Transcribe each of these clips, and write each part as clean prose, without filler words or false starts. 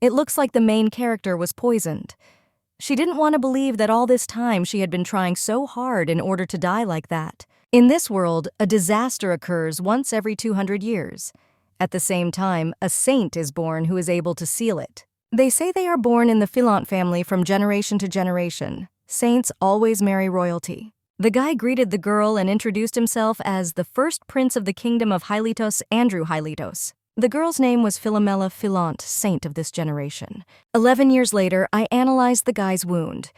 It looks like the main character was poisoned. She didn't want to believe that all this time she had been trying so hard in order to die like that. In this world, a disaster occurs once every 200 years. At the same time, a saint is born who is able to seal it. They say they are born in the Filel family from generation to generation. Saints always marry royalty. The guy greeted the girl and introduced himself as the first prince of the kingdom of Hilos, Andrew Hilos. The girl's name was Philomela Filel, saint of this generation. 11 years later, I analyzed the guy's wound.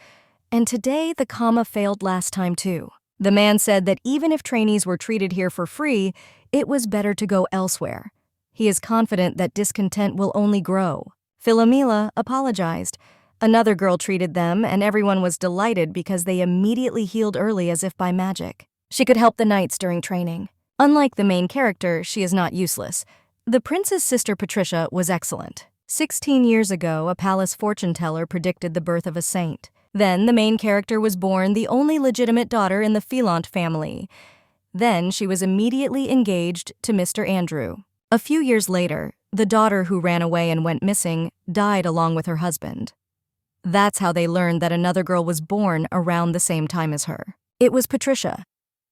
And today, the comma failed last time too. The man said that even if trainees were treated here for free, it was better to go elsewhere. He is confident that discontent will only grow. Philomela apologized. Another girl treated them, and everyone was delighted because they immediately healed early as if by magic. She could help the knights during training. Unlike the main character, she is not useless. The prince's sister Patricia was excellent. 16 years ago, a palace fortune teller predicted the birth of a saint. Then the main character was born the only legitimate daughter in the Filel family. Then she was immediately engaged to Mr. Andrew. A few years later, the daughter who ran away and went missing died along with her husband. That's how they learned that another girl was born around the same time as her. It was Patricia.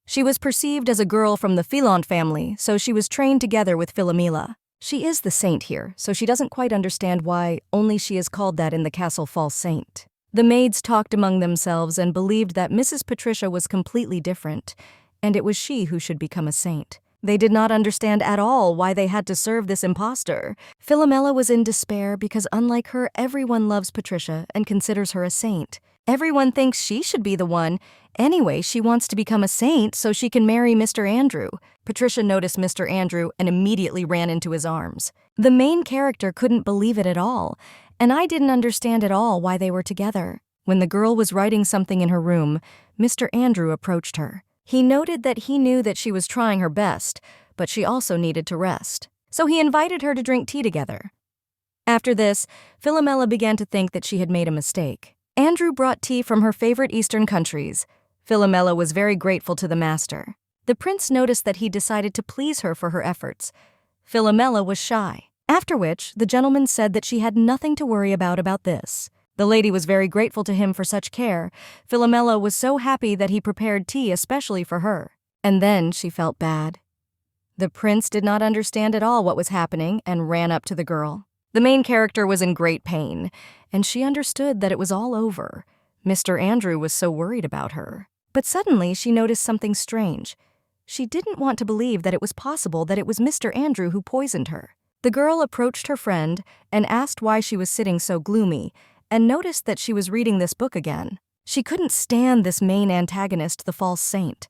She was perceived as a girl from the Filel family, so she was trained together with Philomela. She is the saint here, so she doesn't quite understand why only she is called that in the castle false saint. The maids talked among themselves and believed that Mrs. Patricia was completely different, and it was she who should become a saint. They did not understand at all why they had to serve this imposter. Philomela was in despair because unlike her, everyone loves Patricia and considers her a saint. Everyone thinks she should be the one. Anyway, she wants to become a saint so she can marry Mr. Andrew. Patricia noticed Mr. Andrew and immediately ran into his arms. The main character couldn't believe it at all, and I didn't understand at all why they were together. When the girl was writing something in her room, Mr. Andrew approached her. He noted that he knew that she was trying her best, but she also needed to rest. So he invited her to drink tea together. After this, Philomela began to think that she had made a mistake. Andrew brought tea from her favorite Eastern countries. Philomela was very grateful to the master. The prince noticed that he decided to please her for her efforts. Philomela was shy. After which, the gentleman said that she had nothing to worry about this. The lady was very grateful to him for such care. Philomela was so happy that he prepared tea especially for her. And then she felt bad. The prince did not understand at all what was happening and ran up to the girl. The main character was in great pain, and she understood that it was all over. Mr. Andrew was so worried about her. But suddenly she noticed something strange. She didn't want to believe that it was possible that it was Mr. Andrew who poisoned her. The girl approached her friend and asked why she was sitting so gloomy, and noticed that she was reading this book again. She couldn't stand this main antagonist, the false saint.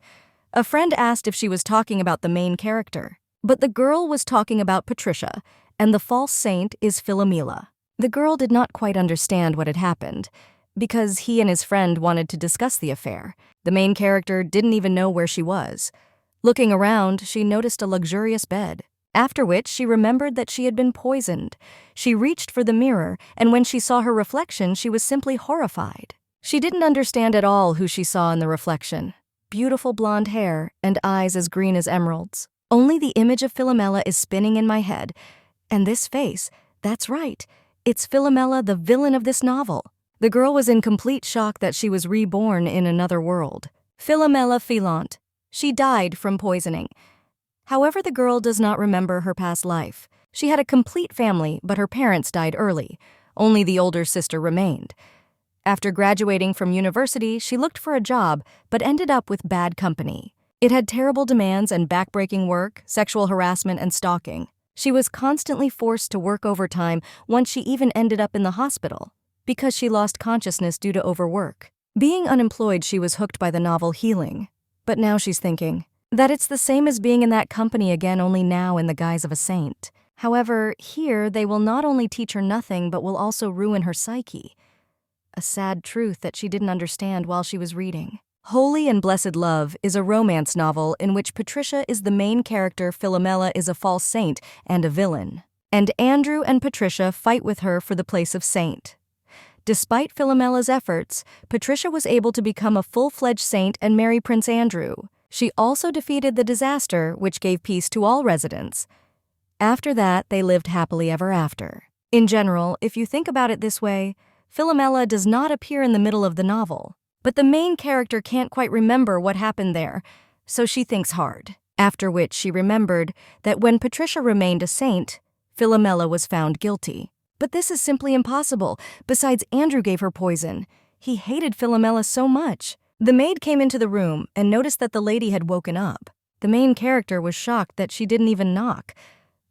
A friend asked if she was talking about the main character, but the girl was talking about Patricia, and the false saint is Philomela. The girl did not quite understand what had happened, because he and his friend wanted to discuss the affair. The main character didn't even know where she was. Looking around, she noticed a luxurious bed. After which, she remembered that she had been poisoned. She reached for the mirror, and when she saw her reflection, she was simply horrified. She didn't understand at all who she saw in the reflection. Beautiful blonde hair and eyes as green as emeralds. Only the image of Philomela is spinning in my head. And this face, that's right. It's Philomela, the villain of this novel. The girl was in complete shock that she was reborn in another world. Philomela Filel. She died from poisoning. However, the girl does not remember her past life. She had a complete family, but her parents died early. Only the older sister remained. After graduating from university, she looked for a job, but ended up with bad company. It had terrible demands and backbreaking work, sexual harassment, and stalking. She was constantly forced to work overtime once she even ended up in the hospital, because she lost consciousness due to overwork. Being unemployed, she was hooked by the novel Healing. But now she's thinking that it's the same as being in that company again, only now in the guise of a saint. However, here they will not only teach her nothing, but will also ruin her psyche. A sad truth that she didn't understand while she was reading. Holy and Blessed Love is a romance novel in which Patricia is the main character, Philomela is a false saint and a villain. And Andrew and Patricia fight with her for the place of saint. Despite Philomela's efforts, Patricia was able to become a full-fledged saint and marry Prince Andrew. She also defeated the disaster, which gave peace to all residents. After that, they lived happily ever after. In general, if you think about it this way, Philomela does not appear in the middle of the novel. But the main character can't quite remember what happened there, so she thinks hard. After which she remembered that when Patricia remained a saint, Philomela was found guilty. But this is simply impossible. Besides, Andrew gave her poison. He hated Philomela so much. The maid came into the room and noticed that the lady had woken up. The main character was shocked that she didn't even knock.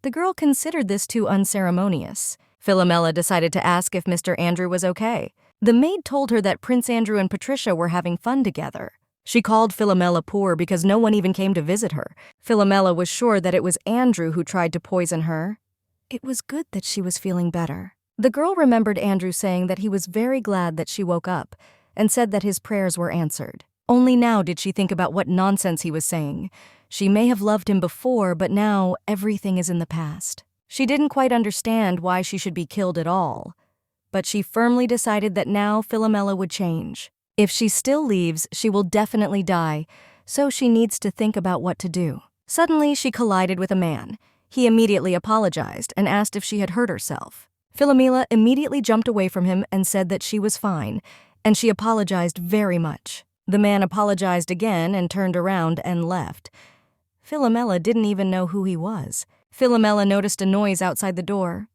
The girl considered this too unceremonious. Philomela decided to ask if Mr. Andrew was okay. The maid told her that Prince Andrew and Patricia were having fun together. She called Philomela poor because no one even came to visit her. Philomela was sure that it was Andrew who tried to poison her. It was good that she was feeling better. The girl remembered Andrew saying that he was very glad that she woke up and said that his prayers were answered. Only now did she think about what nonsense he was saying. She may have loved him before, but now everything is in the past. She didn't quite understand why she should be killed at all, but she firmly decided that now Philomela would change. If she still leaves, she will definitely die, so she needs to think about what to do. Suddenly, she collided with a man. He immediately apologized and asked if she had hurt herself. Philomela immediately jumped away from him and said that she was fine, and she apologized very much. The man apologized again and turned around and left. Philomela didn't even know who he was. Philomela noticed a noise outside the door.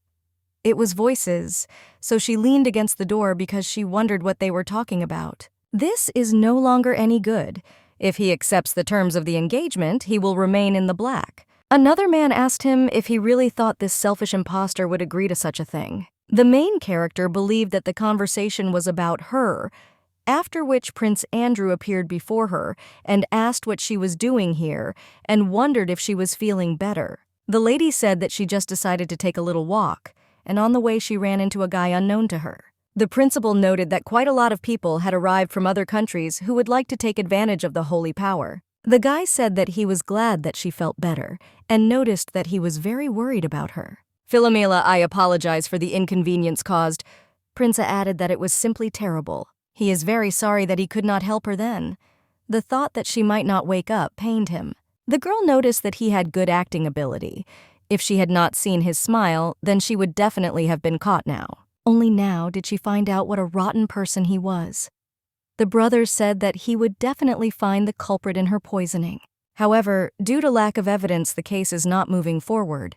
It was voices, so she leaned against the door because she wondered what they were talking about. This is no longer any good. If he accepts the terms of the engagement, he will remain in the black. Another man asked him if he really thought this selfish imposter would agree to such a thing. The main character believed that the conversation was about her, after which Prince Andrew appeared before her and asked what she was doing here and wondered if she was feeling better. The lady said that she just decided to take a little walk, and on the way she ran into a guy unknown to her. The principal noted that quite a lot of people had arrived from other countries who would like to take advantage of the holy power. The guy said that he was glad that she felt better and noticed that he was very worried about her. "Philomela, I apologize for the inconvenience caused." Prince added that it was simply terrible. He is very sorry that he could not help her then. The thought that she might not wake up pained him. The girl noticed that he had good acting ability. If she had not seen his smile, then she would definitely have been caught now. Only now did she find out what a rotten person he was. The brothers said that he would definitely find the culprit in her poisoning. However, due to lack of evidence, the case is not moving forward.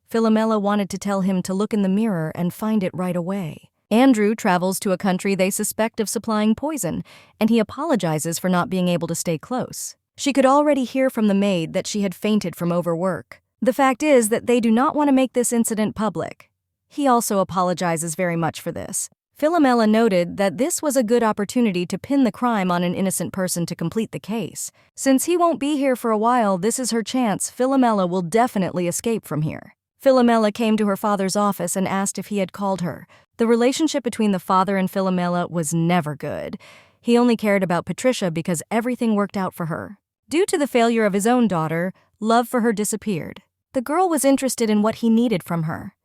Philomela wanted to tell him to look in the mirror and find it right away. Andrew travels to a country they suspect of supplying poison, and he apologizes for not being able to stay close. She could already hear from the maid that she had fainted from overwork. The fact is that they do not want to make this incident public. He also apologizes very much for this. Philomela noted that this was a good opportunity to pin the crime on an innocent person to complete the case. Since he won't be here for a while, this is her chance. Philomela will definitely escape from here. Philomela came to her father's office and asked if he had called her. The relationship between the father and Philomela was never good. He only cared about Patricia because everything worked out for her. Due to the failure of his own daughter, love for her disappeared. The girl was interested in what he needed from her.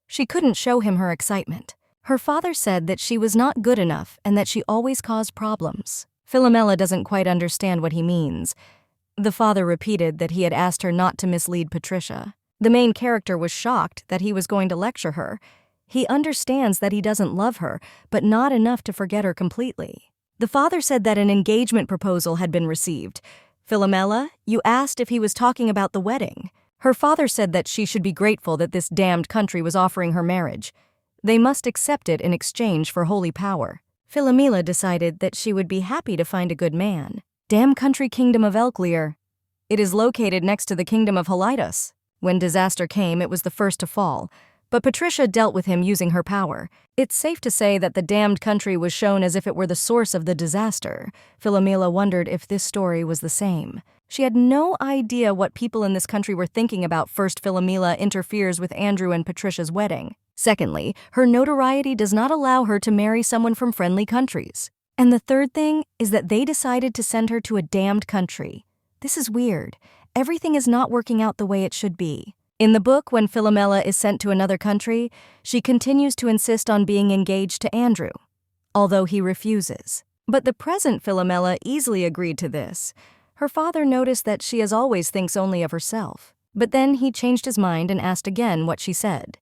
She couldn't show him her excitement. Her father said that she was not good enough and that she always caused problems. Philomela doesn't quite understand what he means. The father repeated that he had asked her not to mislead Patricia. The main character was shocked that he was going to lecture her. He understands that he doesn't love her, but not enough to forget her completely. The father said that an engagement proposal had been received. "Philomela, you asked if he was talking about the wedding." Her father said that she should be grateful that this damned country was offering her marriage. They must accept it in exchange for holy power. Philomela decided that she would be happy to find a good man. Damn country kingdom of Helair. It is located next to the kingdom of Hilos. When disaster came, it was the first to fall. But Patricia dealt with him using her power. It's safe to say that the damned country was shown as if it were the source of the disaster. Philomela wondered if this story was the same. She had no idea what people in this country were thinking about. First, Philomela interferes with Andrew and Patricia's wedding. Secondly, her notoriety does not allow her to marry someone from friendly countries. And the third thing is that they decided to send her to a damned country. This is weird. Everything is not working out the way it should be. In the book, when Philomela is sent to another country, she continues to insist on being engaged to Andrew, although he refuses. But the present Philomela easily agreed to this. Her father noticed that she as always thinks only of herself. But then he changed his mind and asked again what she said.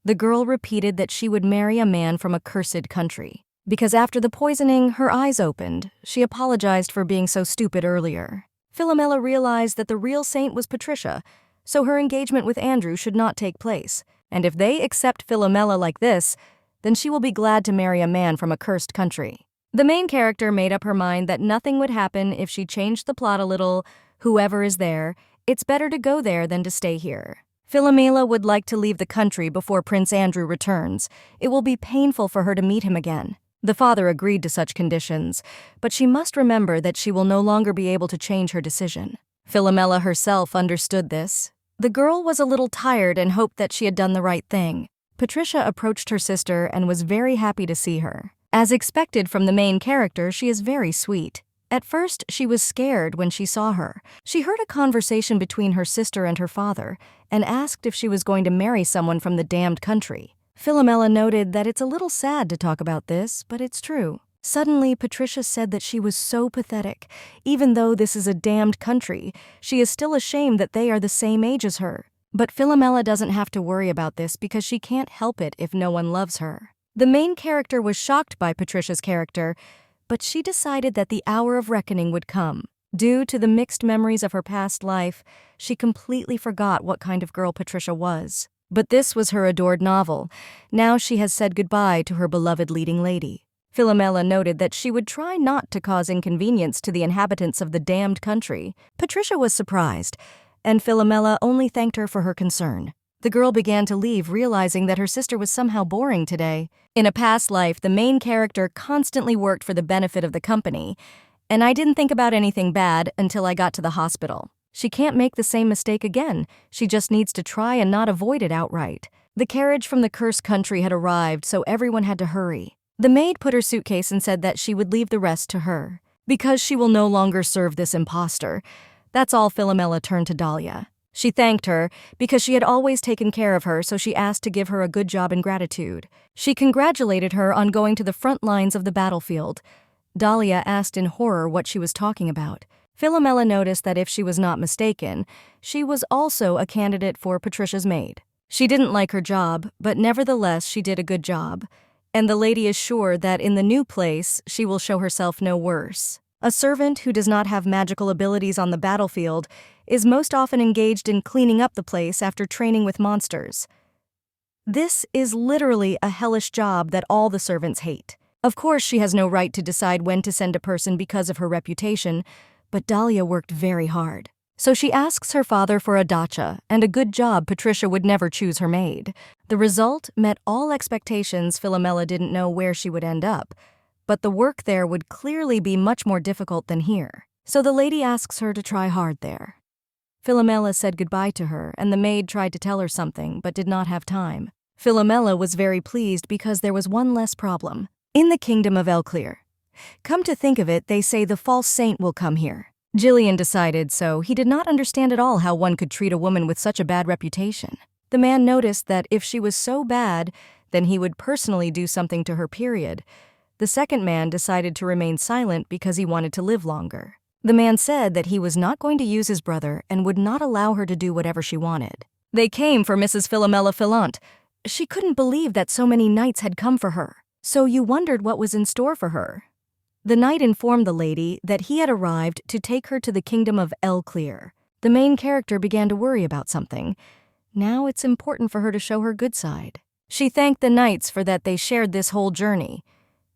The girl repeated that she would marry a man from a cursed country. Because after the poisoning, her eyes opened. She apologized for being so stupid earlier. Philomela realized that the real saint was Patricia, so her engagement with Andrew should not take place. And if they accept Philomela like this, then she will be glad to marry a man from a cursed country. The main character made up her mind that nothing would happen if she changed the plot a little. Whoever is there, it's better to go there than to stay here. Philomela would like to leave the country before Prince Andrew returns. It will be painful for her to meet him again. The father agreed to such conditions, but she must remember that she will no longer be able to change her decision. Philomela herself understood this. The girl was a little tired and hoped that she had done the right thing. Patricia approached her sister and was very happy to see her. As expected from the main character, she is very sweet. At first, she was scared when she saw her. She heard a conversation between her sister and her father and asked if she was going to marry someone from the damned country. Philomela noted that it's a little sad to talk about this, but it's true. Suddenly, Patricia said that she was so pathetic. Even though this is a damned country, she is still ashamed that they are the same age as her. But Philomela doesn't have to worry about this because she can't help it if no one loves her. The main character was shocked by Patricia's character, but she decided that the hour of reckoning would come. Due to the mixed memories of her past life, she completely forgot what kind of girl Patricia was. But this was her adored novel. Now she has said goodbye to her beloved leading lady. Philomela noted that she would try not to cause inconvenience to the inhabitants of the damned country. Patricia was surprised, and Philomela only thanked her for her concern. The girl began to leave, realizing that her sister was somehow boring today. In a past life, the main character constantly worked for the benefit of the company, and I didn't think about anything bad until I got to the hospital. She can't make the same mistake again. She just needs to try and not avoid it outright. The carriage from the cursed country had arrived, so everyone had to hurry. The maid put her suitcase and said that she would leave the rest to her. Because she will no longer serve this imposter. That's all. Philomela turned to Dahlia. She thanked her because she had always taken care of her, so she asked to give her a good job in gratitude. She congratulated her on going to the front lines of the battlefield. Dahlia asked in horror what she was talking about. Philomela noticed that if she was not mistaken, she was also a candidate for Patricia's maid. She didn't like her job, but nevertheless she did a good job. And the lady is sure that in the new place she will show herself no worse. A servant who does not have magical abilities on the battlefield is most often engaged in cleaning up the place after training with monsters. This is literally a hellish job that all the servants hate. Of course, she has no right to decide when to send a person because of her reputation, but Dahlia worked very hard. So she asks her father for a dacha and a good job. Patricia would never choose her maid. The result met all expectations. Philomela didn't know where she would end up, but the work there would clearly be much more difficult than here. So the lady asks her to try hard there. Philomela said goodbye to her, and the maid tried to tell her something, but did not have time. Philomela was very pleased because there was one less problem. In the kingdom of Elclear. Come to think of it, they say the false saint will come here. Gillian decided so. He did not understand at all how one could treat a woman with such a bad reputation. The man noticed that if she was so bad, then he would personally do something to her. Period. The second man decided to remain silent because he wanted to live longer. The man said that he was not going to use his brother and would not allow her to do whatever she wanted. They came for Mrs. Philomela Filant. She couldn't believe that so many knights had come for her. So you wondered what was in store for her. The knight informed the lady that he had arrived to take her to the kingdom of Elclear. The main character began to worry about something. Now it's important for her to show her good side. She thanked the knights for that they shared this whole journey.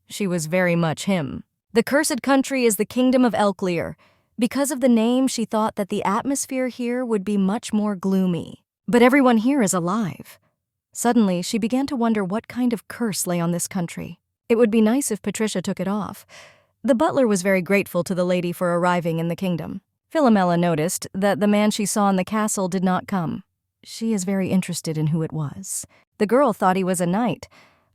She was very much him. The cursed country is the kingdom of Elclear. Because of the name, she thought that the atmosphere here would be much more gloomy. But everyone here is alive. Suddenly, she began to wonder what kind of curse lay on this country. It would be nice if Patricia took it off. The butler was very grateful to the lady for arriving in the kingdom. Philomela noticed that the man she saw in the castle did not come. She is very interested in who it was. The girl thought he was a knight.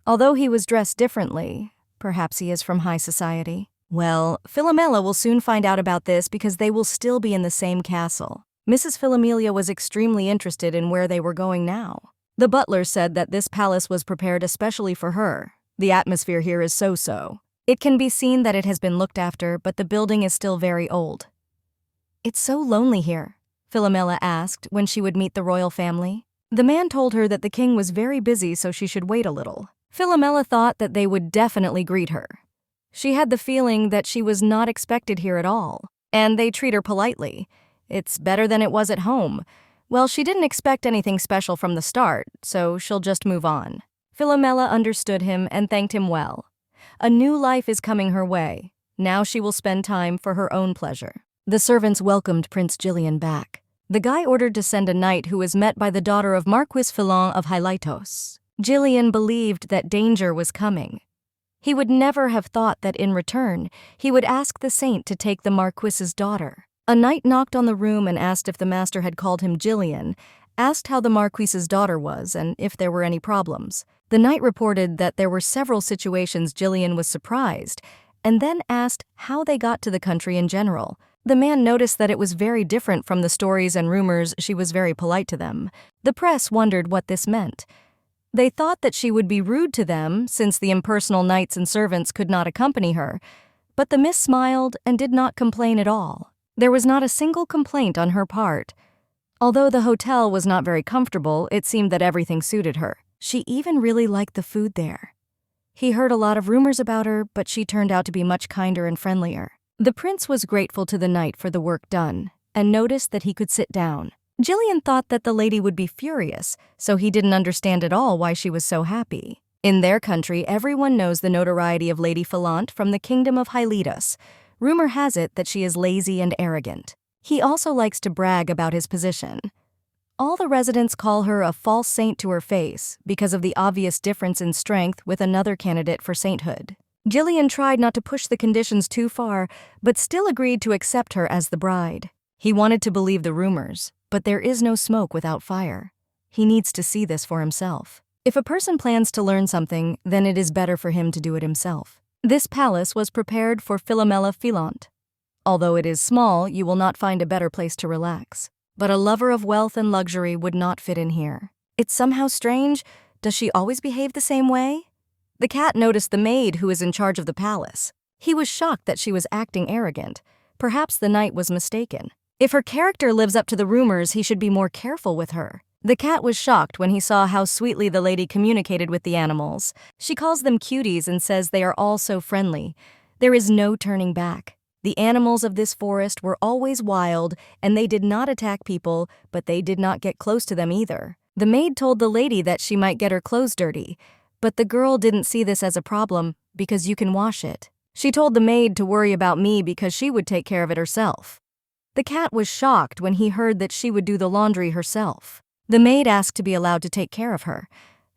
Although he was dressed differently, perhaps he is from high society. Well, Philomela will soon find out about this because they will still be in the same castle. Mrs. Philomelia was extremely interested in where they were going now. The butler said that this palace was prepared especially for her. The atmosphere here is so-so. It can be seen that it has been looked after, but the building is still very old. It's so lonely here, Philomela asked when she would meet the royal family. The man told her that the king was very busy, so she should wait a little. Philomela thought that they would definitely greet her. She had the feeling that she was not expected here at all, and they treat her politely. It's better than it was at home. Well, she didn't expect anything special from the start, so she'll just move on. Philomela understood him and thanked him well. A new life is coming her way. Now she will spend time for her own pleasure. The servants welcomed Prince Gillian back. The guy ordered to send a knight who was met by the daughter of Marquis Filel of Hilos. Gillian believed that danger was coming. He would never have thought that in return, he would ask the saint to take the Marquis's daughter. A knight knocked on the room and asked if the master had called him Gillian, asked how the Marquis's daughter was and if there were any problems. The knight reported that there were several situations Gillian was surprised, and then asked how they got to the country in general. The man noticed that it was very different from the stories and rumors. She was very polite to them. The press wondered what this meant. They thought that she would be rude to them since the impersonal knights and servants could not accompany her, but the miss smiled and did not complain at all. There was not a single complaint on her part. Although the hotel was not very comfortable, it seemed that everything suited her. She even really liked the food there. He heard a lot of rumors about her, but she turned out to be much kinder and friendlier. The prince was grateful to the knight for the work done, and noticed that he could sit down. Gillian thought that the lady would be furious, so he didn't understand at all why she was so happy. In their country, everyone knows the notoriety of Lady Filel from the kingdom of Hilos. Rumor has it that she is lazy and arrogant. He also likes to brag about his position. All the residents call her a false saint to her face because of the obvious difference in strength with another candidate for sainthood. Gillian tried not to push the conditions too far, but still agreed to accept her as the bride. He wanted to believe the rumors, but there is no smoke without fire. He needs to see this for himself. If a person plans to learn something, then it is better for him to do it himself. This palace was prepared for Philomela Filel. Although it is small, you will not find a better place to relax. But a lover of wealth and luxury would not fit in here. It's somehow strange. Does she always behave the same way? The cat noticed the maid who is in charge of the palace. He was shocked that she was acting arrogant. Perhaps the knight was mistaken. If her character lives up to the rumors, he should be more careful with her. The cat was shocked when he saw how sweetly the lady communicated with the animals. She calls them cuties and says they are all so friendly. There is no turning back. The animals of this forest were always wild, and they did not attack people, but they did not get close to them either. The maid told the lady that she might get her clothes dirty, but the girl didn't see this as a problem because you can wash it. She told the maid to worry about me because she would take care of it herself. The cat was shocked when he heard that she would do the laundry herself. The maid asked to be allowed to take care of her.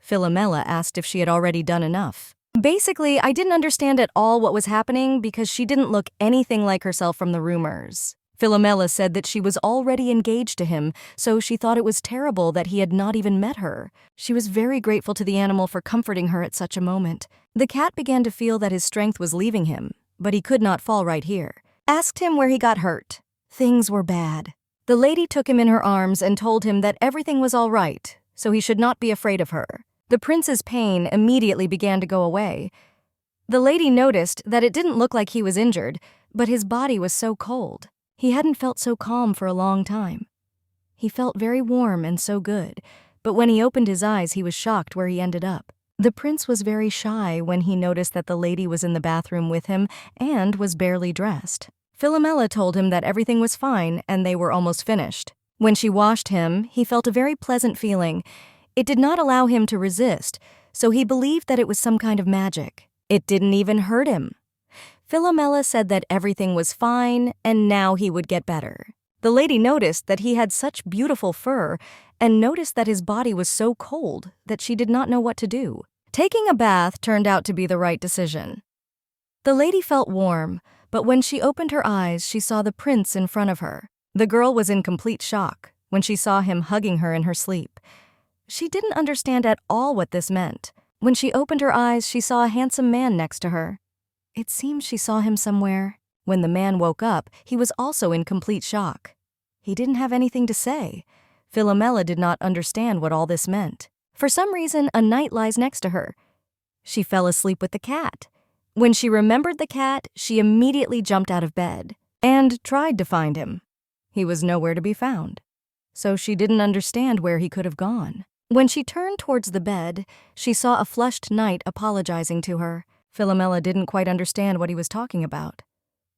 Philomela asked if she had already done enough. Basically, I didn't understand at all what was happening because she didn't look anything like herself from the rumors. Philomela said that she was already engaged to him, so she thought it was terrible that he had not even met her. She was very grateful to the animal for comforting her at such a moment. The cat began to feel that his strength was leaving him, but he could not fall right here. Asked him where he got hurt. Things were bad. The lady took him in her arms and told him that everything was all right, so he should not be afraid of her. The prince's pain immediately began to go away. The lady noticed that it didn't look like he was injured, but his body was so cold. He hadn't felt so calm for a long time. He felt very warm and so good, but when he opened his eyes, he was shocked where he ended up. The prince was very shy when he noticed that the lady was in the bathroom with him and was barely dressed. Philomela told him that everything was fine and they were almost finished. When she washed him, he felt a very pleasant feeling. It did not allow him to resist, so he believed that it was some kind of magic. It didn't even hurt him. Philomela said that everything was fine and now he would get better. The lady noticed that he had such beautiful fur and noticed that his body was so cold that she did not know what to do. Taking a bath turned out to be the right decision. The lady felt warm, but when she opened her eyes, she saw the prince in front of her. The girl was in complete shock when she saw him hugging her in her sleep. She didn't understand at all what this meant. When she opened her eyes, she saw a handsome man next to her. It seemed she saw him somewhere. When the man woke up, he was also in complete shock. He didn't have anything to say. Philomela did not understand what all this meant. For some reason, a knight lies next to her. She fell asleep with the cat. When she remembered the cat, she immediately jumped out of bed and tried to find him. He was nowhere to be found. so she didn't understand where he could have gone. When she turned towards the bed, she saw a flushed knight apologizing to her. Philomela didn't quite understand what he was talking about.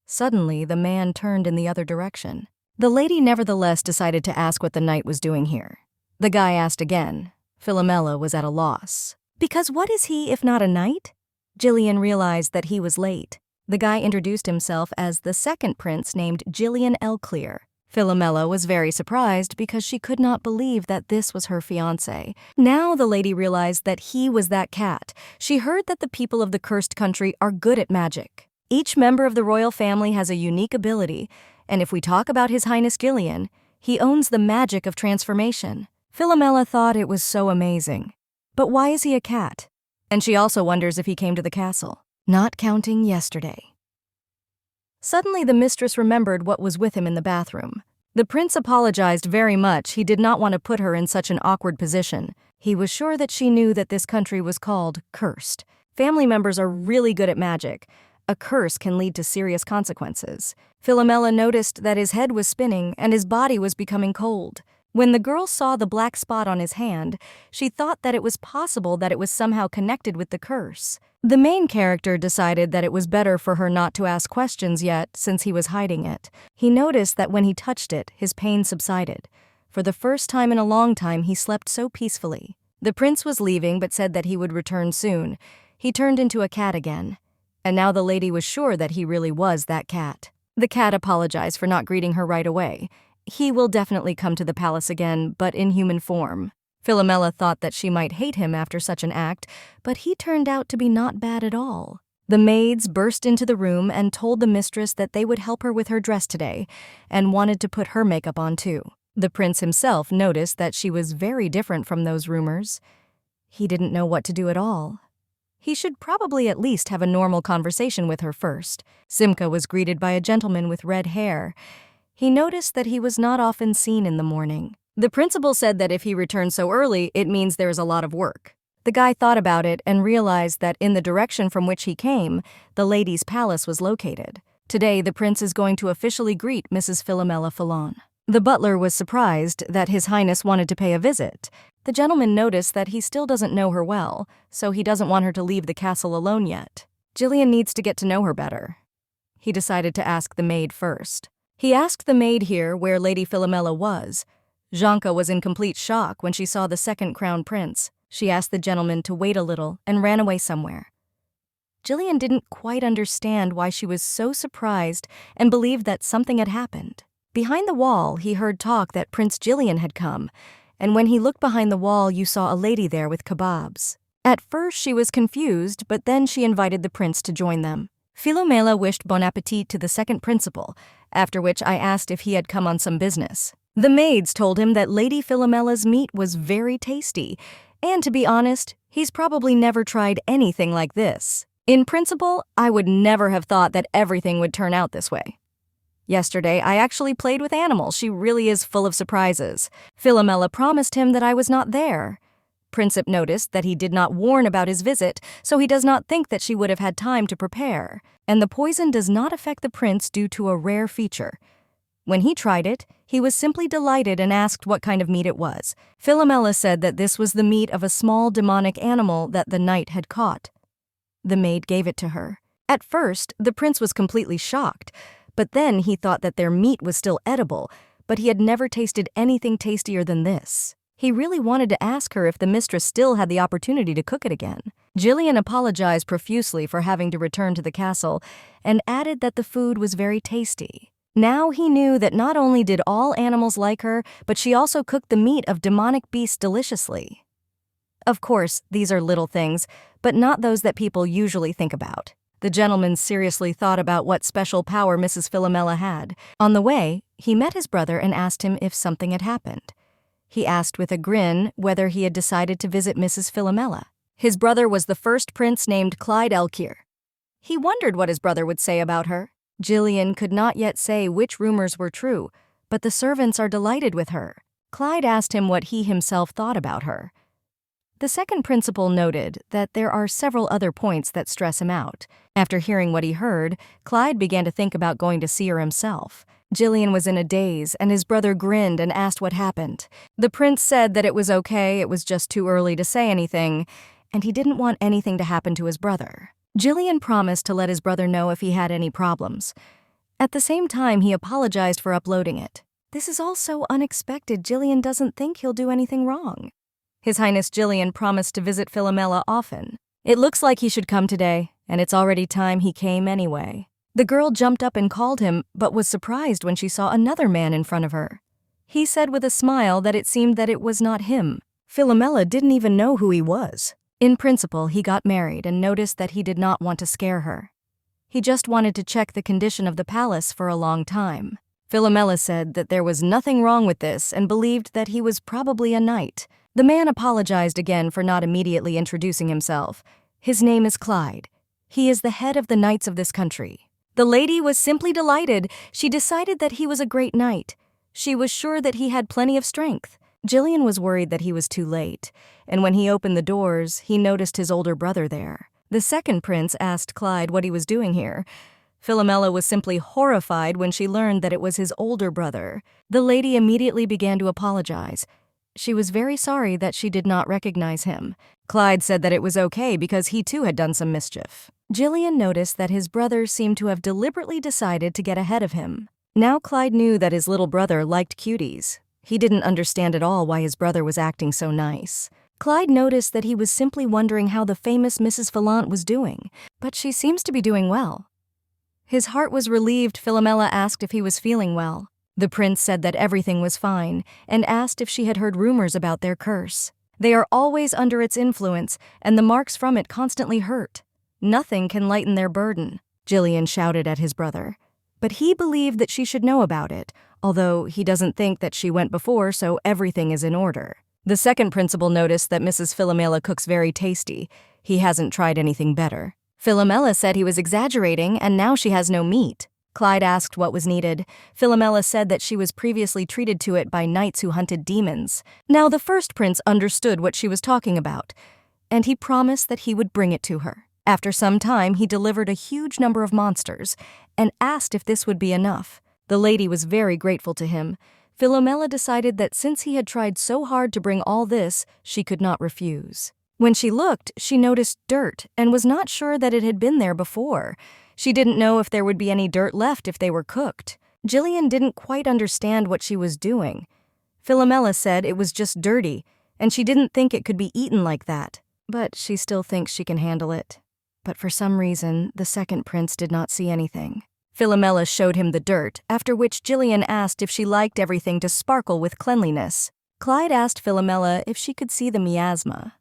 Suddenly, the man turned in the other direction. The lady nevertheless decided to ask what the knight was doing here. The guy asked again. Philomela was at a loss. Because what is he if not a knight? Gillian realized that he was late. The guy introduced himself as the second prince named Gillian Elclear. Philomela was very surprised because she could not believe that this was her fiancé. Now the lady realized that he was that cat. She heard that the people of the cursed country are good at magic. Each member of the royal family has a unique ability, and if we talk about His Highness Gillian, he owns the magic of transformation. Philomela thought it was so amazing. But why is he a cat? And she also wonders if he came to the castle, not counting yesterday. Suddenly the mistress remembered what was with him in the bathroom. The prince apologized very much. He did not want to put her in such an awkward position. He was sure that she knew that this country was called cursed. Family members are really good at magic. A curse can lead to serious consequences. Philomela noticed that his head was spinning and his body was becoming cold. When the girl saw the black spot on his hand, she thought that it was possible that it was somehow connected with the curse. The main character decided that it was better for her not to ask questions yet, since he was hiding it. He noticed that when he touched it, his pain subsided. For the first time in a long time, he slept so peacefully. The prince was leaving but said that he would return soon. He turned into a cat again. And now the lady was sure that he really was that cat. The cat apologized for not greeting her right away. He will definitely come to the palace again, but in human form. Philomela thought that she might hate him after such an act, but he turned out to be not bad at all. The maids burst into the room and told the mistress that they would help her with her dress today, and wanted to put her makeup on too. The prince himself noticed that she was very different from those rumors. He didn't know what to do at all. He should probably at least have a normal conversation with her first. Simka was greeted by a gentleman with red hair. He noticed that he was not often seen in the morning. The principal said that if he returned so early, it means there is a lot of work. The guy thought about it and realized that in the direction from which he came, the lady's palace was located. Today, the prince is going to officially greet Mrs. Philomela Filon. The butler was surprised that His Highness wanted to pay a visit. The gentleman noticed that he still doesn't know her well, so he doesn't want her to leave the castle alone yet. Gillian needs to get to know her better. He decided to ask the maid first. He asked the maid here where Lady Philomela was. Janka was in complete shock when she saw the second crown prince. She asked the gentleman to wait a little and ran away somewhere. Gillian didn't quite understand why she was so surprised and believed that something had happened. Behind the wall, he heard talk that Prince Gillian had come, and when he looked behind the wall, you saw a lady there with kebabs. At first, she was confused, but then she invited the prince to join them. Philomela wished bon appetit to the second principal, after which I asked if he had come on some business. The maids told him that Lady Philomela's meat was very tasty, and to be honest, he's probably never tried anything like this. In principle, I would never have thought that everything would turn out this way. Yesterday, I actually played with animals. She really is full of surprises. Philomela promised him that I was not there. Princip noticed that he did not warn about his visit, so he does not think that she would have had time to prepare. And the poison does not affect the prince due to a rare feature. When he tried it, he was simply delighted and asked what kind of meat it was. Philomela said that this was the meat of a small demonic animal that the knight had caught. The maid gave it to her. At first, the prince was completely shocked, but then he thought that their meat was still edible, but he had never tasted anything tastier than this. He really wanted to ask her if the mistress still had the opportunity to cook it again. Gillian apologized profusely for having to return to the castle and added that the food was very tasty. Now he knew that not only did all animals like her, but she also cooked the meat of demonic beasts deliciously. Of course, these are little things, but not those that people usually think about. The gentleman seriously thought about what special power Mrs. Philomela had. On the way, he met his brother and asked him if something had happened. He asked with a grin whether he had decided to visit Mrs. Philomela. His brother was the first prince named Clyde Elclear. He wondered what his brother would say about her. Gillian could not yet say which rumors were true, but the servants are delighted with her. Clyde asked him what he himself thought about her. The second principal noted that there are several other points that stress him out. After hearing what he heard, Clyde began to think about going to see her himself. Gillian was in a daze, and his brother grinned and asked what happened. The prince said that it was okay, it was just too early to say anything, and he didn't want anything to happen to his brother. Gillian promised to let his brother know if he had any problems. At the same time, he apologized for uploading it. This is all so unexpected. Gillian doesn't think he'll do anything wrong. His Highness Gillian promised to visit Philomela often. It looks like he should come today, and it's already time he came anyway. The girl jumped up and called him, but was surprised when she saw another man in front of her. He said with a smile that it seemed that it was not him. Philomela didn't even know who he was. In principle, he got married and noticed that he did not want to scare her. He just wanted to check the condition of the palace for a long time. Philomela said that there was nothing wrong with this and believed that he was probably a knight. The man apologized again for not immediately introducing himself. His name is Clyde. He is the head of the knights of this country. The lady was simply delighted. She decided that he was a great knight. She was sure that he had plenty of strength. Gillian was worried that he was too late, and when he opened the doors, he noticed his older brother there. The second prince asked Clyde what he was doing here. Philomela was simply horrified when she learned that it was his older brother. The lady immediately began to apologize. She was very sorry that she did not recognize him. Clyde said that it was okay because he too had done some mischief. Gillian noticed that his brother seemed to have deliberately decided to get ahead of him. Now Clyde knew that his little brother liked cuties. He didn't understand at all why his brother was acting so nice. Clyde noticed that he was simply wondering how the famous Mrs. Filel was doing, but she seems to be doing well. His heart was relieved. Philomela asked if he was feeling well. The prince said that everything was fine and asked if she had heard rumors about their curse. They are always under its influence, and the marks from it constantly hurt. Nothing can lighten their burden, Gillian shouted at his brother. But he believed that she should know about it, although he doesn't think that she went before, so everything is in order. The second principal noticed that Mrs. Philomela cooks very tasty. He hasn't tried anything better. Philomela said he was exaggerating, and now she has no meat. Clyde asked what was needed. Philomela said that she was previously treated to it by knights who hunted demons. Now the first prince understood what she was talking about, and he promised that he would bring it to her. After some time, he delivered a huge number of monsters and asked if this would be enough. The lady was very grateful to him. Philomela decided that since he had tried so hard to bring all this, she could not refuse. When she looked, she noticed dirt and was not sure that it had been there before. She didn't know if there would be any dirt left if they were cooked. Gillian didn't quite understand what she was doing. Philomela said it was just dirty, and she didn't think it could be eaten like that. But she still thinks she can handle it. But for some reason, the second prince did not see anything. Philomela showed him the dirt, after which Gillian asked if she liked everything to sparkle with cleanliness. Clyde asked Philomela if she could see the miasma.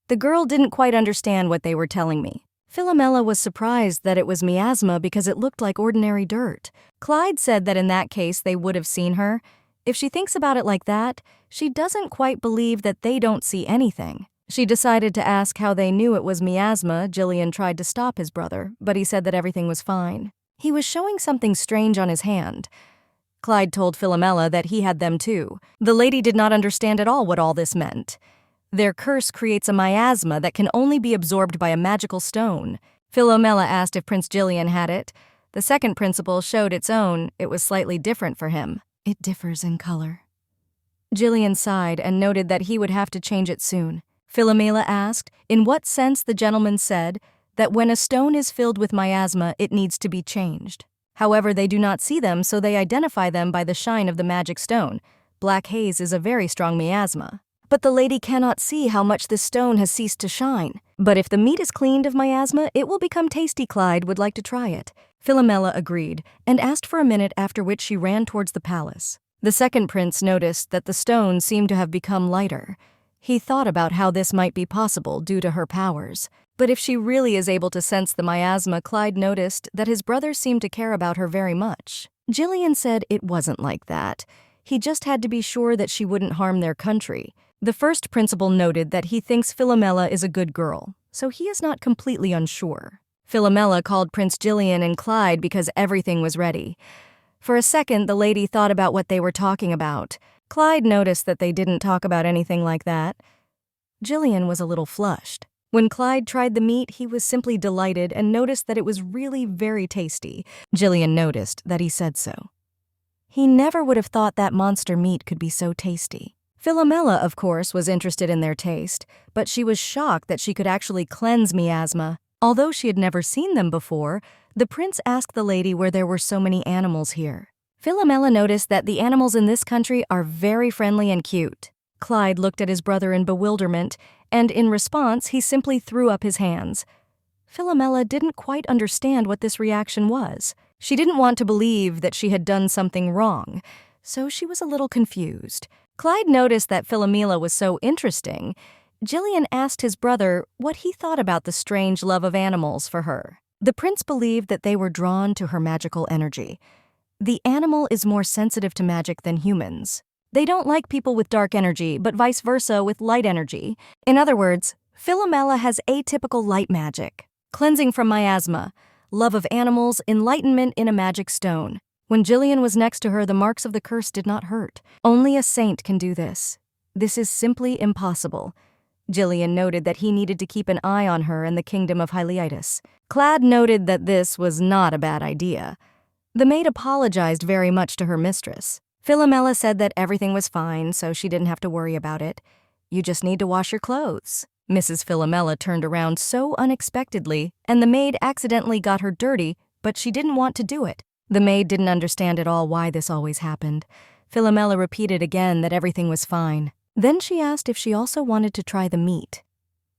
The girl didn't quite understand what they were telling me. Philomela was surprised that it was miasma because it looked like ordinary dirt. Clyde said that in that case they would have seen her. If she thinks about it like that, she doesn't quite believe that they don't see anything. She decided to ask how they knew it was miasma. Gillian tried to stop his brother, but he said that everything was fine. He was showing something strange on his hand. Clyde told Philomela that he had them too. The lady did not understand at all what all this meant. Their curse creates a miasma that can only be absorbed by a magical stone. Philomela asked if Prince Gillian had it. The second principal showed its own. It was slightly different for him. It differs in color. Gillian sighed and noted that he would have to change it soon. Philomela asked in what sense the gentleman said that when a stone is filled with miasma, it needs to be changed. However, they do not see them, so they identify them by the shine of the magic stone. Black haze is a very strong miasma. But the lady cannot see how much this stone has ceased to shine. But if the meat is cleaned of miasma, it will become tasty. Clyde would like to try it. Philomela agreed and asked for a minute, after which she ran towards the palace. The second prince noticed that the stone seemed to have become lighter. He thought about how this might be possible due to her powers. But if she really is able to sense the miasma, Clyde noticed that his brother seemed to care about her very much. Gillian said it wasn't like that. He just had to be sure that she wouldn't harm their country. The first principal noted that he thinks Philomela is a good girl, so he is not completely unsure. Philomela called Prince Gillian and Clyde because everything was ready. For a second, the lady thought about what they were talking about. Clyde noticed that they didn't talk about anything like that. Gillian was a little flushed. When Clyde tried the meat, he was simply delighted and noticed that it was really very tasty. Gillian noticed that he said so. He never would have thought that monster meat could be so tasty. Philomela, of course, was interested in their taste, but she was shocked that she could actually cleanse miasma. Although she had never seen them before, the prince asked the lady where there were so many animals here. Philomela noticed that the animals in this country are very friendly and cute. Clyde looked at his brother in bewilderment, and in response, he simply threw up his hands. Philomela didn't quite understand what this reaction was. She didn't want to believe that she had done something wrong, so she was a little confused. Clyde noticed that Philomela was so interesting. Gillian asked his brother what he thought about the strange love of animals for her. The prince believed that they were drawn to her magical energy. The animal is more sensitive to magic than humans. They don't like people with dark energy, but vice versa with light energy. In other words, Philomela has atypical light magic. Cleansing from miasma, love of animals, enlightenment in a magic stone. When Gillian was next to her, the marks of the curse did not hurt. Only a saint can do this. This is simply impossible. Gillian noted that he needed to keep an eye on her in the kingdom of Helios. Clyde noted that this was not a bad idea. The maid apologized very much to her mistress. Philomela said that everything was fine, so she didn't have to worry about it. You just need to wash your clothes. Mrs. Philomela turned around so unexpectedly, and the maid accidentally got her dirty, but she didn't want to do it. The maid didn't understand at all why this always happened. Philomela repeated again that everything was fine. Then she asked if she also wanted to try the meat.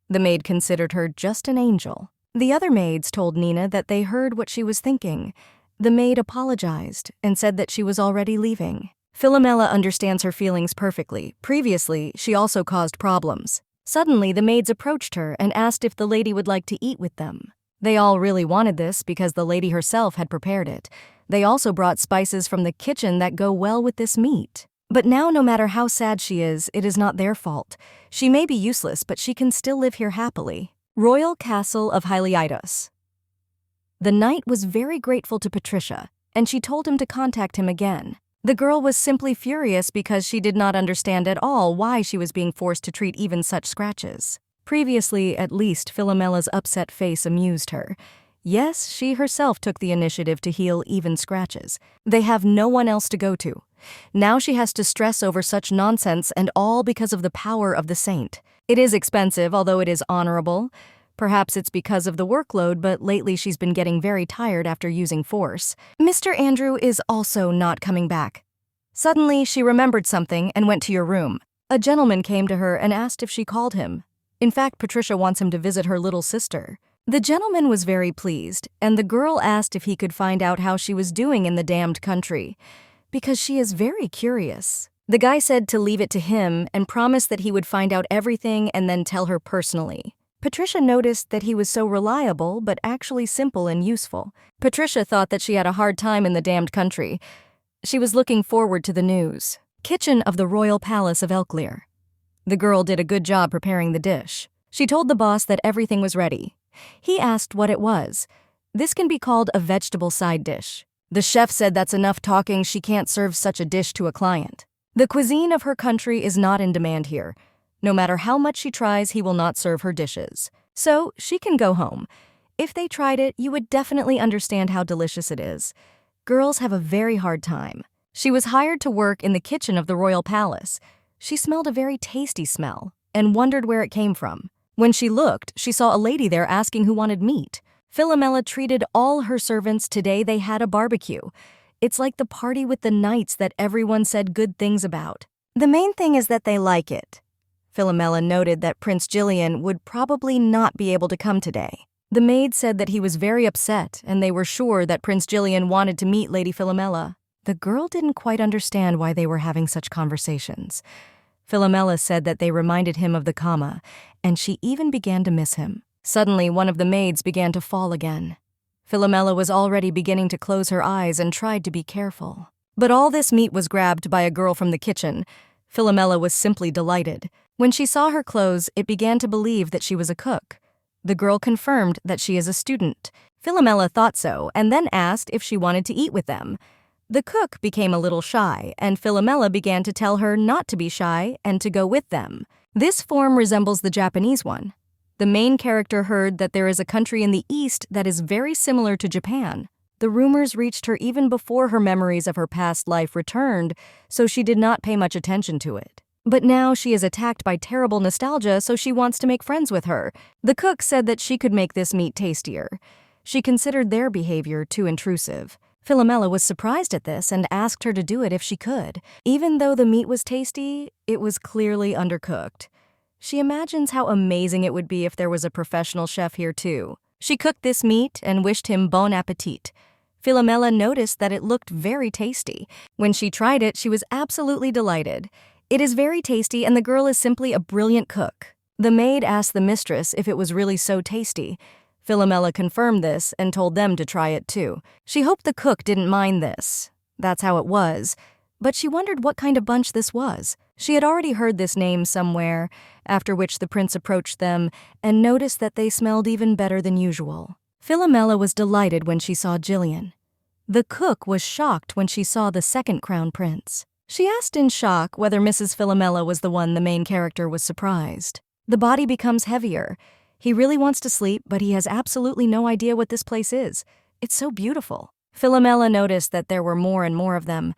The maid considered her just an angel. The other maids told Nina that they heard what she was thinking. The maid apologized and said that she was already leaving. Philomela understands her feelings perfectly. Previously, she also caused problems. Suddenly, the maids approached her and asked if the lady would like to eat with them. They all really wanted this because the lady herself had prepared it. They also brought spices from the kitchen that go well with this meat. But now, no matter how sad she is, it is not their fault. She may be useless, but she can still live here happily. Royal Castle of Helios. The knight was very grateful to Patricia, and she told him to contact him again. The girl was simply furious because she did not understand at all why she was being forced to treat even such scratches. Previously, at least, Philomela's upset face amused her. Yes, she herself took the initiative to heal even scratches. They have no one else to go to. Now she has to stress over such nonsense, and all because of the power of the saint. It is expensive, although it is honorable. Perhaps it's because of the workload, but lately she's been getting very tired after using force. Mr. Andrew is also not coming back. Suddenly, she remembered something and went to your room. A gentleman came to her and asked if she called him. In fact, Patricia wants him to visit her little sister. The gentleman was very pleased, and the girl asked if he could find out how she was doing in the damned country, because she is very curious. The guy said to leave it to him and promised that he would find out everything and then tell her personally. Patricia noticed that he was so reliable, but actually simple and useful. Patricia thought that she had a hard time in the damned country. She was looking forward to the news. Kitchen of the Royal Palace of Helair. The girl did a good job preparing the dish. She told the boss that everything was ready. He asked what it was. This can be called a vegetable side dish. The chef said that's enough talking, she can't serve such a dish to a client. The cuisine of her country is not in demand here. No matter how much she tries, he will not serve her dishes. So she can go home. If they tried it, you would definitely understand how delicious it is. Girls have a very hard time. She was hired to work in the kitchen of the royal palace. She smelled a very tasty smell and wondered where it came from. When she looked, she saw a lady there asking who wanted meat. Philomela treated all her servants. Today they had a barbecue. It's like the party with the knights that everyone said good things about. The main thing is that they like it. Philomela noted that Prince Gillian would probably not be able to come today. The maid said that he was very upset, and they were sure that Prince Gillian wanted to meet Lady Philomela. The girl didn't quite understand why they were having such conversations. Philomela said that they reminded him of the Kama, and she even began to miss him. Suddenly, one of the maids began to fall again. Philomela was already beginning to close her eyes and tried to be careful. But all this meat was grabbed by a girl from the kitchen. Philomela was simply delighted. When she saw her clothes, it began to believe that she was a cook. The girl confirmed that she is a student. Philomela thought so, and then asked if she wanted to eat with them. The cook became a little shy, and Philomela began to tell her not to be shy and to go with them. This form resembles the Japanese one. The main character heard that there is a country in the east that is very similar to Japan. The rumors reached her even before her memories of her past life returned, so she did not pay much attention to it. But now she is attacked by terrible nostalgia, so she wants to make friends with her. The cook said that she could make this meat tastier. She considered their behavior too intrusive. Philomela was surprised at this and asked her to do it if she could. Even though the meat was tasty, it was clearly undercooked. She imagines how amazing it would be if there was a professional chef here too. She cooked this meat and wished him bon appetit. Philomela noticed that it looked very tasty. When she tried it, she was absolutely delighted. It is very tasty and the girl is simply a brilliant cook. The maid asked the mistress if it was really so tasty. Philomela confirmed this and told them to try it too. She hoped the cook didn't mind this. That's how it was. But she wondered what kind of bunch this was. She had already heard this name somewhere, after which the prince approached them and noticed that they smelled even better than usual. Philomela was delighted when she saw Gillian. The cook was shocked when she saw the second crown prince. She asked in shock whether Mrs. Philomela was the one the main character was surprised. The body becomes heavier. He really wants to sleep, but he has absolutely no idea what this place is. It's so beautiful. Philomela noticed that there were more and more of them.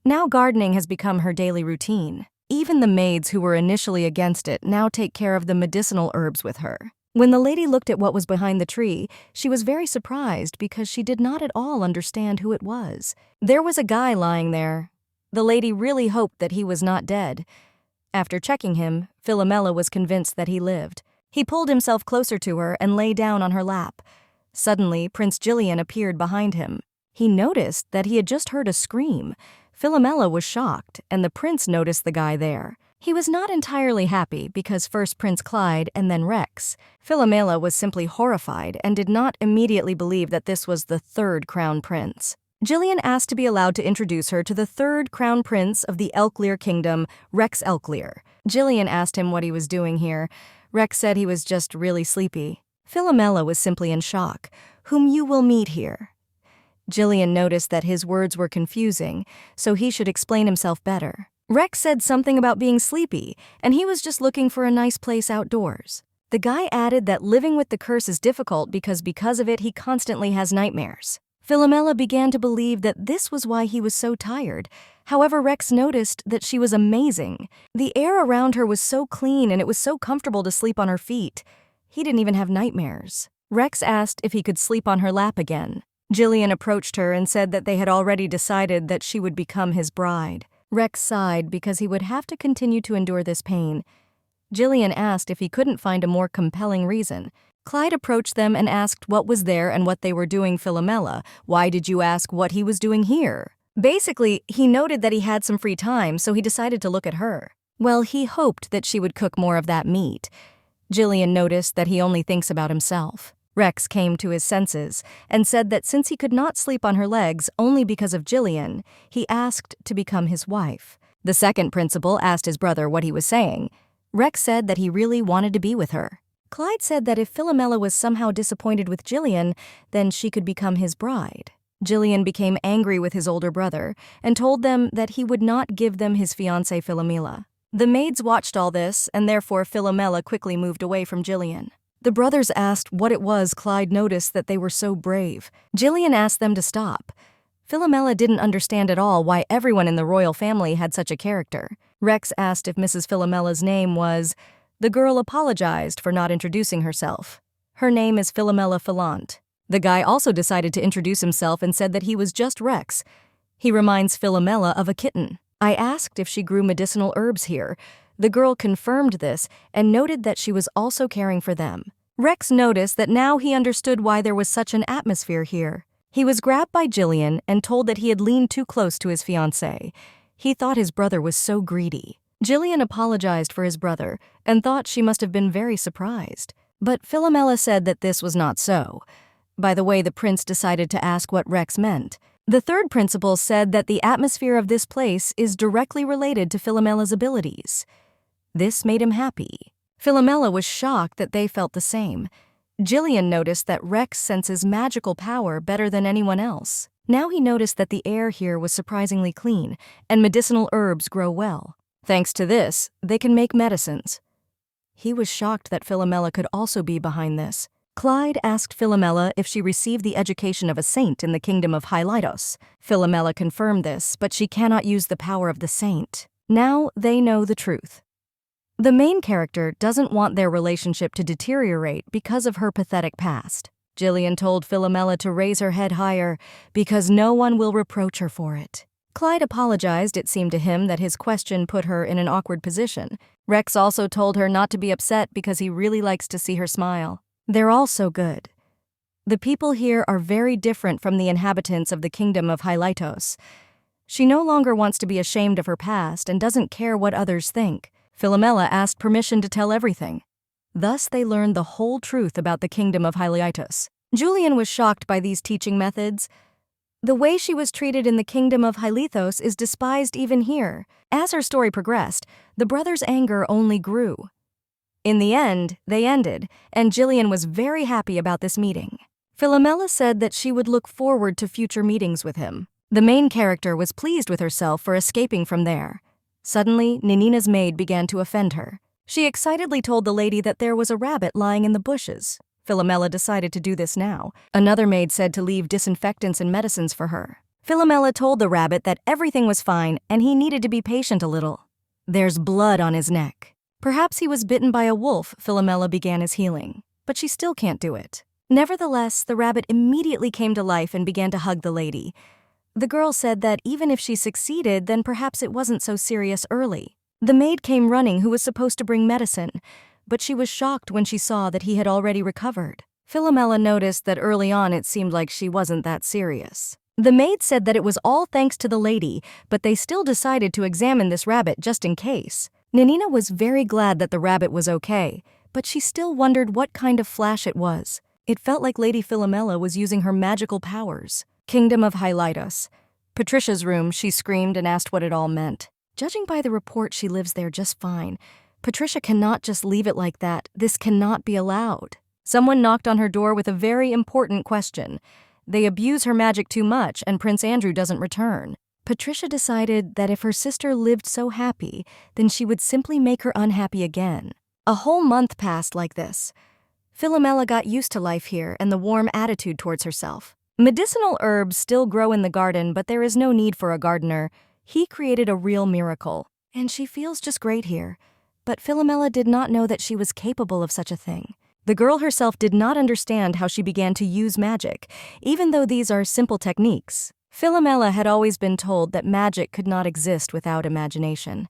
Now gardening has become her daily routine. Even the maids who were initially against it now take care of the medicinal herbs with her. When the lady looked at what was behind the tree, she was very surprised because she did not at all understand who it was. There was a guy lying there. The lady really hoped that he was not dead. After checking him, Philomela was convinced that he lived. He pulled himself closer to her and lay down on her lap. Suddenly, Prince Gillian appeared behind him. He noticed that he had just heard a scream. Philomela was shocked, and the prince noticed the guy there. He was not entirely happy because first Prince Clyde and then Rex. Philomela was simply horrified and did not immediately believe that this was the third crown prince. Gillian asked to be allowed to introduce her to the third crown prince of the Elclear kingdom, Rex Elclear. Gillian asked him what he was doing here. Rex said he was just really sleepy. Philomela was simply in shock. Whom you will meet here. Gillian noticed that his words were confusing, so he should explain himself better. Rex said something about being sleepy, and he was just looking for a nice place outdoors. The guy added that living with the curse is difficult because of it he constantly has nightmares. Philomela began to believe that this was why he was so tired. However, Rex noticed that she was amazing. The air around her was so clean and it was so comfortable to sleep on her feet. He didn't even have nightmares. Rex asked if he could sleep on her lap again. Gillian approached her and said that they had already decided that she would become his bride. Rex sighed because he would have to continue to endure this pain. Gillian asked if he couldn't find a more compelling reason. Clyde approached them and asked what was there and what they were doing. Philomela, why did you ask what he was doing here? Basically, he noted that he had some free time, so he decided to look at her. Well, he hoped that she would cook more of that meat. Gillian noticed that he only thinks about himself. Rex came to his senses and said that since he could not sleep on her legs only because of Gillian, he asked to become his wife. The second principal asked his brother what he was saying. Rex said that he really wanted to be with her. Clyde said that if Philomela was somehow disappointed with Gillian, then she could become his bride. Gillian became angry with his older brother and told them that he would not give them his fiancée Philomela. The maids watched all this, and therefore Philomela quickly moved away from Gillian. The brothers asked what it was Clyde noticed that they were so brave. Gillian asked them to stop. Philomela didn't understand at all why everyone in the royal family had such a character. Rex asked if Mrs. Philomela's name was... The girl apologized for not introducing herself. Her name is Philomela Philant. The guy also decided to introduce himself and said that he was just Rex. He reminds Philomela of a kitten. I asked if she grew medicinal herbs here. The girl confirmed this and noted that she was also caring for them. Rex noticed that now he understood why there was such an atmosphere here. He was grabbed by Gillian and told that he had leaned too close to his fiancée. He thought his brother was so greedy. Gillian apologized for his brother and thought she must have been very surprised. But Philomela said that this was not so. By the way, the prince decided to ask what Rex meant. The third principal said that the atmosphere of this place is directly related to Philomela's abilities. This made him happy. Philomela was shocked that they felt the same. Gillian noticed that Rex senses magical power better than anyone else. Now he noticed that the air here was surprisingly clean, and medicinal herbs grow well. Thanks to this, they can make medicines. He was shocked that Philomela could also be behind this. Clyde asked Philomela if she received the education of a saint in the kingdom of Hilos. Philomela confirmed this, but she cannot use the power of the saint. Now they know the truth. The main character doesn't want their relationship to deteriorate because of her pathetic past. Gillian told Philomela to raise her head higher because no one will reproach her for it. Clyde apologized. It seemed to him that his question put her in an awkward position. Rex also told her not to be upset because he really likes to see her smile. They're all so good. The people here are very different from the inhabitants of the kingdom of Hilos. She no longer wants to be ashamed of her past and doesn't care what others think. Philomela asked permission to tell everything. Thus they learned the whole truth about the kingdom of Hilos. Julian was shocked by these teaching methods. The way she was treated in the kingdom of Hilos is despised even here. As her story progressed, the brothers' anger only grew. In the end, they ended, and Gillian was very happy about this meeting. Philomela said that she would look forward to future meetings with him. The main character was pleased with herself for escaping from there. Suddenly, Ninina's maid began to offend her. She excitedly told the lady that there was a rabbit lying in the bushes. Philomela decided to do this now. Another maid said to leave disinfectants and medicines for her. Philomela told the rabbit that everything was fine and he needed to be patient a little. There's blood on his neck. Perhaps he was bitten by a wolf. Philomela began his healing, but she still can't do it. Nevertheless, the rabbit immediately came to life and began to hug the lady. The girl said that even if she succeeded, then perhaps it wasn't so serious early. The maid came running who was supposed to bring medicine, but she was shocked when she saw that he had already recovered. Philomela noticed that early on it seemed like she wasn't that serious. The maid said that it was all thanks to the lady, but they still decided to examine this rabbit just in case. Ninina was very glad that the rabbit was okay, but she still wondered what kind of flash it was. It felt like Lady Philomela was using her magical powers. Kingdom of Hilos. Patricia's room, she screamed and asked what it all meant. Judging by the report, she lives there just fine. Patricia cannot just leave it like that. This cannot be allowed. Someone knocked on her door with a very important question. They abuse her magic too much and Prince Andrew doesn't return. Patricia decided that if her sister lived so happy, then she would simply make her unhappy again. A whole month passed like this. Philomela got used to life here and the warm attitude towards herself. Medicinal herbs still grow in the garden, but there is no need for a gardener. He created a real miracle, and she feels just great here. But Philomela did not know that she was capable of such a thing. The girl herself did not understand how she began to use magic, even though these are simple techniques. Philomela had always been told that magic could not exist without imagination,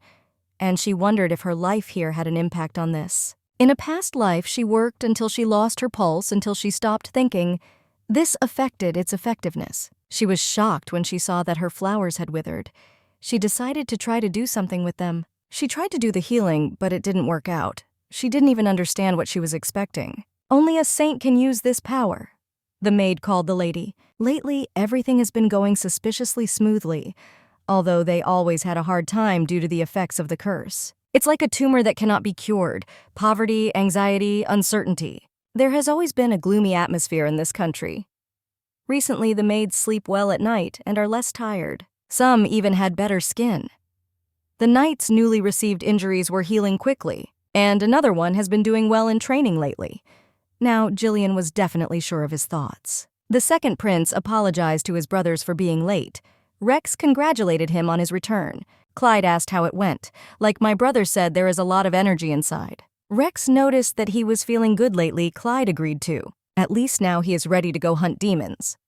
and she wondered if her life here had an impact on this. In a past life, she worked until she lost her pulse, until she stopped thinking. This affected its effectiveness. She was shocked when she saw that her flowers had withered. She decided to try to do something with them. She tried to do the healing, but it didn't work out. She didn't even understand what she was expecting. Only a saint can use this power. The maid called the lady. Lately, everything has been going suspiciously smoothly, although they always had a hard time due to the effects of the curse. It's like a tumor that cannot be cured. Poverty, anxiety, uncertainty. There has always been a gloomy atmosphere in this country. Recently, the maids sleep well at night and are less tired. Some even had better skin. The knight's newly received injuries were healing quickly, and another one has been doing well in training lately. Now, Gillian was definitely sure of his thoughts. The second prince apologized to his brothers for being late. Rex congratulated him on his return. Clyde asked how it went. Like my brother said, there is a lot of energy inside. Rex noticed that he was feeling good lately. Clyde agreed too. At least now he is ready to go hunt demons.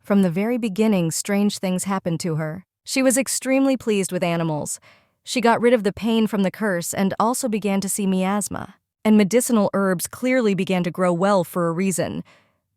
From the very beginning, strange things happened to her. She was extremely pleased with animals. She got rid of the pain from the curse and also began to see miasma. And medicinal herbs clearly began to grow well for a reason.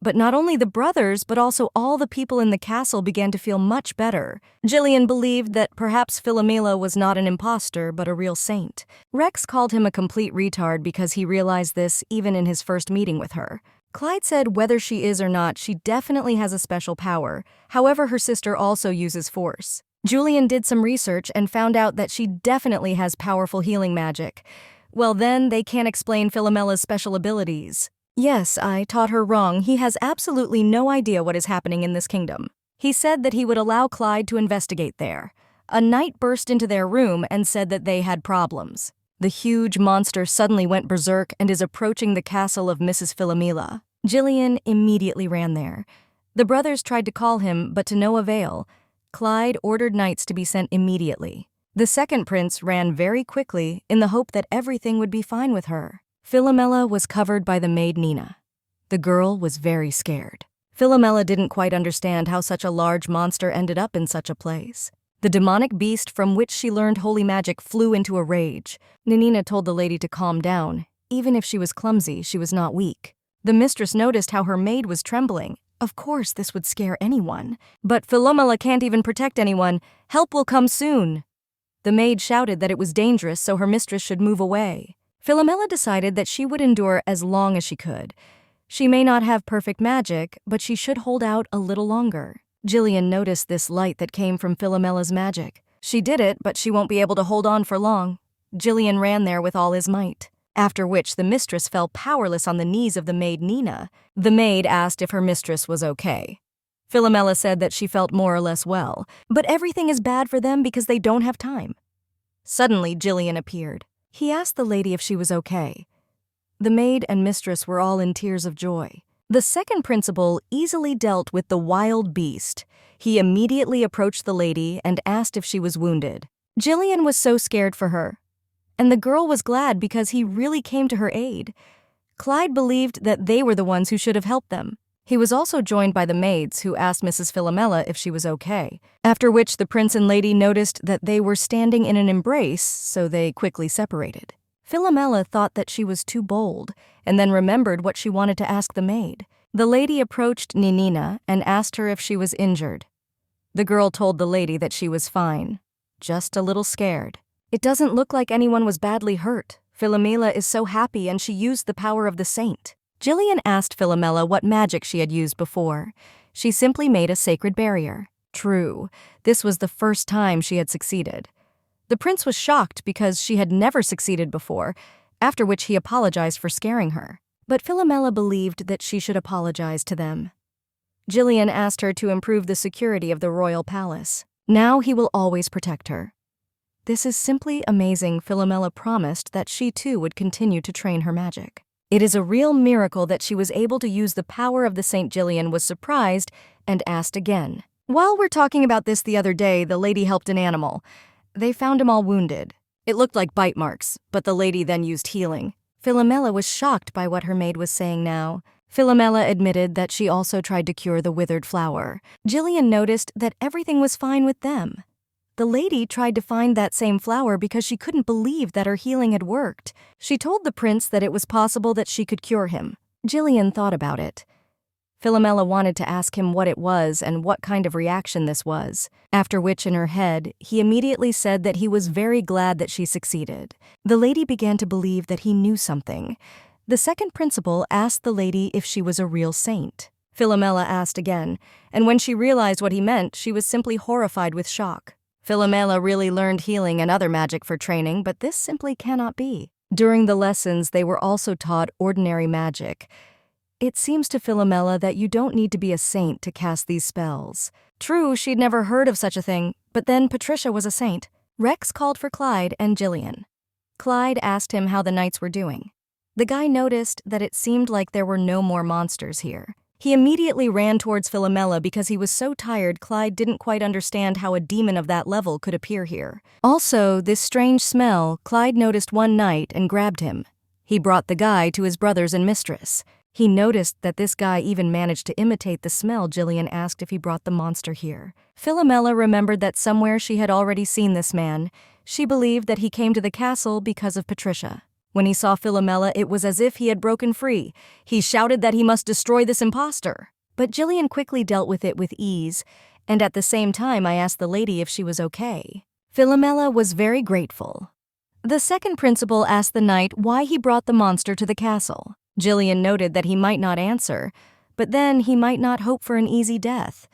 But not only the brothers, but also all the people in the castle began to feel much better. Gillian believed that perhaps Philomela was not an imposter, but a real saint. Rex called him a complete retard because he realized this even in his first meeting with her. Clyde said whether she is or not, she definitely has a special power. However, her sister also uses force. Julian did some research and found out that she definitely has powerful healing magic. Well then, they can't explain Philomela's special abilities. Yes, I taught her wrong. He has absolutely no idea what is happening in this kingdom. He said that he would allow Clyde to investigate there. A knight burst into their room and said that they had problems. The huge monster suddenly went berserk and is approaching the castle of Mrs. Philomela. Gillian immediately ran there. The brothers tried to call him, but to no avail. Clyde ordered knights to be sent immediately. The second prince ran very quickly in the hope that everything would be fine with her. Philomela was covered by the maid Nina. The girl was very scared. Philomela didn't quite understand how such a large monster ended up in such a place. The demonic beast from which she learned holy magic flew into a rage. Nina told the lady to calm down. Even if she was clumsy, she was not weak. The mistress noticed how her maid was trembling. Of course, this would scare anyone. But Philomela can't even protect anyone. Help will come soon. The maid shouted that it was dangerous, so her mistress should move away. Philomela decided that she would endure as long as she could. She may not have perfect magic, but she should hold out a little longer. Gillian noticed this light that came from Philomela's magic. She did it, but she won't be able to hold on for long. Gillian ran there with all his might. After which the mistress fell powerless on the knees of the maid Nina. The maid asked if her mistress was okay. Philomela said that she felt more or less well, but everything is bad for them because they don't have time. Suddenly, Gillian appeared. He asked the lady if she was okay. The maid and mistress were all in tears of joy. The second principal easily dealt with the wild beast. He immediately approached the lady and asked if she was wounded. Gillian was so scared for her. And the girl was glad because he really came to her aid. Clyde believed that they were the ones who should have helped them. He was also joined by the maids who asked Mrs. Philomela if she was okay, after which the prince and lady noticed that they were standing in an embrace, so they quickly separated. Philomela thought that she was too bold, and then remembered what she wanted to ask the maid. The lady approached Nina and asked her if she was injured. The girl told the lady that she was fine, just a little scared. It doesn't look like anyone was badly hurt. Philomela is so happy and she used the power of the saint. Gillian asked Philomela what magic she had used before. She simply made a sacred barrier. True, this was the first time she had succeeded. The prince was shocked because she had never succeeded before, after which he apologized for scaring her. But Philomela believed that she should apologize to them. Gillian asked her to improve the security of the royal palace. Now he will always protect her. This is simply amazing. Philomela promised that she too would continue to train her magic. It is a real miracle that she was able to use the power of the Saint. Gillian was surprised and asked again. While we're talking about this the other day, the lady helped an animal. They found him all wounded. It looked like bite marks, but the lady then used healing. Philomela was shocked by what her maid was saying now. Philomela admitted that she also tried to cure the withered flower. Gillian noticed that everything was fine with them. The lady tried to find that same flower because she couldn't believe that her healing had worked. She told the prince that it was possible that she could cure him. Gillian thought about it. Philomela wanted to ask him what it was and what kind of reaction this was, after which in her head, he immediately said that he was very glad that she succeeded. The lady began to believe that he knew something. The second principal asked the lady if she was a real saint. Philomela asked again, and when she realized what he meant, she was simply horrified with shock. Philomela really learned healing and other magic for training, but this simply cannot be. During the lessons, they were also taught ordinary magic. It seems to Philomela that you don't need to be a saint to cast these spells. True, she'd never heard of such a thing, but then Patricia was a saint. Rex called for Clyde and Gillian. Clyde asked him how the knights were doing. The guy noticed that it seemed like there were no more monsters here. He immediately ran towards Philomela because he was so tired Clyde didn't quite understand how a demon of that level could appear here. Also, this strange smell, Clyde noticed one night and grabbed him. He brought the guy to his brothers and mistress. He noticed that this guy even managed to imitate the smell. Gillian asked if he brought the monster here. Philomela remembered that somewhere she had already seen this man. She believed that he came to the castle because of Patricia. When he saw Philomela, it was as if he had broken free. He shouted that he must destroy this imposter. But Gillian quickly dealt with it with ease, and at the same time I asked the lady if she was okay. Philomela was very grateful. The second principal asked the knight why he brought the monster to the castle. Gillian noted that he might not answer, but then he might not hope for an easy death.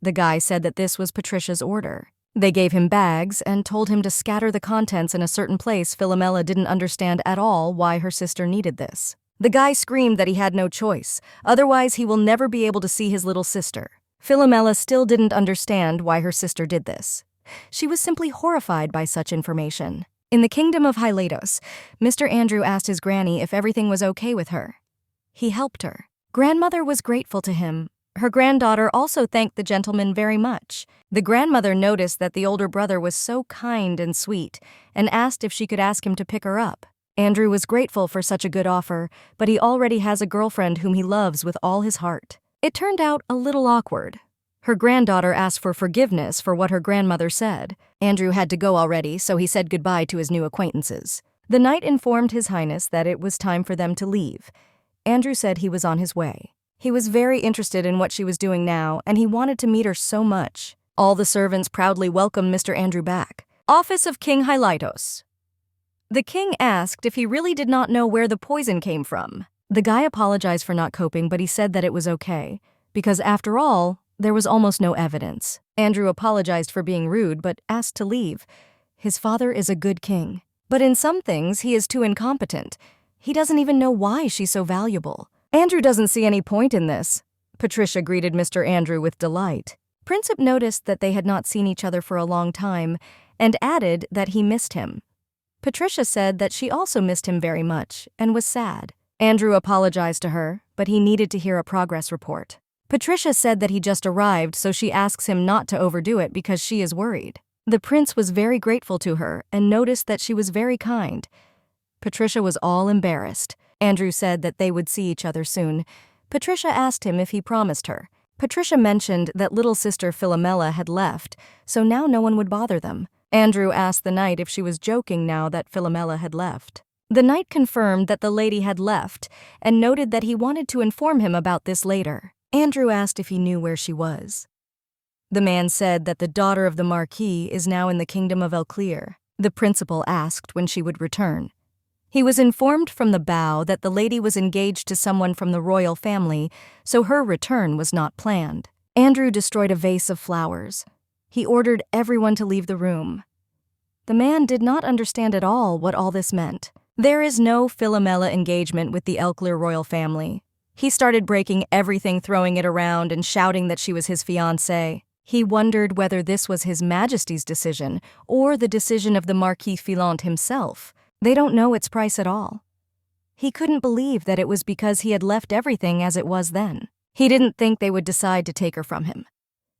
The guy said that this was Patricia's order. They gave him bags and told him to scatter the contents in a certain place. Philomela didn't understand at all why her sister needed this. The guy screamed that he had no choice, otherwise he will never be able to see his little sister. Philomela still didn't understand why her sister did this. She was simply horrified by such information. In the kingdom of Hilos, Mr. Andrew asked his granny if everything was okay with her. He helped her. Grandmother was grateful to him. Her granddaughter also thanked the gentleman very much. The grandmother noticed that the older brother was so kind and sweet and asked if she could ask him to pick her up. Andrew was grateful for such a good offer, but he already has a girlfriend whom he loves with all his heart. It turned out a little awkward. Her granddaughter asked for forgiveness for what her grandmother said. Andrew had to go already, so he said goodbye to his new acquaintances. The knight informed His Highness that it was time for them to leave. Andrew said he was on his way. He was very interested in what she was doing now, and he wanted to meet her so much. All the servants proudly welcomed Mr. Andrew back. Office of King Hilos. The king asked if he really did not know where the poison came from. The guy apologized for not coping, but he said that it was okay, because after all, there was almost no evidence. Andrew apologized for being rude, but asked to leave. His father is a good king, but in some things he is too incompetent. He doesn't even know why she's so valuable. Andrew doesn't see any point in this. Patricia greeted Mr. Andrew with delight. Princip noticed that they had not seen each other for a long time and added that he missed him. Patricia said that she also missed him very much and was sad. Andrew apologized to her, but he needed to hear a progress report. Patricia said that he just arrived, so she asks him not to overdo it because she is worried. The prince was very grateful to her and noticed that she was very kind. Patricia was all embarrassed. Andrew said that they would see each other soon. Patricia asked him if he promised her. Patricia mentioned that little sister Philomela had left, so now no one would bother them. Andrew asked the knight if she was joking now that Philomela had left. The knight confirmed that the lady had left and noted that he wanted to inform him about this later. Andrew asked if he knew where she was. The man said that the daughter of the Marquis is now in the kingdom of Helair. The principal asked when she would return. He was informed from the bow that the lady was engaged to someone from the royal family, so her return was not planned. Andrew destroyed a vase of flowers. He ordered everyone to leave the room. The man did not understand at all what all this meant. There is no Philomela engagement with the Helair royal family. He started breaking everything, throwing it around and shouting that she was his fiancée. He wondered whether this was His Majesty's decision or the decision of the Marquis Filel himself. They don't know its price at all. He couldn't believe that it was because he had left everything as it was then. He didn't think they would decide to take her from him.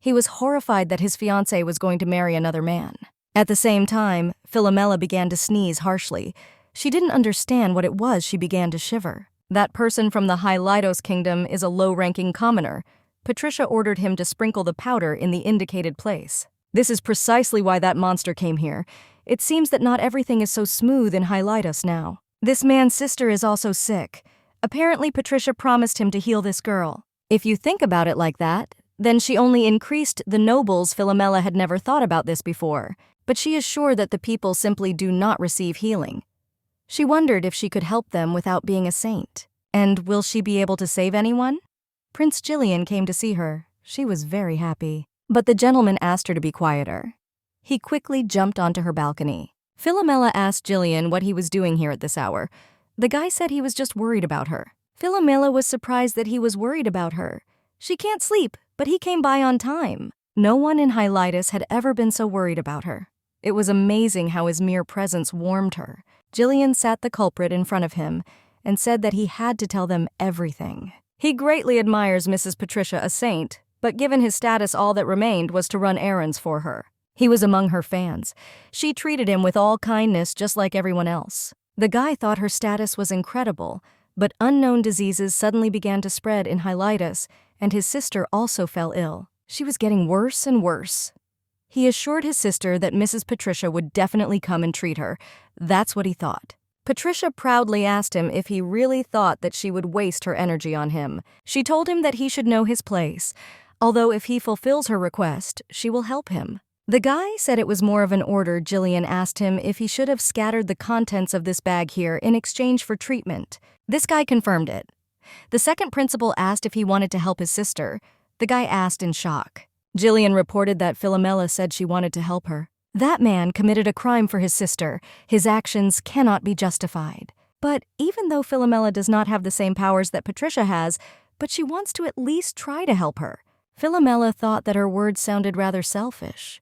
He was horrified that his fiancée was going to marry another man. At the same time, Philomela began to sneeze harshly. She didn't understand what it was. She began to shiver. That person from the Hilos kingdom is a low-ranking commoner. Patricia ordered him to sprinkle the powder in the indicated place. This is precisely why that monster came here. It seems that not everything is so smooth in Hilos now. This man's sister is also sick. Apparently Patricia promised him to heal this girl. If you think about it like that, then she only increased the nobles. Philomela had never thought about this before, but she is sure that the people simply do not receive healing. She wondered if she could help them without being a saint. And will she be able to save anyone? Prince Gillian came to see her. She was very happy. But the gentleman asked her to be quieter. He quickly jumped onto her balcony. Philomela asked Gillian what he was doing here at this hour. The guy said he was just worried about her. Philomela was surprised that he was worried about her. She can't sleep, but he came by on time. No one in Hilos had ever been so worried about her. It was amazing how his mere presence warmed her. Gillian sat the culprit in front of him and said that he had to tell them everything. He greatly admires Mrs. Patricia, a saint, but given his status, all that remained was to run errands for her. He was among her fans. She treated him with all kindness, just like everyone else. The guy thought her status was incredible, but unknown diseases suddenly began to spread in Hilos, and his sister also fell ill. She was getting worse and worse. He assured his sister that Mrs. Patricia would definitely come and treat her. That's what he thought. Patricia proudly asked him if he really thought that she would waste her energy on him. She told him that he should know his place, although if he fulfills her request, she will help him. The guy said it was more of an order. Gillian asked him if he should have scattered the contents of this bag here in exchange for treatment. This guy confirmed it. The second principal asked if he wanted to help his sister. The guy asked in shock. Gillian reported that Philomela said she wanted to help her. That man committed a crime for his sister. His actions cannot be justified. But even though Philomela does not have the same powers that Patricia has, but she wants to at least try to help her. Philomela thought that her words sounded rather selfish.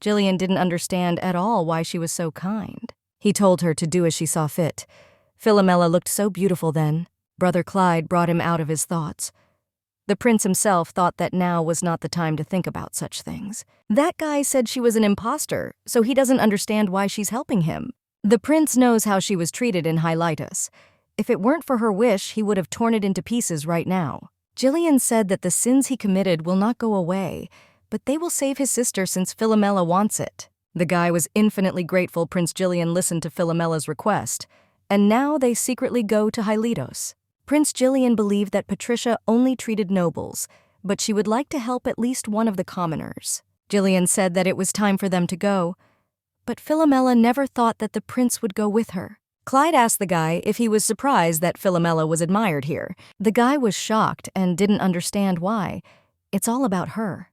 Gillian didn't understand at all why she was so kind. He told her to do as she saw fit. Philomela looked so beautiful then. Brother Clyde brought him out of his thoughts. The prince himself thought that now was not the time to think about such things. That guy said she was an imposter, so he doesn't understand why she's helping him. The prince knows how she was treated in Hilos. If it weren't for her wish, he would have torn it into pieces right now. Gillian said that the sins he committed will not go away, but they will save his sister since Philomela wants it. The guy was infinitely grateful Prince Gillian listened to Philomela's request, and now they secretly go to Hilos. Prince Gillian believed that Patricia only treated nobles, but she would like to help at least one of the commoners. Gillian said that it was time for them to go, but Philomela never thought that the prince would go with her. Clyde asked the guy if he was surprised that Philomela was admired here. The guy was shocked and didn't understand why. It's all about her.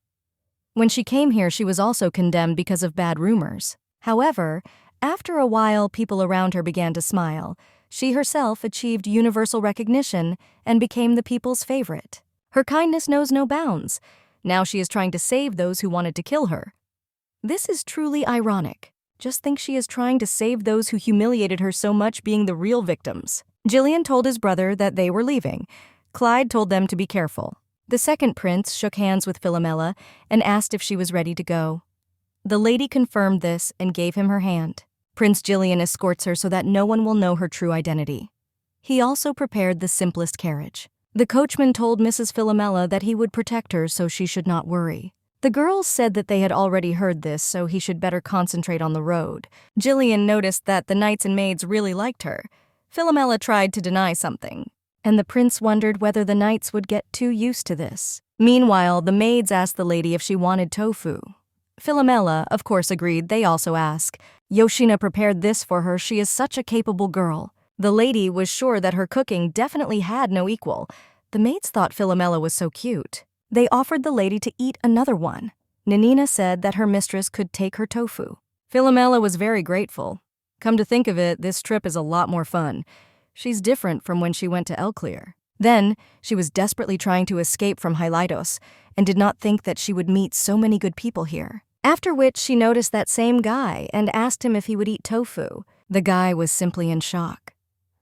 When she came here, she was also condemned because of bad rumors. However, after a while, people around her began to smile. She herself achieved universal recognition and became the people's favorite. Her kindness knows no bounds. Now she is trying to save those who wanted to kill her. This is truly ironic. Just think she is trying to save those who humiliated her so much being the real victims. Gillian told his brother that they were leaving. Clyde told them to be careful. The second prince shook hands with Philomela and asked if she was ready to go. The lady confirmed this and gave him her hand. Prince Gillian escorts her so that no one will know her true identity. He also prepared the simplest carriage. The coachman told Mrs. Philomela that he would protect her so she should not worry. The girls said that they had already heard this, so he should better concentrate on the road. Gillian noticed that the knights and maids really liked her. Philomela tried to deny something, and the prince wondered whether the knights would get too used to this. Meanwhile, the maids asked the lady if she wanted tofu. Philomela, of course, agreed. They also asked. Yoshina prepared this for her. She is such a capable girl. The lady was sure that her cooking definitely had no equal. The maids thought Philomela was so cute. They offered the lady to eat another one. Nanina said that her mistress could take her tofu. Philomela was very grateful. Come to think of it, this trip is a lot more fun. She's different from when she went to Elclear. Then, she was desperately trying to escape from Hilos and did not think that she would meet so many good people here. After which, she noticed that same guy and asked him if he would eat tofu. The guy was simply in shock.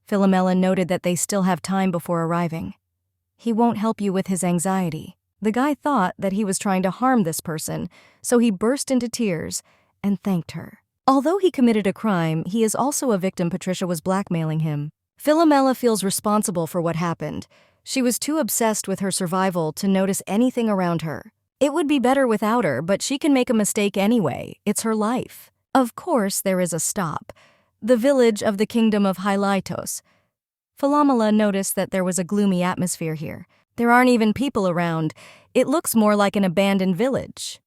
Philomela noted that they still have time before arriving. He won't help you with his anxiety. The guy thought that he was trying to harm this person, so he burst into tears and thanked her. Although he committed a crime, he is also a victim. Patricia was blackmailing him. Philomela feels responsible for what happened. She was too obsessed with her survival to notice anything around her. It would be better without her, but she can make a mistake anyway. It's her life. Of course, there is a stop. The village of the kingdom of Hilos. Philomela noticed that there was a gloomy atmosphere here. There aren't even people around. It looks more like an abandoned village.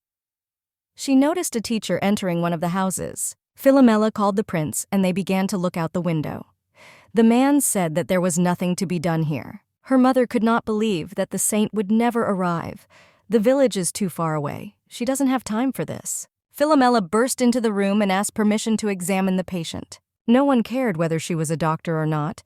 She noticed a teacher entering one of the houses. Philomela called the prince, and they began to look out the window. The man said that there was nothing to be done here. Her mother could not believe that the saint would never arrive. The village is too far away. She doesn't have time for this. Philomela burst into the room and asked permission to examine the patient. No one cared whether she was a doctor or not.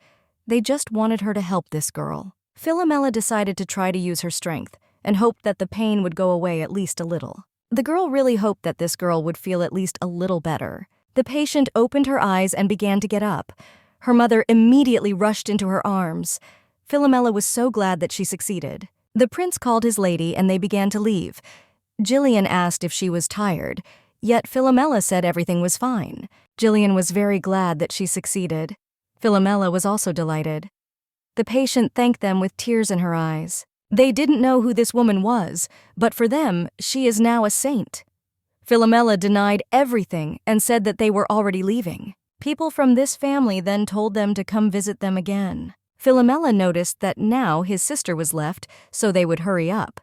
They just wanted her to help this girl. Philomela decided to try to use her strength and hoped that the pain would go away at least a little. The girl really hoped that this girl would feel at least a little better. The patient opened her eyes and began to get up. Her mother immediately rushed into her arms. Philomela was so glad that she succeeded. The prince called his lady and they began to leave. Gillian asked if she was tired, yet Philomela said everything was fine. Gillian was very glad that she succeeded. Philomela was also delighted. The patient thanked them with tears in her eyes. They didn't know who this woman was, but for them, she is now a saint. Philomela denied everything and said that they were already leaving. People from this family then told them to come visit them again. Philomela noticed that now his sister was left, so they would hurry up.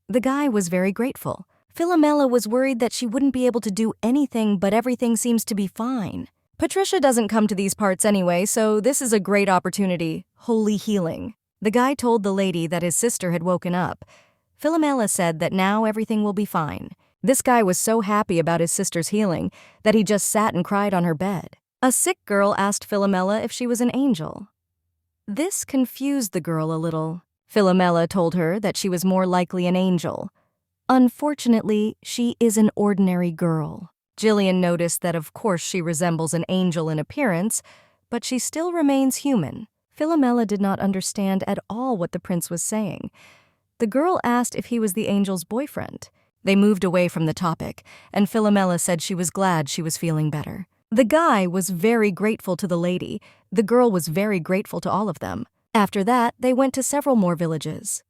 The guy was very grateful. Philomela was worried that she wouldn't be able to do anything, but everything seems to be fine. Patricia doesn't come to these parts anyway, so this is a great opportunity. Holy healing. The guy told the lady that his sister had woken up. Philomela said that now everything will be fine. This guy was so happy about his sister's healing that he just sat and cried on her bed. A sick girl asked Philomela if she was an angel. This confused the girl a little. Philomela told her that she was more likely an angel. Unfortunately, she is an ordinary girl. Gillian noticed that of course she resembles an angel in appearance, but she still remains human. Philomela did not understand at all what the prince was saying. The girl asked if he was the angel's boyfriend. They moved away from the topic, and Philomela said she was glad she was feeling better. The guy was very grateful to the lady. The girl was very grateful to all of them. After that, they went to several more villages.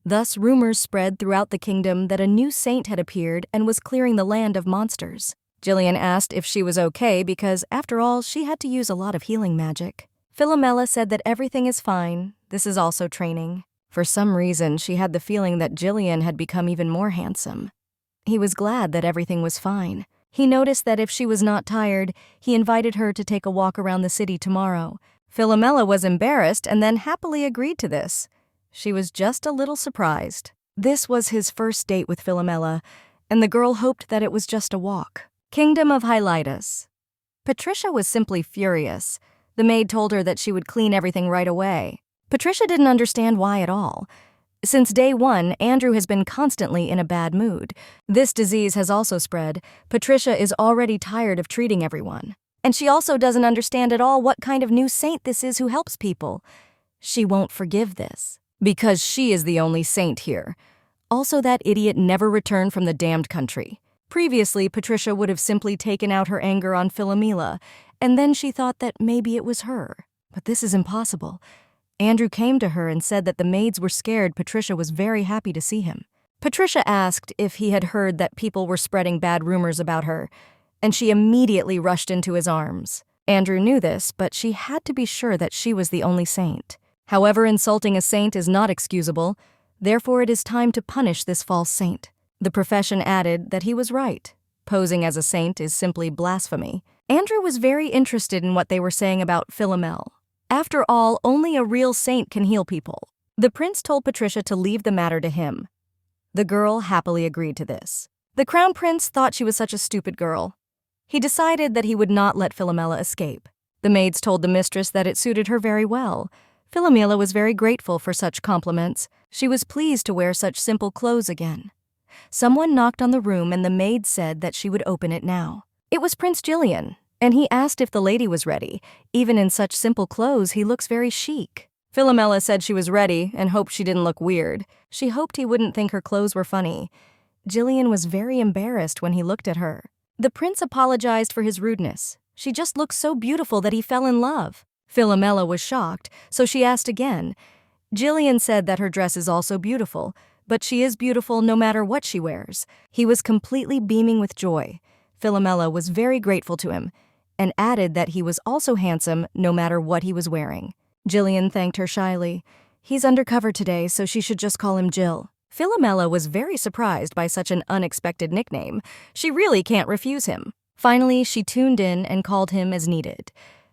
Thus, rumors spread throughout the kingdom that a new saint had appeared and was clearing the land of monsters. Gillian asked if she was okay because, after all, she had to use a lot of healing magic. Philomela said that everything is fine. This is also training. For some reason, she had the feeling that Gillian had become even more handsome. He was glad that everything was fine. He noticed that if she was not tired, he invited her to take a walk around the city tomorrow. Philomela was embarrassed and then happily agreed to this. She was just a little surprised. This was his first date with Philomela, and the girl hoped that it was just a walk. Kingdom of Hilos. Patricia was simply furious. The maid told her that she would clean everything right away. Patricia didn't understand why at all. Since day one, Andrew has been constantly in a bad mood. This disease has also spread. Patricia is already tired of treating everyone. And she also doesn't understand at all what kind of new saint this is who helps people. She won't forgive this, because she is the only saint here. Also, that idiot never returned from the damned country. Previously, Patricia would have simply taken out her anger on Philomela, and then she thought that maybe it was her. But this is impossible. Andrew came to her and said that the maids were scared Patricia was very happy to see him. Patricia asked if he had heard that people were spreading bad rumors about her, and she immediately rushed into his arms. Andrew knew this, but she had to be sure that she was the only saint. However, insulting a saint is not excusable, therefore it is time to punish this false saint. The profession added that he was right. Posing as a saint is simply blasphemy. Andrew was very interested in what they were saying about Philomel. After all, only a real saint can heal people. The prince told Patricia to leave the matter to him. The girl happily agreed to this. The crown prince thought she was such a stupid girl. He decided that he would not let Philomela escape. The maids told the mistress that it suited her very well. Philomela was very grateful for such compliments. She was pleased to wear such simple clothes again. Someone knocked on the room and the maid said that she would open it now. It was Prince Gillian, and he asked if the lady was ready. Even in such simple clothes, he looks very chic. Philomela said she was ready and hoped she didn't look weird. She hoped he wouldn't think her clothes were funny. Gillian was very embarrassed when he looked at her. The prince apologized for his rudeness. She just looked so beautiful that he fell in love. Philomela was shocked, so she asked again. Gillian said that her dress is also beautiful, but she is beautiful no matter what she wears. He was completely beaming with joy. Philomela was very grateful to him, and added that he was also handsome no matter what he was wearing. Gillian thanked her shyly. He's undercover today, so she should just call him Jill. Philomela was very surprised by such an unexpected nickname. She really can't refuse him. Finally, she tuned in and called him as needed.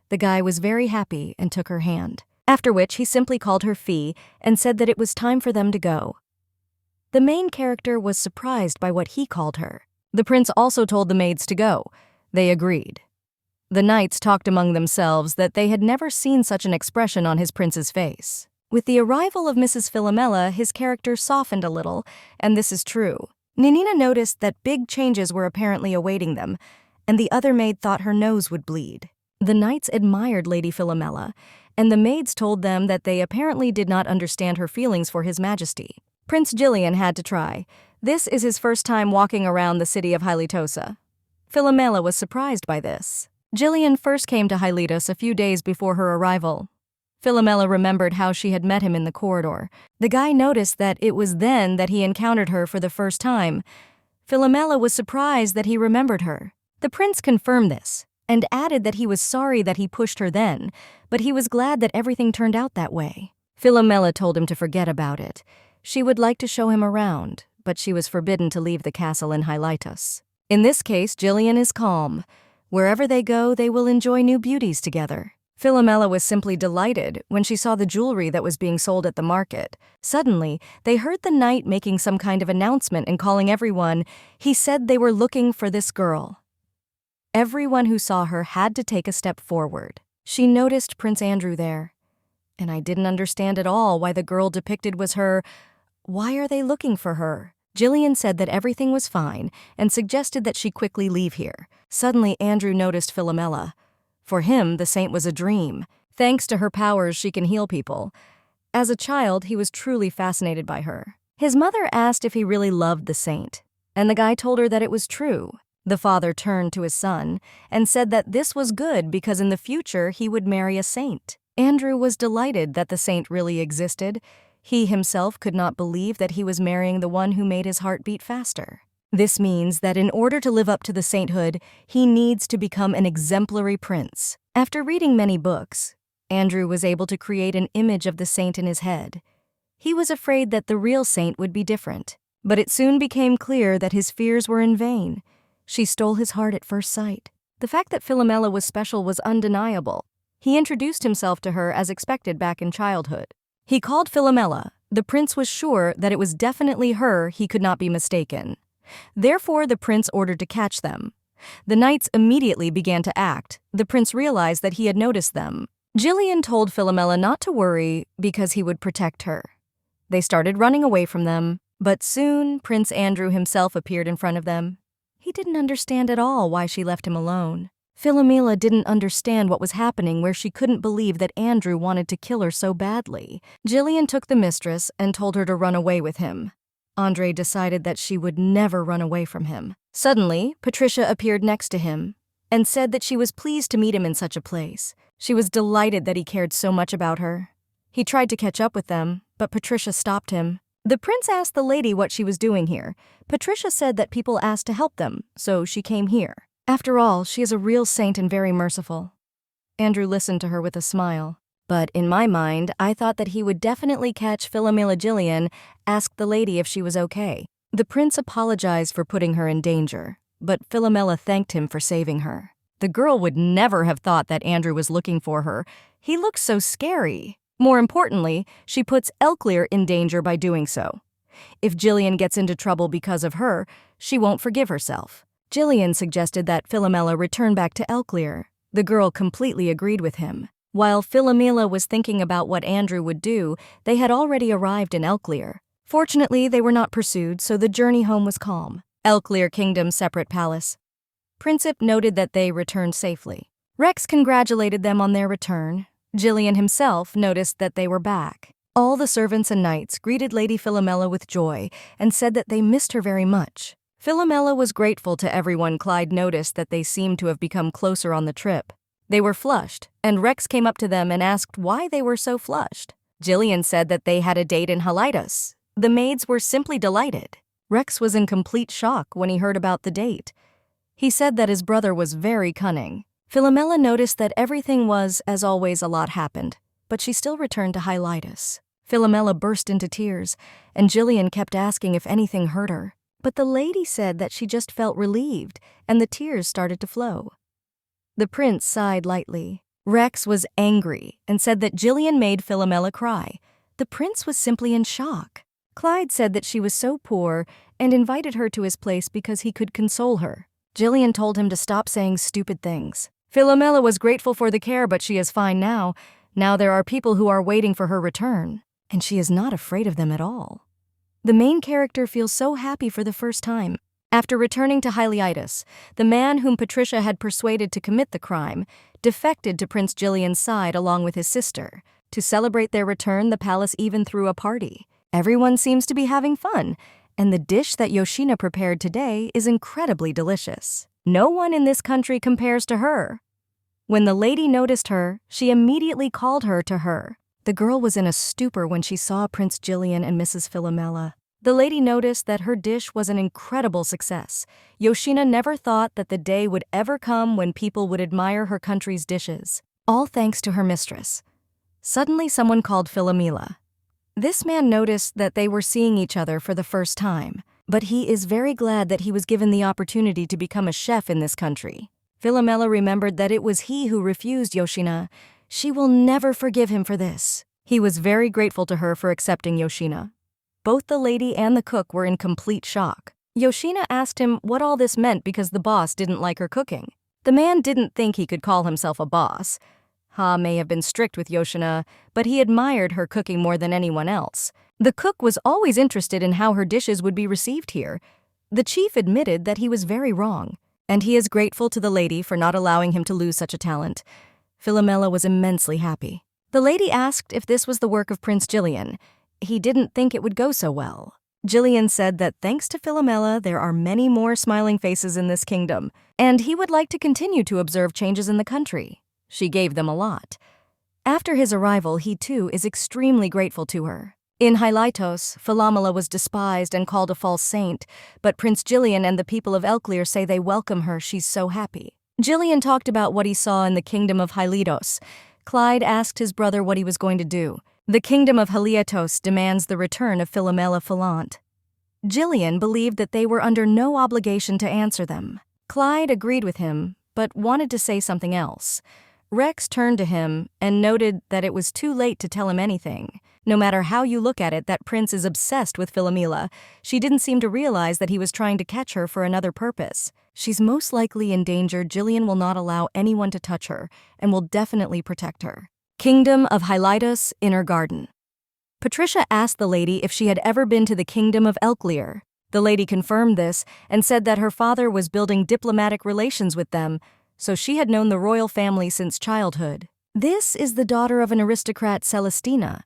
The guy was very happy and took her hand, after which he simply called her Fee and said that it was time for them to go. The main character was surprised by what he called her. The prince also told the maids to go. They agreed. The knights talked among themselves that they had never seen such an expression on his prince's face. With the arrival of Mrs. Philomela, his character softened a little, and this is true. Ninina noticed that big changes were apparently awaiting them, and the other maid thought her nose would bleed. The knights admired Lady Philomela, and the maids told them that they apparently did not understand her feelings for His Majesty. Prince Gillian had to try. This is his first time walking around the city of Hylitosa. Philomela was surprised by this. Gillian first came to Hylitos a few days before her arrival. Philomela remembered how she had met him in the corridor. The guy noticed that it was then that he encountered her for the first time. Philomela was surprised that he remembered her. The prince confirmed this, and added that he was sorry that he pushed her then, but he was glad that everything turned out that way. Philomela told him to forget about it. She would like to show him around, but she was forbidden to leave the castle in Hylitos. In this case, Gillian is calm. Wherever they go, they will enjoy new beauties together. Philomela was simply delighted when she saw the jewelry that was being sold at the market. Suddenly, they heard the knight making some kind of announcement and calling everyone. He said they were looking for this girl. Everyone who saw her had to take a step forward. She noticed Prince Andrew there. And I didn't understand at all why the girl depicted was her. Why are they looking for her? Gillian said that everything was fine and suggested that she quickly leave here. Suddenly, Andrew noticed Philomela. For him, the saint was a dream. Thanks to her powers, she can heal people. As a child, he was truly fascinated by her. His mother asked if he really loved the saint, and the guy told her that it was true. The father turned to his son and said that this was good because in the future he would marry a saint. Andrew was delighted that the saint really existed. He himself could not believe that he was marrying the one who made his heart beat faster. This means that in order to live up to the sainthood, he needs to become an exemplary prince. After reading many books, Andrew was able to create an image of the saint in his head. He was afraid that the real saint would be different, but it soon became clear that his fears were in vain. She stole his heart at first sight. The fact that Filomela was special was undeniable. He introduced himself to her as expected back in childhood. He called Filomela. The prince was sure that it was definitely her, he could not be mistaken. Therefore, the prince ordered to catch them. The knights immediately began to act. The prince realized that he had noticed them. Gillian told Filomela not to worry because he would protect her. They started running away from them, but soon Prince Andrew himself appeared in front of them. He didn't understand at all why she left him alone. Filomela didn't understand what was happening where she couldn't believe that Andrew wanted to kill her so badly. Gillian took the mistress and told her to run away with him. Andre decided that she would never run away from him. Suddenly, Patricia appeared next to him and said that she was pleased to meet him in such a place. She was delighted that he cared so much about her. He tried to catch up with them, but Patricia stopped him. The prince asked the lady what she was doing here. Patricia said that people asked to help them, so she came here. After all, she is a real saint and very merciful. Andrew listened to her with a smile. But in my mind, I thought that he would definitely catch Filomela. Gillian asked the lady if she was okay. The prince apologized for putting her in danger, but Filomela thanked him for saving her. The girl would never have thought that Andrew was looking for her. He looked so scary. More importantly, she puts Helair in danger by doing so. If Gillian gets into trouble because of her, she won't forgive herself. Gillian suggested that Filomela return back to Helair. The girl completely agreed with him. While Filomela was thinking about what Andrew would do, they had already arrived in Helair. Fortunately, they were not pursued, so the journey home was calm. Helair Kingdom's separate palace. Princip noted that they returned safely. Rex congratulated them on their return. Gillian himself noticed that they were back. All the servants and knights greeted Lady Filomela with joy and said that they missed her very much. Filomela was grateful to everyone. Clyde noticed that they seemed to have become closer on the trip. They were flushed, and Rex came up to them and asked why they were so flushed. Gillian said that they had a date in Hilos. The maids were simply delighted. Rex was in complete shock when he heard about the date. He said that his brother was very cunning. Filomela noticed that everything was, as always, a lot happened, but she still returned to Hilos. Filomela burst into tears, and Gillian kept asking if anything hurt her. But the lady said that she just felt relieved, and the tears started to flow. The prince sighed lightly. Rex was angry and said that Gillian made Filomela cry. The prince was simply in shock. Clyde said that she was so poor and invited her to his place because he could console her. Gillian told him to stop saying stupid things. Filomela was grateful for the care, but she is fine now. Now there are people who are waiting for her return, and she is not afraid of them at all. The main character feels so happy for the first time. After returning to Hilos, the man whom Patricia had persuaded to commit the crime defected to Prince Gillian's side along with his sister. To celebrate their return, the palace even threw a party. Everyone seems to be having fun, and the dish that Yoshina prepared today is incredibly delicious. No one in this country compares to her. When the lady noticed her, she immediately called her to her. The girl was in a stupor when she saw Prince Gillian and Mrs. Filomela. The lady noticed that her dish was an incredible success. Yoshina never thought that the day would ever come when people would admire her country's dishes, all thanks to her mistress. Suddenly someone called Filomela. This man noticed that they were seeing each other for the first time, but he is very glad that he was given the opportunity to become a chef in this country. Filomela remembered that it was he who refused Yoshina. She will never forgive him for this. He was very grateful to her for accepting Yoshina. Both the lady and the cook were in complete shock. Yoshina asked him what all this meant because the boss didn't like her cooking. The man didn't think he could call himself a boss. Ha may have been strict with Yoshina, but he admired her cooking more than anyone else. The cook was always interested in how her dishes would be received here. The chief admitted that he was very wrong, and he is grateful to the lady for not allowing him to lose such a talent. Philomela was immensely happy. The lady asked if this was the work of Prince Gillian. He didn't think it would go so well. Gillian said that thanks to Philomela, there are many more smiling faces in this kingdom, and he would like to continue to observe changes in the country. She gave them a lot. After his arrival, he too is extremely grateful to her. In Hilos, Philomela was despised and called a false saint, but Prince Gillian and the people of Helair say they welcome her. She's so happy. Gillian talked about what he saw in the kingdom of Hilos. Clyde asked his brother what he was going to do. The kingdom of Helios demands the return of Philomela Filante. Gillian believed that they were under no obligation to answer them. Clyde agreed with him, but wanted to say something else. Rex turned to him and noted that it was too late to tell him anything. No matter how you look at it, that prince is obsessed with Philomela. She didn't seem to realize that he was trying to catch her for another purpose. She's most likely in danger. Gillian will not allow anyone to touch her and will definitely protect her. Kingdom of Hilos, Inner Garden. Patricia asked the lady if she had ever been to the kingdom of Helair. The lady confirmed this and said that her father was building diplomatic relations with them, so she had known the royal family since childhood. This is the daughter of an aristocrat, Celestina.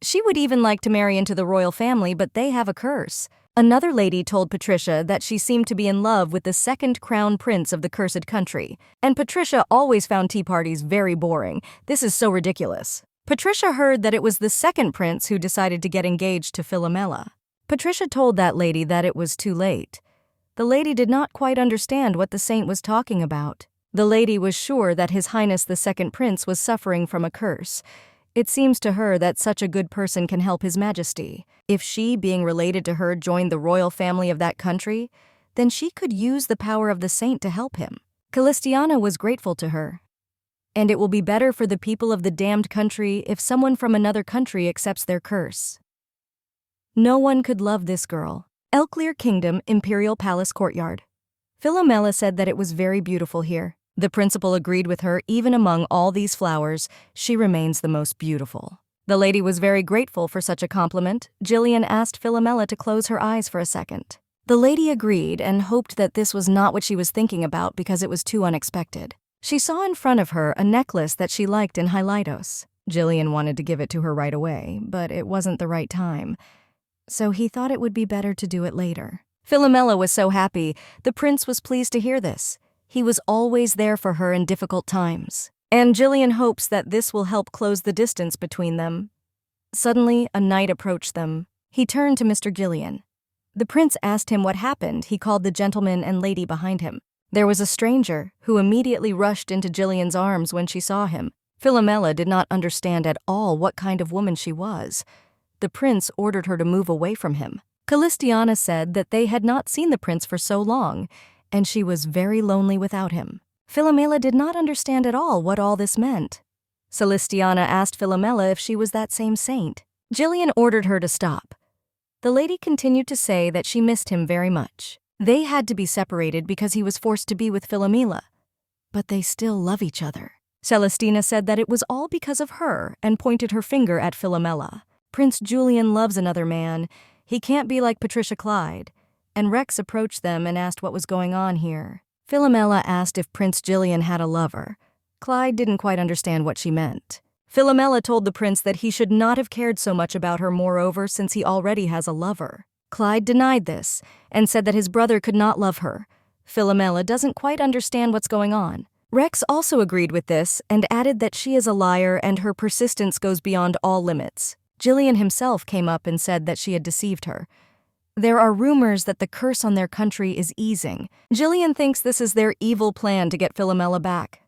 She would even like to marry into the royal family, but they have a curse. Another lady told Patricia that she seemed to be in love with the second crown prince of the cursed country, and Patricia always found tea parties very boring. This is so ridiculous. Patricia heard that it was the second prince who decided to get engaged to Philomela. Patricia told that lady that it was too late. The lady did not quite understand what the saint was talking about. The lady was sure that His Highness the Second Prince was suffering from a curse. It seems to her that such a good person can help His Majesty. If she, being related to her, joined the royal family of that country, then she could use the power of the saint to help him. Calistiana was grateful to her. And it will be better for the people of the damned country if someone from another country accepts their curse. No one could love this girl. Helair Kingdom, Imperial Palace Courtyard. Philomela said that it was very beautiful here. The principal agreed with her. Even among all these flowers, she remains the most beautiful. The lady was very grateful for such a compliment. Gillian asked Philomela to close her eyes for a second. The lady agreed and hoped that this was not what she was thinking about because it was too unexpected. She saw in front of her a necklace that she liked in Hilos. Gillian wanted to give it to her right away, but it wasn't the right time. So he thought it would be better to do it later. Philomela was so happy. The prince was pleased to hear this. He was always there for her in difficult times. And Gillian hopes that this will help close the distance between them. Suddenly, a knight approached them. He turned to Mr. Gillian. The prince asked him what happened. He called the gentleman and lady behind him. There was a stranger who immediately rushed into Gillian's arms when she saw him. Philomela did not understand at all what kind of woman she was. The prince ordered her to move away from him. Calistiana said that they had not seen the prince for so long, and she was very lonely without him. Philomela did not understand at all what all this meant. Celestiana asked Philomela if she was that same saint. Gillian ordered her to stop. The lady continued to say that she missed him very much. They had to be separated because he was forced to be with Philomela. But they still love each other. Celestina said that it was all because of her and pointed her finger at Philomela. Prince Julian loves another man. He can't be like Patricia Clyde. And Rex approached them and asked what was going on here. Philomela asked if Prince Gillian had a lover. Clyde didn't quite understand what she meant. Philomela told the prince that he should not have cared so much about her, moreover, since he already has a lover. Clyde denied this and said that his brother could not love her. Philomela doesn't quite understand what's going on. Rex also agreed with this and added that she is a liar and her persistence goes beyond all limits. Gillian himself came up and said that she had deceived her. There are rumors that the curse on their country is easing. Gillian thinks this is their evil plan to get Philomela back.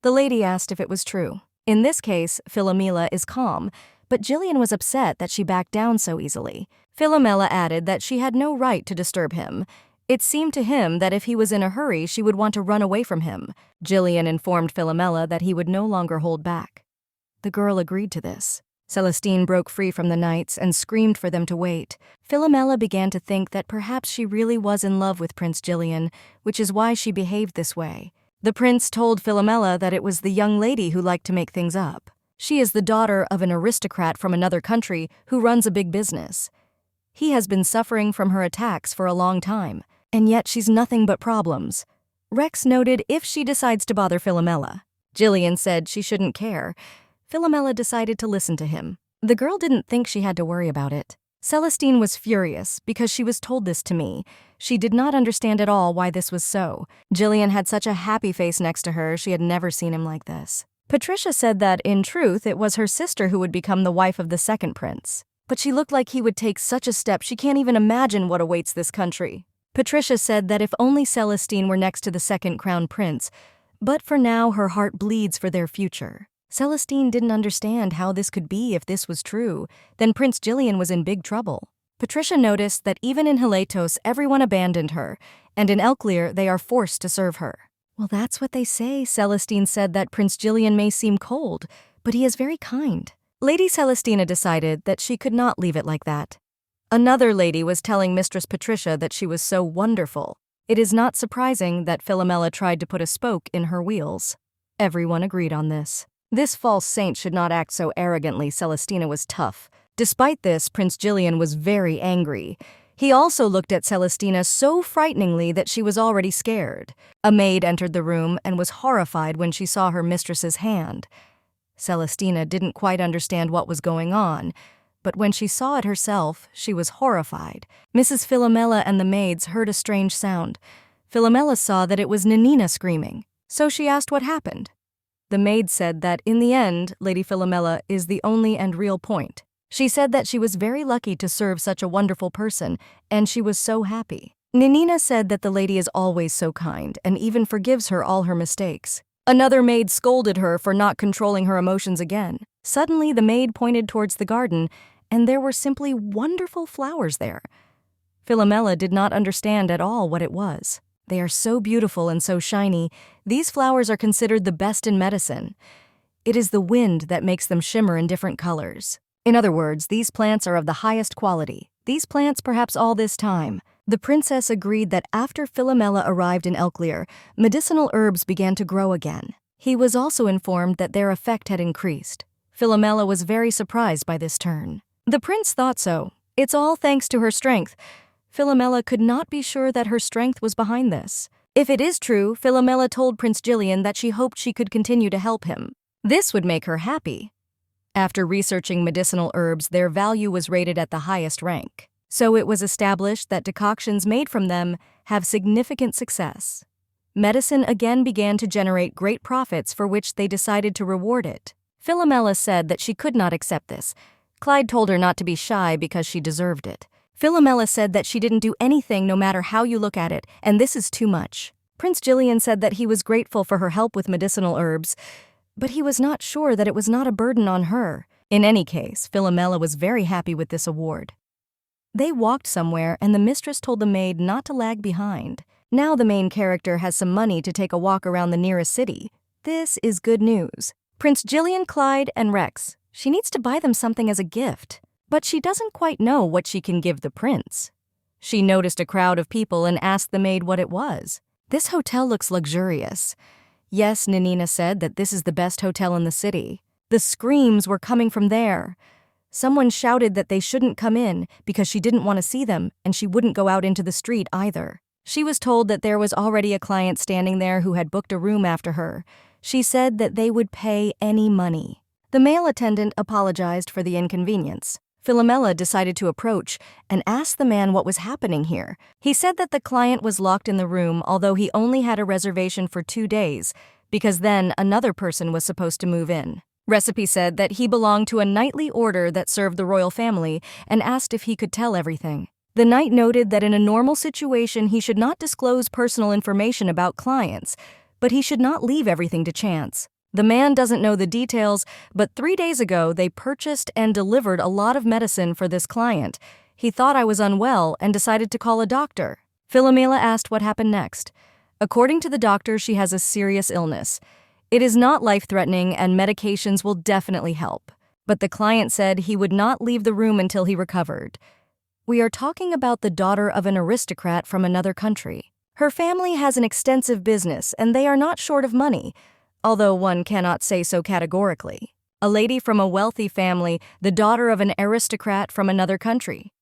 The lady asked if it was true. In this case, Philomela is calm, but Gillian was upset that she backed down so easily. Philomela added that she had no right to disturb him. It seemed to him that if he was in a hurry, she would want to run away from him. Gillian informed Philomela that he would no longer hold back. The girl agreed to this. Celestine broke free from the knights and screamed for them to wait. Philomela began to think that perhaps she really was in love with Prince Gillian, which is why she behaved this way. The prince told Philomela that it was the young lady who liked to make things up. She is the daughter of an aristocrat from another country who runs a big business. He has been suffering from her attacks for a long time, and yet she's nothing but problems. Rex noted if she decides to bother Philomela, Gillian said she shouldn't care. Philomela decided to listen to him. The girl didn't think she had to worry about it. Celestine was furious because she was told this to me. She did not understand at all why this was so. Gillian had such a happy face next to her, she had never seen him like this. Patricia said that, in truth, it was her sister who would become the wife of the second prince. But she looked like he would take such a step she can't even imagine what awaits this country. Patricia said that if only Celestine were next to the second crown prince, but for now her heart bleeds for their future. Celestine didn't understand how this could be. If this was true, then Prince Gillian was in big trouble. Patricia noticed that even in Helatos everyone abandoned her, and in Elclear they are forced to serve her. Well, that's what they say. Celestine said that Prince Gillian may seem cold, but he is very kind. Lady Celestina decided that she could not leave it like that. Another lady was telling Mistress Patricia that she was so wonderful. It is not surprising that Philomela tried to put a spoke in her wheels. Everyone agreed on this. This false saint should not act so arrogantly. Celestina was tough. Despite this, Prince Gillian was very angry. He also looked at Celestina so frighteningly that she was already scared. A maid entered the room and was horrified when she saw her mistress's hand. Celestina didn't quite understand what was going on, but when she saw it herself, she was horrified. Mrs. Philomela and the maids heard a strange sound. Philomela saw that it was Nanina screaming, so she asked what happened. The maid said that, in the end, Lady Philomela is the only and real point. She said that she was very lucky to serve such a wonderful person, and she was so happy. Nanina said that the lady is always so kind and even forgives her all her mistakes. Another maid scolded her for not controlling her emotions again. Suddenly, the maid pointed towards the garden, and there were simply wonderful flowers there. Philomela did not understand at all what it was. They are so beautiful and so shiny. These flowers are considered the best in medicine. It is the wind that makes them shimmer in different colors. In other words, these plants are of the highest quality. These plants perhaps all this time. The princess agreed that after Philomela arrived in Elclear, medicinal herbs began to grow again. He was also informed that their effect had increased. Philomela was very surprised by this turn. The prince thought so. It's all thanks to her strength. Philomela could not be sure that her strength was behind this. If it is true, Philomela told Prince Gillian that she hoped she could continue to help him. This would make her happy. After researching medicinal herbs, their value was rated at the highest rank. So it was established that decoctions made from them have significant success. Medicine again began to generate great profits, for which they decided to reward it. Philomela said that she could not accept this. Clyde told her not to be shy because she deserved it. Philomela said that she didn't do anything no matter how you look at it, and this is too much. Prince Gillian said that he was grateful for her help with medicinal herbs, but he was not sure that it was not a burden on her. In any case, Philomela was very happy with this award. They walked somewhere, and the mistress told the maid not to lag behind. Now the main character has some money to take a walk around the nearest city. This is good news. Prince Gillian, Clyde, and Rex. She needs to buy them something as a gift. But she doesn't quite know what she can give the prince. She noticed a crowd of people and asked the maid what it was. This hotel looks luxurious. Yes, Nanina said that this is the best hotel in the city. The screams were coming from there. Someone shouted that they shouldn't come in because she didn't want to see them, and she wouldn't go out into the street either. She was told that there was already a client standing there who had booked a room after her. She said that they would pay any money. The male attendant apologized for the inconvenience. Philomela decided to approach and ask the man what was happening here. He said that the client was locked in the room, although he only had a reservation for 2 days, because then another person was supposed to move in. Recipe said that he belonged to a knightly order that served the royal family and asked if he could tell everything. The knight noted that in a normal situation he should not disclose personal information about clients, but he should not leave everything to chance. The man doesn't know the details, but 3 days ago they purchased and delivered a lot of medicine for this client. He thought I was unwell and decided to call a doctor. Philomela asked what happened next. According to the doctor, she has a serious illness. It is not life-threatening and medications will definitely help. But the client said he would not leave the room until he recovered. We are talking about the daughter of an aristocrat from another country. Her family has an extensive business and they are not short of money, although one cannot say so categorically. A lady from a wealthy family, the daughter of an aristocrat from another country.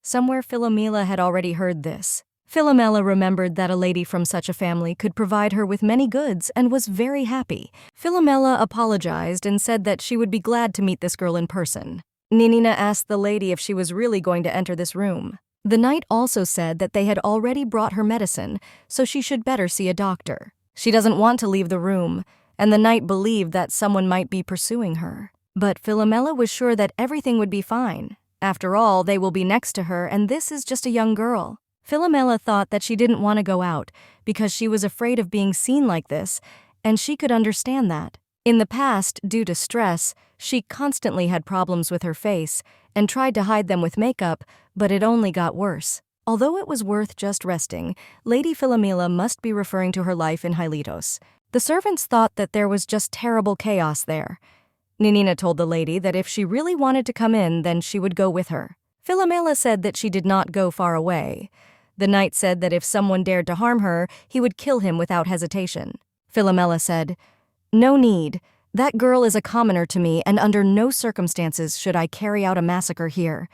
Somewhere Philomela had already heard this. Philomela remembered that a lady from such a family could provide her with many goods and was very happy. Philomela apologized and said that she would be glad to meet this girl in person. Ninina asked the lady if she was really going to enter this room. The knight also said that they had already brought her medicine, so she should better see a doctor. She doesn't want to leave the room, and the knight believed that someone might be pursuing her. But Philomela was sure that everything would be fine. After all, they will be next to her, and this is just a young girl. Philomela thought that she didn't want to go out because she was afraid of being seen like this, and she could understand that. In the past, due to stress, she constantly had problems with her face and tried to hide them with makeup, but it only got worse. Although it was worth just resting, Lady Philomela must be referring to her life in Hilos. The servants thought that there was just terrible chaos there. Ninina told the lady that if she really wanted to come in, then she would go with her. Philomela said that she did not go far away. The knight said that if someone dared to harm her, he would kill him without hesitation. Philomela said, "No need. That girl is a commoner to me, and under no circumstances should I carry out a massacre here.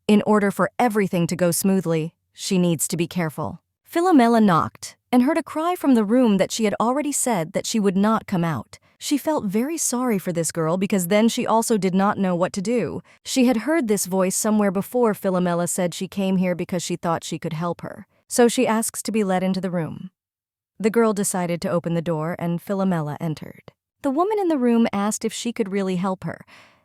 In order for everything to go smoothly, she needs to be careful." Philomela knocked and heard a cry from the room that she had already said that she would not come out. She felt very sorry for this girl because then she also did not know what to do. She had heard this voice somewhere before. Philomela said she came here because she thought she could help her. So she asks to be let into the room. The girl decided to open the door and Philomela entered. The woman in the room asked if she could really help her.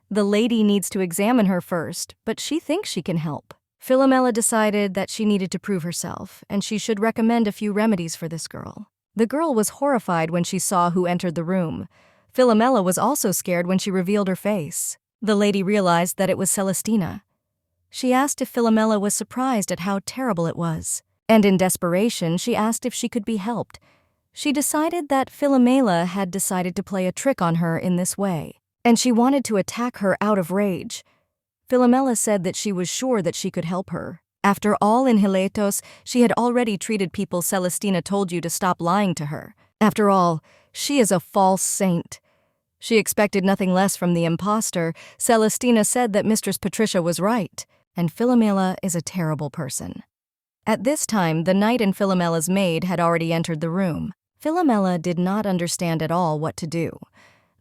The lady needs to examine her first, but she thinks she can help. Philomela decided that she needed to prove herself, and she should recommend a few remedies for this girl. The girl was horrified when she saw who entered the room. Philomela was also scared when she revealed her face. The lady realized that it was Celestina. She asked if Philomela was surprised at how terrible it was, and in desperation she asked if she could be helped. She decided that Philomela had decided to play a trick on her in this way, and she wanted to attack her out of rage. Philomela said that she was sure that she could help her. After all, in Hilos, she had already treated people. Celestina told you to stop lying to her. After all, she is a false saint. She expected nothing less from the impostor. Celestina said that Mistress Patricia was right, and Philomela is a terrible person. At this time, the knight and Philomela's maid had already entered the room. Philomela did not understand at all what to do.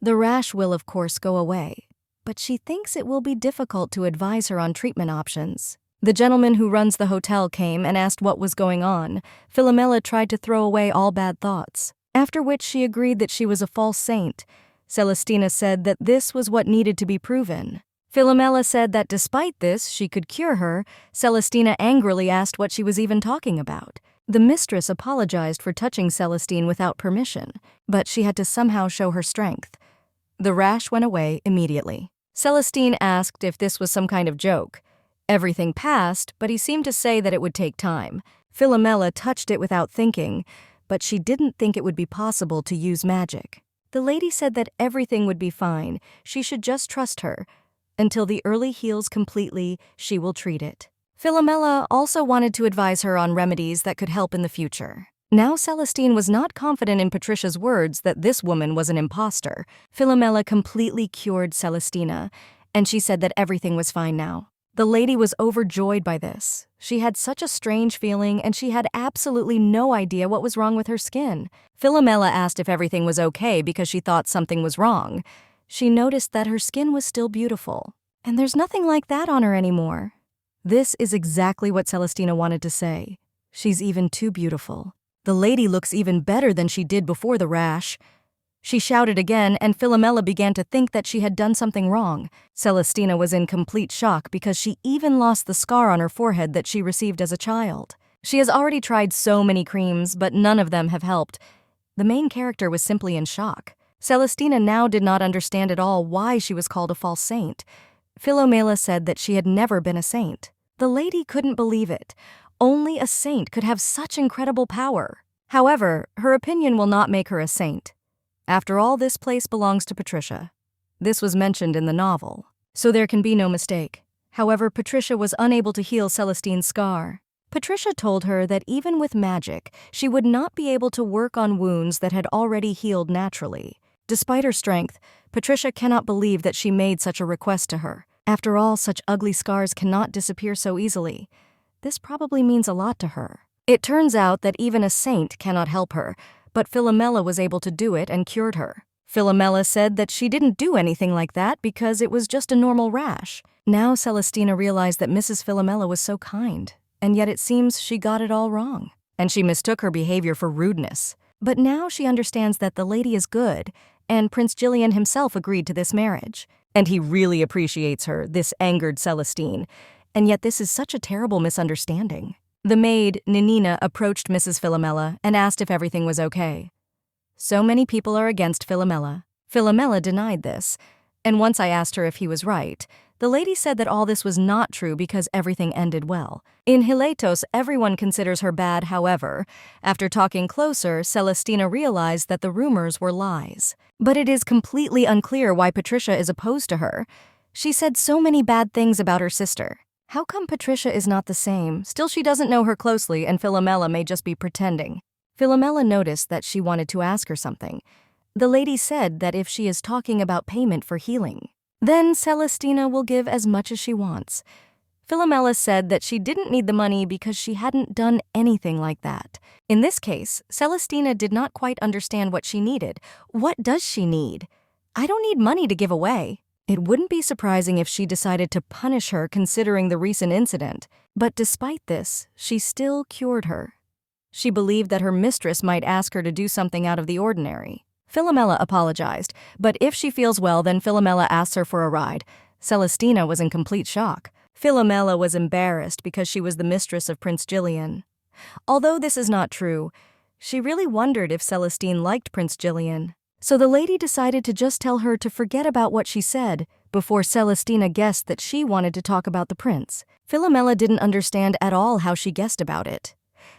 The rash will, of course, go away, but she thinks it will be difficult to advise her on treatment options. The gentleman who runs the hotel came and asked what was going on. Philomela tried to throw away all bad thoughts, after which she agreed that she was a false saint. Celestina said that this was what needed to be proven. Philomela said that despite this, she could cure her. Celestina angrily asked what she was even talking about. The mistress apologized for touching Celestine without permission, but she had to somehow show her strength. The rash went away immediately. Celestine asked if this was some kind of joke. Everything passed, but he seemed to say that it would take time. Philomela touched it without thinking, but she didn't think it would be possible to use magic. The lady said that everything would be fine. She should just trust her. Until the early heals completely, she will treat it. Philomela also wanted to advise her on remedies that could help in the future. Now Celestine was not confident in Patricia's words that this woman was an imposter. Philomela completely cured Celestina, and she said that everything was fine now. The lady was overjoyed by this. She had such a strange feeling, and she had absolutely no idea what was wrong with her skin. Philomela asked if everything was okay because she thought something was wrong. She noticed that her skin was still beautiful, and there's nothing like that on her anymore. This is exactly what Celestina wanted to say. She's even too beautiful. The lady looks even better than she did before the rash. She shouted again, and Philomela began to think that she had done something wrong. Celestina was in complete shock because she even lost the scar on her forehead that she received as a child. She has already tried so many creams, but none of them have helped. The main character was simply in shock. Celestina now did not understand at all why she was called a false saint. Philomela said that she had never been a saint. The lady couldn't believe it. Only a saint could have such incredible power. However, her opinion will not make her a saint. After all, this place belongs to Patricia. This was mentioned in the novel, so there can be no mistake. However, Patricia was unable to heal Celestine's scar. Patricia told her that even with magic, she would not be able to work on wounds that had already healed naturally. Despite her strength, Patricia cannot believe that she made such a request to her. After all, such ugly scars cannot disappear so easily. This probably means a lot to her. It turns out that even a saint cannot help her, but Philomela was able to do it and cured her. Philomela said that she didn't do anything like that because it was just a normal rash. Now Celestina realized that Mrs. Philomela was so kind, and yet it seems she got it all wrong, and she mistook her behavior for rudeness. But now she understands that the lady is good, and Prince Gillian himself agreed to this marriage. And he really appreciates her, this angered Celestine, and yet this is such a terrible misunderstanding. The maid, Ninina, approached Mrs. Philomela and asked if everything was okay. So many people are against Philomela. Philomela denied this, and once I asked her if he was right, the lady said that all this was not true because everything ended well. In Hilos, everyone considers her bad, however. After talking closer, Celestina realized that the rumors were lies. But it is completely unclear why Patricia is opposed to her. She said so many bad things about her sister. How come Patricia is not the same? Still, she doesn't know her closely, and Philomela may just be pretending. Philomela noticed that she wanted to ask her something. The lady said that if she is talking about payment for healing, then Celestina will give as much as she wants. Philomela said that she didn't need the money because she hadn't done anything like that. In this case, Celestina did not quite understand what she needed. What does she need? I don't need money to give away. It wouldn't be surprising if she decided to punish her considering the recent incident. But despite this, she still cured her. She believed that her mistress might ask her to do something out of the ordinary. Philomela apologized, but if she feels well, then Philomela asks her for a ride. Celestina was in complete shock. Philomela was embarrassed because she was the mistress of Prince Gillian. Although this is not true, she really wondered if Celestine liked Prince Gillian. So the lady decided to just tell her to forget about what she said before Celestina guessed that she wanted to talk about the prince. Philomela didn't understand at all how she guessed about it.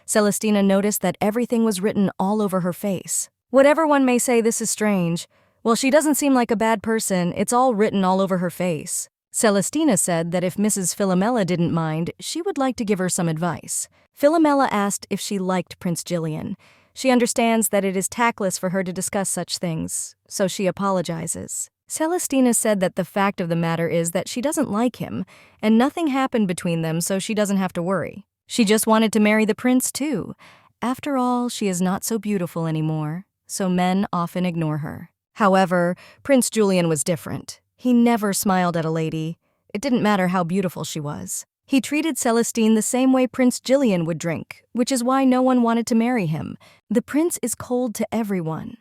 Celestina noticed that everything was written all over her face. Whatever one may say, this is strange. Well, she doesn't seem like a bad person. It's all written all over her face. Celestina said that if Mrs. Philomela didn't mind, she would like to give her some advice. Philomela asked if she liked Prince Gillian. She understands that it is tactless for her to discuss such things, so she apologizes. Celestina said that the fact of the matter is that she doesn't like him, and nothing happened between them, so she doesn't have to worry. She just wanted to marry the prince, too. After all, she is not so beautiful anymore, so men often ignore her. However, Prince Julian was different. He never smiled at a lady. It didn't matter how beautiful she was. He treated Celestine the same way Prince Gillian would drink, which is why no one wanted to marry him. The prince is cold to everyone.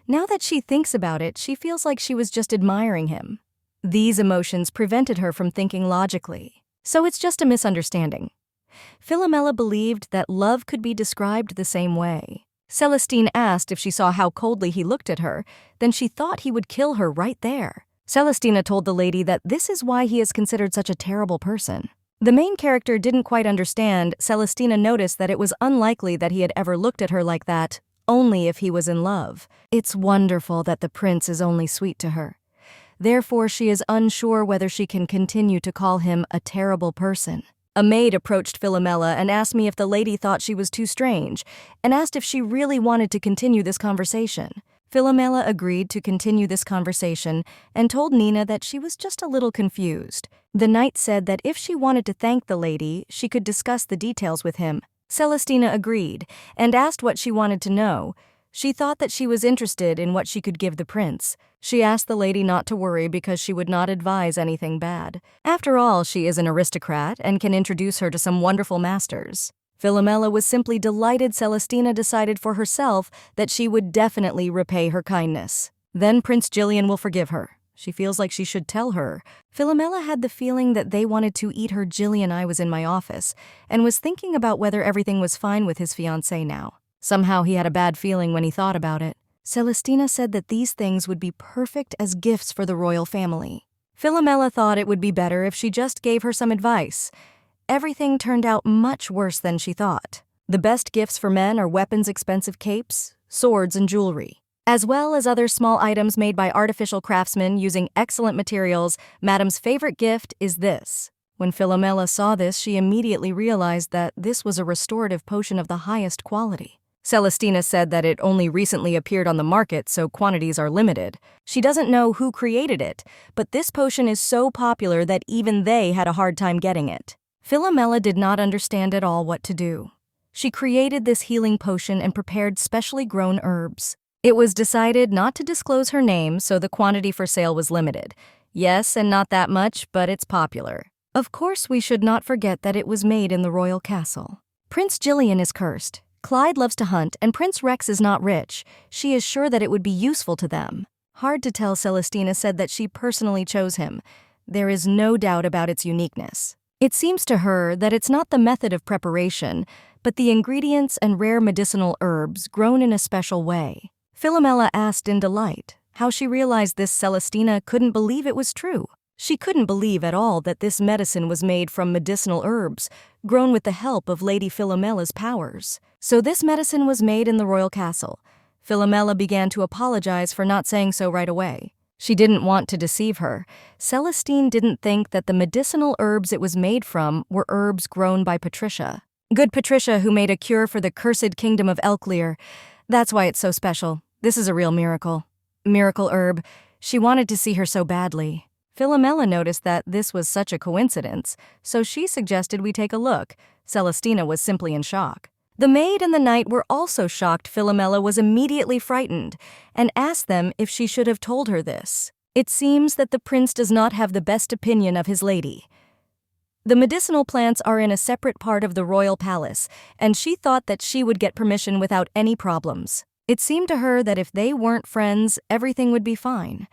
Now that she thinks about it, she feels like she was just admiring him. These emotions prevented her from thinking logically. So it's just a misunderstanding. Philomela believed that love could be described the same way. Celestine asked if she saw how coldly he looked at her, then she thought he would kill her right there. Celestina told the lady that this is why he is considered such a terrible person. The main character didn't quite understand. Celestina noticed that it was unlikely that he had ever looked at her like that, only if he was in love. It's wonderful that the prince is only sweet to her. Therefore, she is unsure whether she can continue to call him a terrible person. A maid approached Philomela and asked me if the lady thought she was too strange, and asked if she really wanted to continue this conversation. Philomela agreed to continue this conversation and told Nina that she was just a little confused. The knight said that if she wanted to thank the lady, she could discuss the details with him. Celestina agreed and asked what she wanted to know. She thought that she was interested in what she could give the prince. She asked the lady not to worry because she would not advise anything bad. After all, she is an aristocrat and can introduce her to some wonderful masters. Philomela was simply delighted Celestina decided for herself that she would definitely repay her kindness. Then Prince Gillian will forgive her. She feels like she should tell her. Philomela had the feeling that they wanted to eat her. Gillian I was in my office and was thinking about whether everything was fine with his fiancée now. Somehow he had a bad feeling when he thought about it. Celestina said that these things would be perfect as gifts for the royal family. Philomela thought it would be better if she just gave her some advice. Everything turned out much worse than she thought. The best gifts for men are weapons, expensive capes, swords, and jewelry, as well as other small items made by artificial craftsmen using excellent materials. Madam's favorite gift is this. When Philomela saw this, she immediately realized that this was a restorative potion of the highest quality. Celestina said that it only recently appeared on the market, so quantities are limited. She doesn't know who created it, but this potion is so popular that even they had a hard time getting it. Philomela did not understand at all what to do. She created this healing potion and prepared specially grown herbs. It was decided not to disclose her name, so the quantity for sale was limited. Yes, and not that much, but it's popular. Of course, we should not forget that it was made in the royal castle. Prince Gillian is cursed. Clyde loves to hunt, and Prince Rex is not rich. She is sure that it would be useful to them. Hard to tell, Celestina said that she personally chose him. There is no doubt about its uniqueness. It seems to her that it's not the method of preparation, but the ingredients and rare medicinal herbs grown in a special way. Philomela asked in delight how she realized this. Celestina couldn't believe it was true. She couldn't believe at all that this medicine was made from medicinal herbs, grown with the help of Lady Philomela's powers. So this medicine was made in the royal castle. Philomela began to apologize for not saying so right away. She didn't want to deceive her. Celestine didn't think that the medicinal herbs it was made from were herbs grown by Patricia. Good Patricia, who made a cure for the cursed kingdom of Helair. That's why it's so special. This is a real miracle. Miracle herb. She wanted to see her so badly. Philomela noticed that this was such a coincidence, so she suggested we take a look. Celestina was simply in shock. The maid and the knight were also shocked. Philomela was immediately frightened and asked them if she should have told her this. It seems that the prince does not have the best opinion of his lady. The medicinal plants are in a separate part of the royal palace, and she thought that she would get permission without any problems. It seemed to her that if they weren't friends, everything would be fine.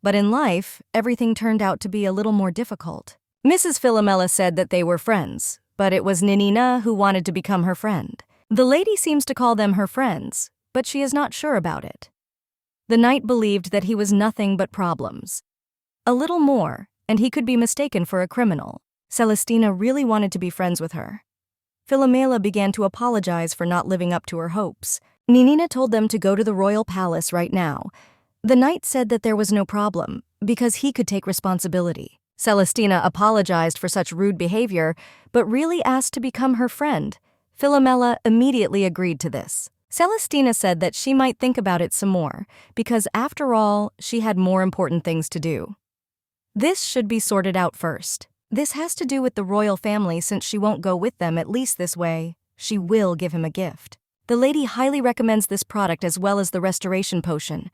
But in life, everything turned out to be a little more difficult. Mrs. Philomela said that they were friends, but it was Ninina who wanted to become her friend. The lady seems to call them her friends, but she is not sure about it. The knight believed that he was nothing but problems. A little more, and he could be mistaken for a criminal. Celestina really wanted to be friends with her. Philomela began to apologize for not living up to her hopes. Ninina told them to go to the royal palace right now. The knight said that there was no problem, because he could take responsibility. Celestina apologized for such rude behavior, but really asked to become her friend. Philomela immediately agreed to this. Celestina said that she might think about it some more, because after all, she had more important things to do. This should be sorted out first. This has to do with the royal family, since she won't go with them, at least this way. She will give him a gift. The lady highly recommends this product as well as the restoration potion.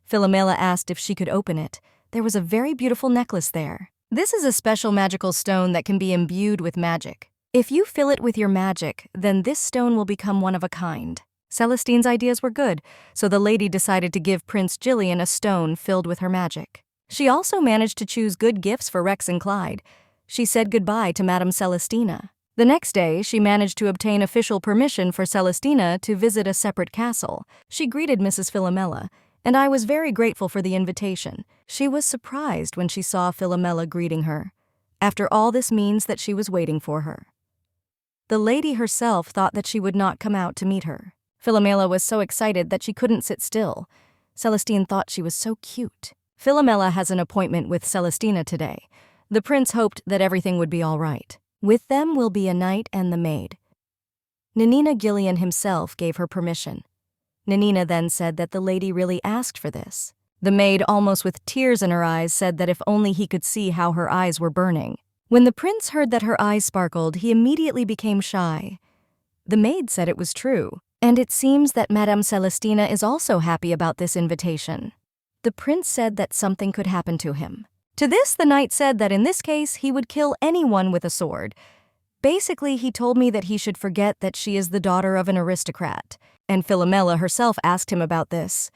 Philomela asked if she could open it. There was a very beautiful necklace there. This is a special magical stone that can be imbued with magic. If you fill it with your magic, then this stone will become one of a kind. Celestine's ideas were good, so the lady decided to give Prince Gillian a stone filled with her magic. She also managed to choose good gifts for Rex and Clyde. She said goodbye to Madame Celestina. The next day, she managed to obtain official permission for Celestina to visit a separate castle. She greeted Mrs. Philomela, and I was very grateful for the invitation. She was surprised when she saw Philomela greeting her. After all, this means that she was waiting for her. The lady herself thought that she would not come out to meet her. Philomela was so excited that she couldn't sit still. Celestine thought she was so cute. Philomela has an appointment with Celestina today. The prince hoped that everything would be all right. With them will be a knight and the maid. Ninina Gillian himself gave her permission. Ninina then said that the lady really asked for this. The maid, almost with tears in her eyes, said that if only he could see how her eyes were burning. When the prince heard that her eyes sparkled, he immediately became shy. The maid said it was true, and it seems that Madame Celestina is also happy about this invitation. The prince said that something could happen to him. To this, the knight said that in this case, he would kill anyone with a sword. Basically, he told me that he should forget that she is the daughter of an aristocrat, and Philomela herself asked him about this.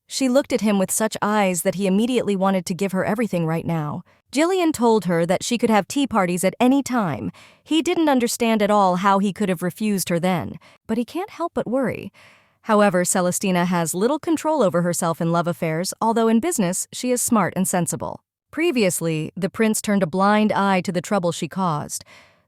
She looked at him with such eyes that he immediately wanted to give her everything right now. Gillian told her that she could have tea parties at any time. He didn't understand at all how he could have refused her then, but he can't help but worry. However, Celestina has little control over herself in love affairs, although in business she is smart and sensible. Previously, the prince turned a blind eye to the trouble she caused.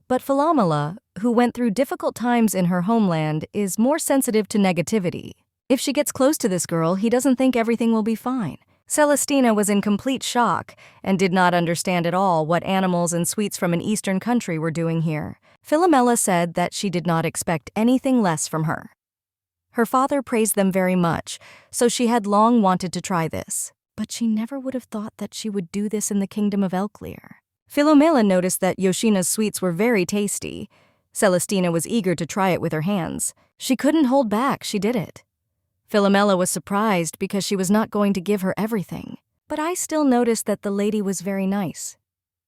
But Philomela, who went through difficult times in her homeland, is more sensitive to negativity. If she gets close to this girl, he doesn't think everything will be fine. Celestina was in complete shock and did not understand at all what animals and sweets from an eastern country were doing here. Philomela said that she did not expect anything less from her. Her father praised them very much, so she had long wanted to try this. But she never would have thought that she would do this in the kingdom of Helair. Philomela noticed that Yoshina's sweets were very tasty. Celestina was eager to try it with her hands. She couldn't hold back, she did it. Philomela was surprised because she was not going to give her everything. But I still noticed that the lady was very nice.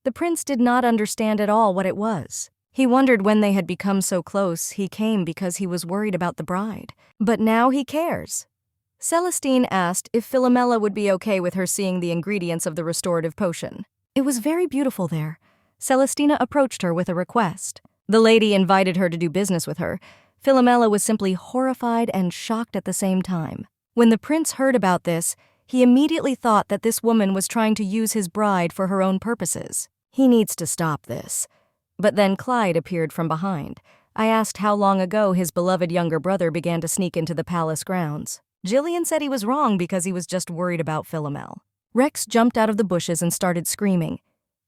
The prince did not understand at all what it was. He wondered when they had become so close. He came because he was worried about the bride. But now he cares. Celestine asked if Philomela would be okay with her seeing the ingredients of the restorative potion. It was very beautiful there. Celestina approached her with a request. The lady invited her to do business with her. Philomela was simply horrified and shocked at the same time. When the prince heard about this, he immediately thought that this woman was trying to use his bride for her own purposes. He needs to stop this. But then Clyde appeared from behind. I asked how long ago his beloved younger brother began to sneak into the palace grounds. Gillian said he was wrong because he was just worried about Philomel. Rex jumped out of the bushes and started screaming.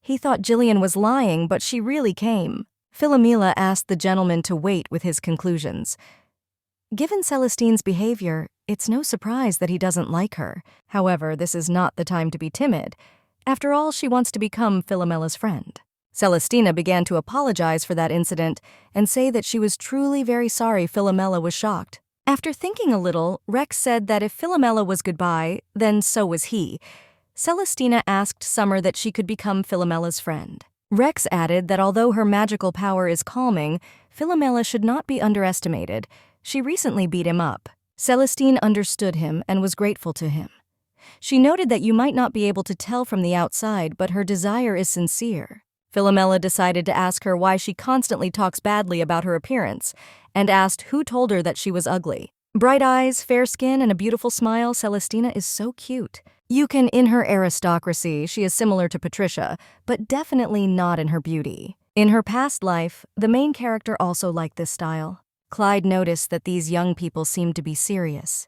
He thought Gillian was lying, but she really came. Philomela asked the gentleman to wait with his conclusions. Given Celestine's behavior, it's no surprise that he doesn't like her. However, this is not the time to be timid. After all, she wants to become Philomela's friend. Celestina began to apologize for that incident and say that she was truly very sorry Philomela was shocked. After thinking a little, Rex said that if Philomela was goodbye, then so was he. Celestina asked Summer that she could become Philomela's friend. Rex added that although her magical power is calming, Philomela should not be underestimated. She recently beat him up. Celestine understood him and was grateful to him. She noted that you might not be able to tell from the outside, but her desire is sincere. Philomela decided to ask her why she constantly talks badly about her appearance, and asked who told her that she was ugly. Bright eyes, fair skin, and a beautiful smile, Celestina is so cute. In her aristocracy, she is similar to Patricia, but definitely not in her beauty. In her past life, the main character also liked this style. Clyde noticed that these young people seemed to be serious.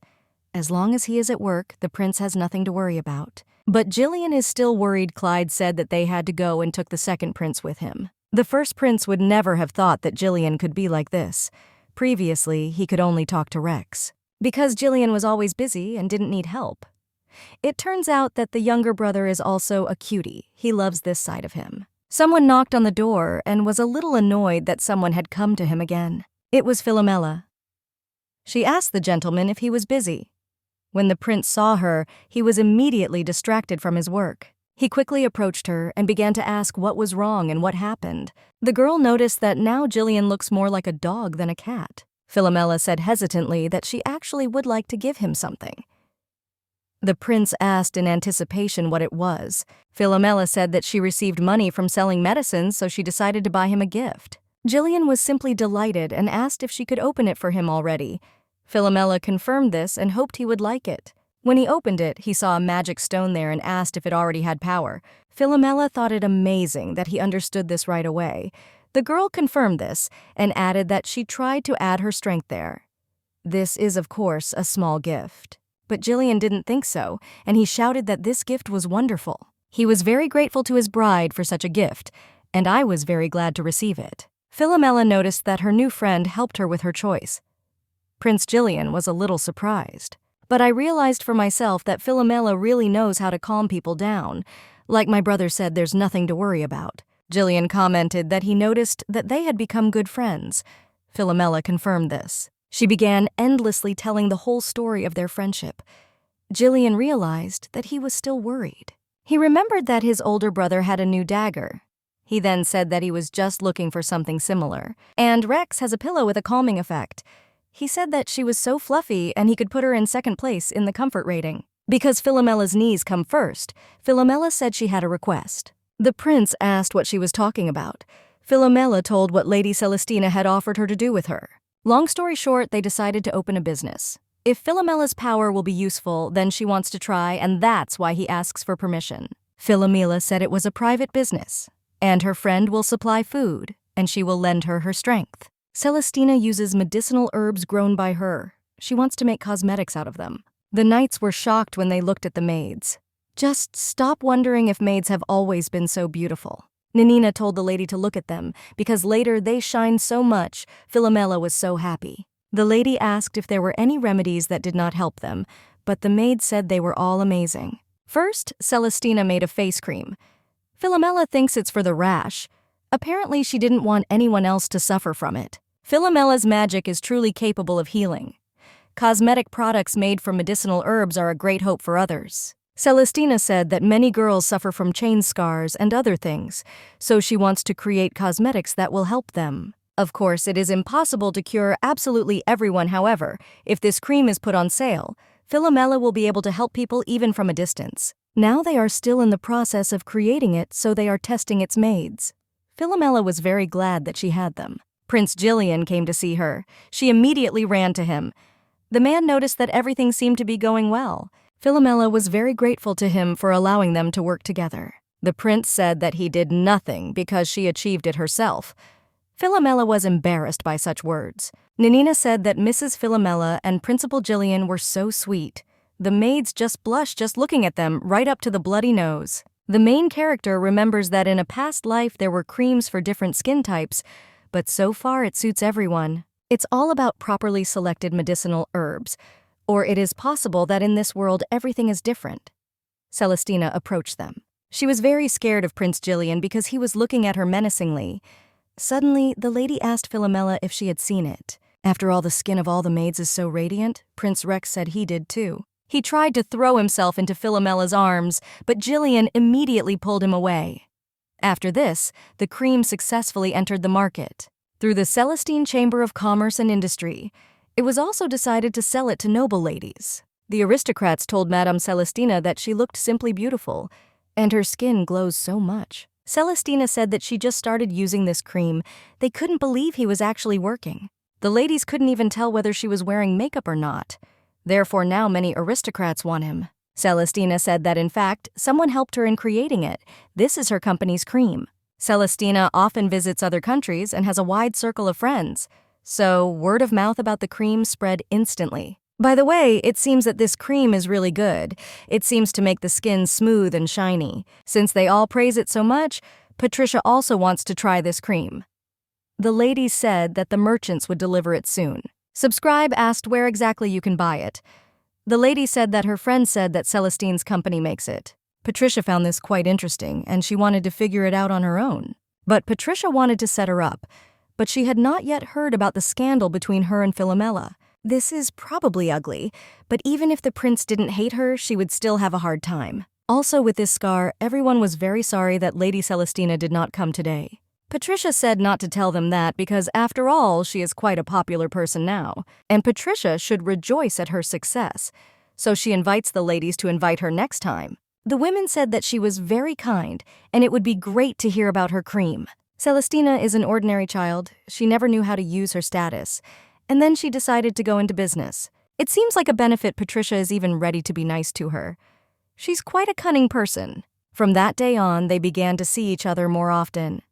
As long as he is at work, the prince has nothing to worry about. But Gillian is still worried. Clyde said that they had to go and took the second prince with him. The first prince would never have thought that Gillian could be like this. Previously, he could only talk to Rex, because Gillian was always busy and didn't need help. It turns out that the younger brother is also a cutie. He loves this side of him. Someone knocked on the door and was a little annoyed that someone had come to him again. It was Philomela. She asked the gentleman if he was busy. When the prince saw her, he was immediately distracted from his work. He quickly approached her and began to ask what was wrong and what happened. The girl noticed that now Gillian looks more like a dog than a cat. Philomela said hesitantly that she actually would like to give him something. The prince asked in anticipation what it was. Philomela said that she received money from selling medicines, so she decided to buy him a gift. Gillian was simply delighted and asked if she could open it for him already. Philomela confirmed this and hoped he would like it. When he opened it, he saw a magic stone there and asked if it already had power. Philomela thought it amazing that he understood this right away. The girl confirmed this and added that she tried to add her strength there. This is, of course, a small gift. But Gillian didn't think so, and he shouted that this gift was wonderful. He was very grateful to his bride for such a gift, and I was very glad to receive it. Philomela noticed that her new friend helped her with her choice. Prince Gillian was a little surprised. But I realized for myself that Philomela really knows how to calm people down. Like my brother said, there's nothing to worry about. Gillian commented that he noticed that they had become good friends. Philomela confirmed this. She began endlessly telling the whole story of their friendship. Gillian realized that he was still worried. He remembered that his older brother had a new dagger. He then said that he was just looking for something similar. And Rex has a pillow with a calming effect. He said that she was so fluffy and he could put her in second place in the comfort rating. Because Philomela's knees come first, Philomela said she had a request. The prince asked what she was talking about. Philomela told what Lady Celestina had offered her to do with her. Long story short, they decided to open a business. If Philomela's power will be useful, then she wants to try, and that's why he asks for permission. Philomela said it was a private business, and her friend will supply food, and she will lend her strength. Celestina uses medicinal herbs grown by her. She wants to make cosmetics out of them. The knights were shocked when they looked at the maids. Just stop wondering if maids have always been so beautiful. Nanina told the lady to look at them, because later they shine so much. Philomela was so happy. The lady asked if there were any remedies that did not help them, but the maids said they were all amazing. First, Celestina made a face cream. Philomela thinks it's for the rash. Apparently, she didn't want anyone else to suffer from it. Philomella's magic is truly capable of healing. Cosmetic products made from medicinal herbs are a great hope for others. Celestina said that many girls suffer from chain scars and other things, so she wants to create cosmetics that will help them. Of course, it is impossible to cure absolutely everyone. However, if this cream is put on sale, Philomela will be able to help people even from a distance. Now they are still in the process of creating it, so they are testing its maids. Philomela was very glad that she had them. Prince Gillian came to see her. She immediately ran to him. The man noticed that everything seemed to be going well. Philomela was very grateful to him for allowing them to work together. The prince said that he did nothing because she achieved it herself. Philomela was embarrassed by such words. Nanina said that Mrs. Philomela and Principal Gillian were so sweet. The maids just blushed just looking at them, right up to the bloody nose. The main character remembers that in a past life there were creams for different skin types, but so far it suits everyone. It's all about properly selected medicinal herbs, or it is possible that in this world everything is different. Celestina approached them. She was very scared of Prince Gillian because he was looking at her menacingly. Suddenly, the lady asked Philomela if she had seen it. After all, the skin of all the maids is so radiant, Prince Rex said he did too. He tried to throw himself into Philomela's arms, but Gillian immediately pulled him away. After this, the cream successfully entered the market. Through the Celestine Chamber of Commerce and Industry, it was also decided to sell it to noble ladies. The aristocrats told Madame Celestina that she looked simply beautiful, and her skin glows so much. Celestina said that she just started using this cream. They couldn't believe he was actually working. The ladies couldn't even tell whether she was wearing makeup or not. Therefore, now many aristocrats want him. Celestina said that in fact, someone helped her in creating it. This is her company's cream. Celestina often visits other countries and has a wide circle of friends, so word of mouth about the cream spread instantly. By the way, it seems that this cream is really good. It seems to make the skin smooth and shiny. Since they all praise it so much, Patricia also wants to try this cream. The ladies said that the merchants would deliver it soon. Subscribe asked where exactly you can buy it. The lady said that her friend said that Celestine's company makes it. Patricia found this quite interesting, and she wanted to figure it out on her own. But Patricia wanted to set her up, but she had not yet heard about the scandal between her and Philomela. This is probably ugly, but even if the prince didn't hate her, she would still have a hard time. Also, with this scar, everyone was very sorry that Lady Celestina did not come today. Patricia said not to tell them that because, after all, she is quite a popular person now, and Patricia should rejoice at her success, so she invites the ladies to invite her next time. The women said that she was very kind, and it would be great to hear about her cream. Celestina is an ordinary child. She never knew how to use her status, and then she decided to go into business. It seems like a benefit Patricia is even ready to be nice to her. She's quite a cunning person. From that day on, they began to see each other more often.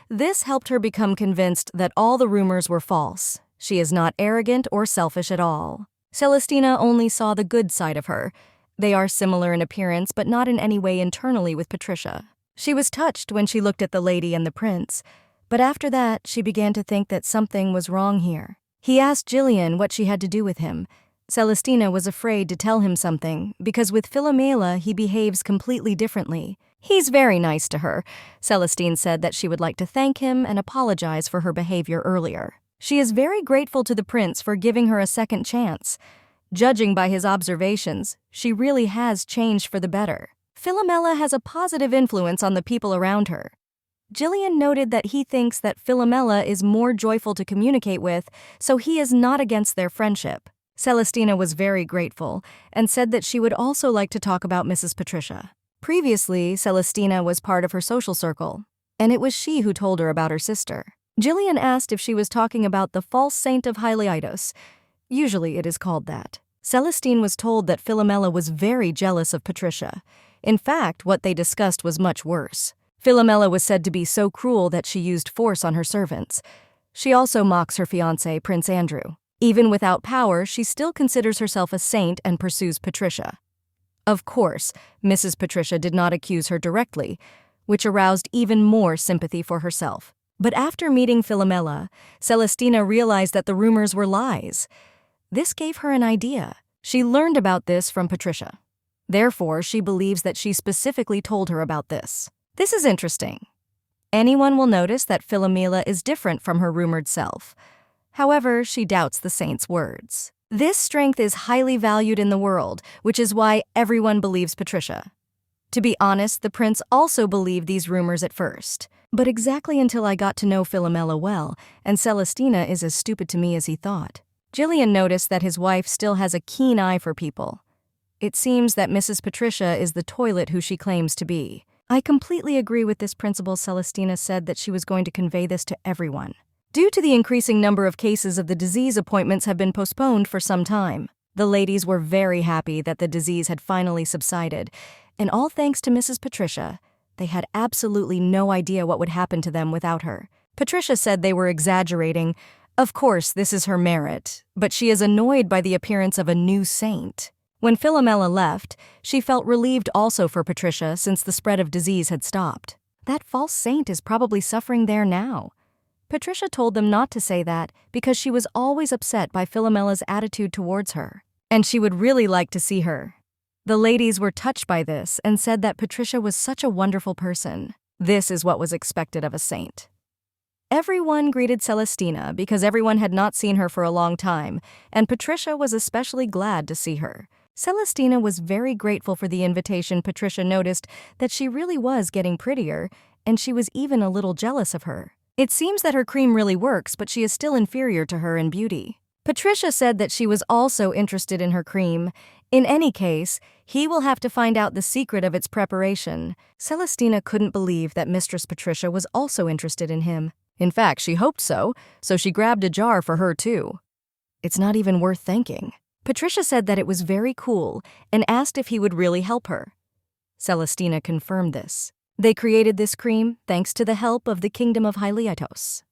This helped her become convinced that all the rumors were false. She is not arrogant or selfish at all. Celestina only saw the good side of her. They are similar in appearance, but not in any way internally with Patricia. She was touched when she looked at the lady and the prince, but after that, she began to think that something was wrong here. He asked Gillian what she had to do with him. Celestina was afraid to tell him something, because with Philomela he behaves completely differently. He's very nice to her. Celestine said that she would like to thank him and apologize for her behavior earlier. She is very grateful to the prince for giving her a second chance. Judging by his observations, she really has changed for the better. Philomela has a positive influence on the people around her. Gillian noted that he thinks that Philomela is more joyful to communicate with, so he is not against their friendship. Celestina was very grateful and said that she would also like to talk about Mrs. Patricia. Previously, Celestina was part of her social circle, and it was she who told her about her sister. Gillian asked if she was talking about the false saint of Hilos. Usually it is called that. Celestine was told that Philomela was very jealous of Patricia. In fact, what they discussed was much worse. Philomela was said to be so cruel that she used force on her servants. She also mocks her fiancé, Prince Andrew. Even without power, she still considers herself a saint and pursues Patricia. Of course, Mrs. Patricia did not accuse her directly, which aroused even more sympathy for herself. But after meeting Philomela, Celestina realized that the rumors were lies. This gave her an idea. She learned about this from Patricia. Therefore, she believes that she specifically told her about this. This is interesting. Anyone will notice that Philomela is different from her rumored self. However, she doubts the saint's words. This strength is highly valued in the world, which is why everyone believes Patricia. To be honest, the prince also believed these rumors at first. But exactly until I got to know Philomela well, and Celestina is as stupid to me as he thought. Gillian noticed that his wife still has a keen eye for people. It seems that Mrs. Patricia is the toilet who she claims to be. I completely agree with this principle. Celestina said that she was going to convey this to everyone. Due to the increasing number of cases of the disease, appointments have been postponed for some time. The ladies were very happy that the disease had finally subsided, and all thanks to Mrs. Patricia. They had absolutely no idea what would happen to them without her. Patricia said they were exaggerating. Of course, this is her merit, but she is annoyed by the appearance of a new saint. When Philomela left, she felt relieved also for Patricia since the spread of disease had stopped. That false saint is probably suffering there now. Patricia told them not to say that because she was always upset by Philomela's attitude towards her, and she would really like to see her. The ladies were touched by this and said that Patricia was such a wonderful person. This is what was expected of a saint. Everyone greeted Celestina because everyone had not seen her for a long time, and Patricia was especially glad to see her. Celestina was very grateful for the invitation. Patricia noticed that she really was getting prettier, and she was even a little jealous of her. It seems that her cream really works, but she is still inferior to her in beauty. Patricia said that she was also interested in her cream. In any case, he will have to find out the secret of its preparation. Celestina couldn't believe that Mistress Patricia was also interested in him. In fact, she hoped so she grabbed a jar for her too. It's not even worth thanking. Patricia said that it was very cool and asked if he would really help her. Celestina confirmed this. They created this cream thanks to the help of the kingdom of Hilos.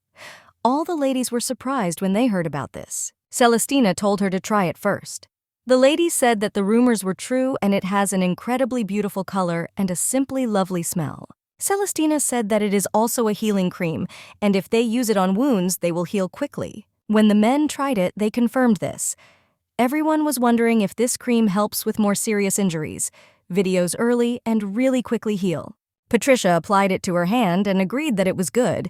All the ladies were surprised when they heard about this. Celestina told her to try it first. The ladies said that the rumors were true and it has an incredibly beautiful color and a simply lovely smell. Celestina said that it is also a healing cream, and if they use it on wounds, they will heal quickly. When the men tried it, they confirmed this. Everyone was wondering if this cream helps with more serious injuries, videos early, and really quickly heal. Patricia applied it to her hand and agreed that it was good.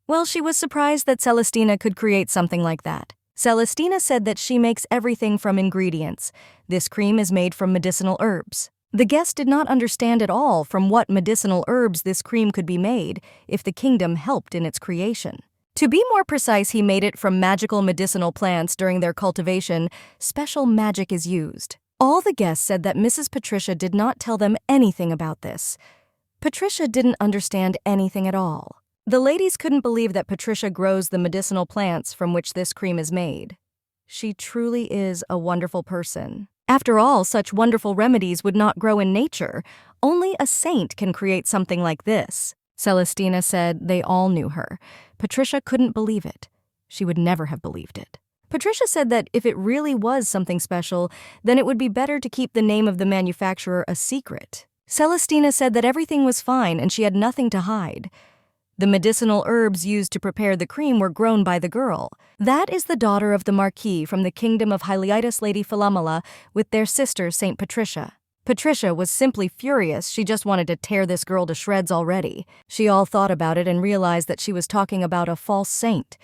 Well, she was surprised that Celestina could create something like that. Celestina said that she makes everything from ingredients. This cream is made from medicinal herbs. The guest did not understand at all from what medicinal herbs this cream could be made if the kingdom helped in its creation. To be more precise, he made it from magical medicinal plants. During their cultivation, special magic is used. All the guests said that Mrs. Patricia did not tell them anything about this. Patricia didn't understand anything at all. The ladies couldn't believe that Patricia grows the medicinal plants from which this cream is made. She truly is a wonderful person. After all, such wonderful remedies would not grow in nature. Only a saint can create something like this. Celestina said they all knew her. Patricia couldn't believe it. She would never have believed it. Patricia said that if it really was something special, then it would be better to keep the name of the manufacturer a secret. Celestina said that everything was fine and she had nothing to hide. The medicinal herbs used to prepare the cream were grown by the girl. That is the daughter of the Marquis from the kingdom of Hilos, Lady Philomela, with their sister, Saint Patricia. Patricia was simply furious. She just wanted to tear this girl to shreds already. She all thought about it and realized that she was talking about a false saint.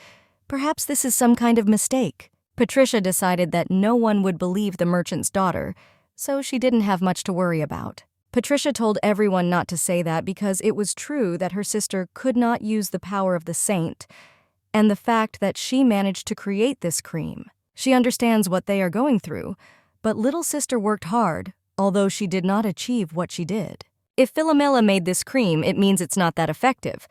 Perhaps this is some kind of mistake. Patricia decided that no one would believe the merchant's daughter, so she didn't have much to worry about. Patricia told everyone not to say that because it was true that her sister could not use the power of the saint, and the fact that she managed to create this cream. She understands what they are going through, but little sister worked hard, although she did not achieve what she did. If Philomela made this cream, it means it's not that effective.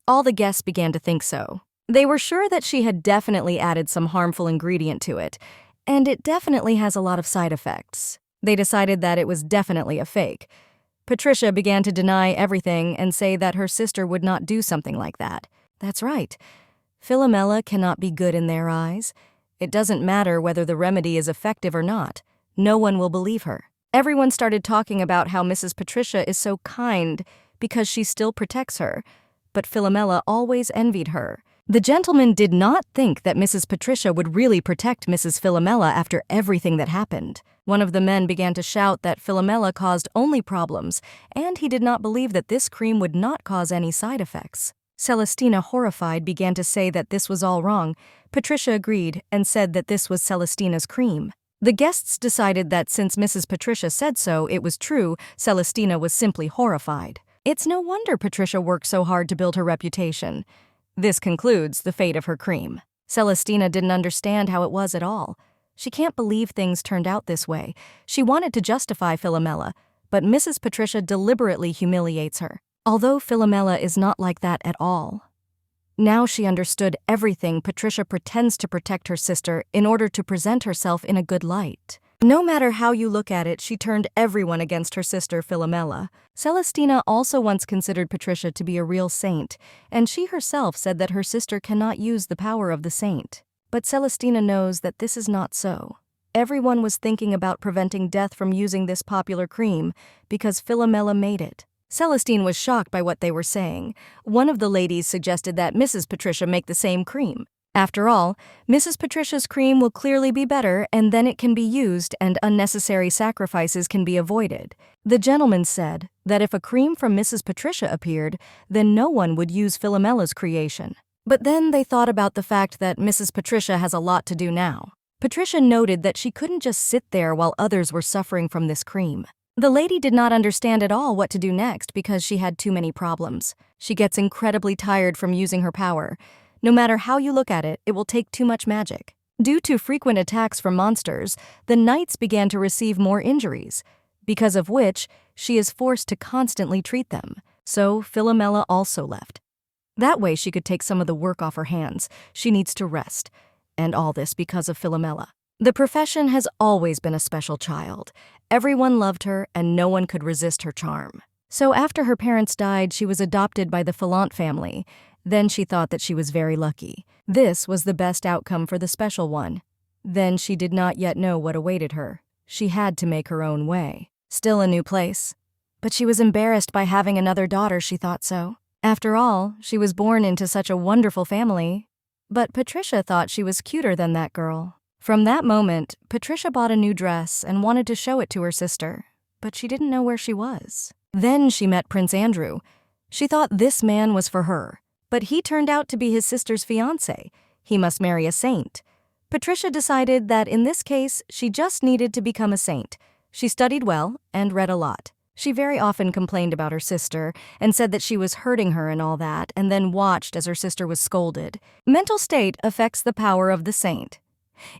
All the guests began to think so. They were sure that she had definitely added some harmful ingredient to it, and it definitely has a lot of side effects. They decided that it was definitely a fake. Patricia began to deny everything and say that her sister would not do something like that. That's right. Philomela cannot be good in their eyes. It doesn't matter whether the remedy is effective or not. No one will believe her. Everyone started talking about how Mrs. Patricia is so kind because she still protects her, but Philomela always envied her. The gentleman did not think that Mrs. Patricia would really protect Mrs. Philomela after everything that happened. One of the men began to shout that Philomela caused only problems, and he did not believe that this cream would not cause any side effects. Celestina, horrified, began to say that this was all wrong. Patricia agreed and said that this was Celestina's cream. The guests decided that since Mrs. Patricia said so, it was true. Celestina was simply horrified. It's no wonder Patricia worked so hard to build her reputation. This concludes the fate of her cream. Celestina didn't understand how it was at all. She can't believe things turned out this way. She wanted to justify Philomela, but Mrs. Patricia deliberately humiliates her. Although Philomela is not like that at all. Now she understood everything. Patricia pretends to protect her sister in order to present herself in a good light. No matter how you look at it, she turned everyone against her sister Philomela. Celestina also once considered Patricia to be a real saint, and she herself said that her sister cannot use the power of the saint. But Celestina knows that this is not so. Everyone was thinking about preventing death from using this popular cream because Philomela made it. Celestine was shocked by what they were saying. One of the ladies suggested that Mrs. Patricia make the same cream. After all, Mrs. Patricia's cream will clearly be better, and then it can be used and unnecessary sacrifices can be avoided. The gentleman said that if a cream from Mrs. Patricia appeared, then no one would use Philomela's creation. But then they thought about the fact that Mrs. Patricia has a lot to do now. Patricia noted that she couldn't just sit there while others were suffering from this cream. The lady did not understand at all what to do next because she had too many problems. She gets incredibly tired from using her power. No matter how you look at it, it will take too much magic. Due to frequent attacks from monsters, the knights began to receive more injuries, because of which she is forced to constantly treat them. So Philomela also left. That way she could take some of the work off her hands. She needs to rest. And all this because of Philomela. The profession has always been a special child. Everyone loved her and no one could resist her charm. So after her parents died, she was adopted by the Filel family. Then she thought that she was very lucky. This was the best outcome for the special one. Then she did not yet know what awaited her. She had to make her own way. Still a new place. But she was embarrassed by having another daughter, she thought so. After all, she was born into such a wonderful family. But Patricia thought she was cuter than that girl. From that moment, Patricia bought a new dress and wanted to show it to her sister. But she didn't know where she was. Then she met Prince Andrew. She thought this man was for her. But he turned out to be his sister's fiancé. He must marry a saint. Patricia decided that in this case, she just needed to become a saint. She studied well and read a lot. She very often complained about her sister and said that she was hurting her and all that, and then watched as her sister was scolded. Mental state affects the power of the saint.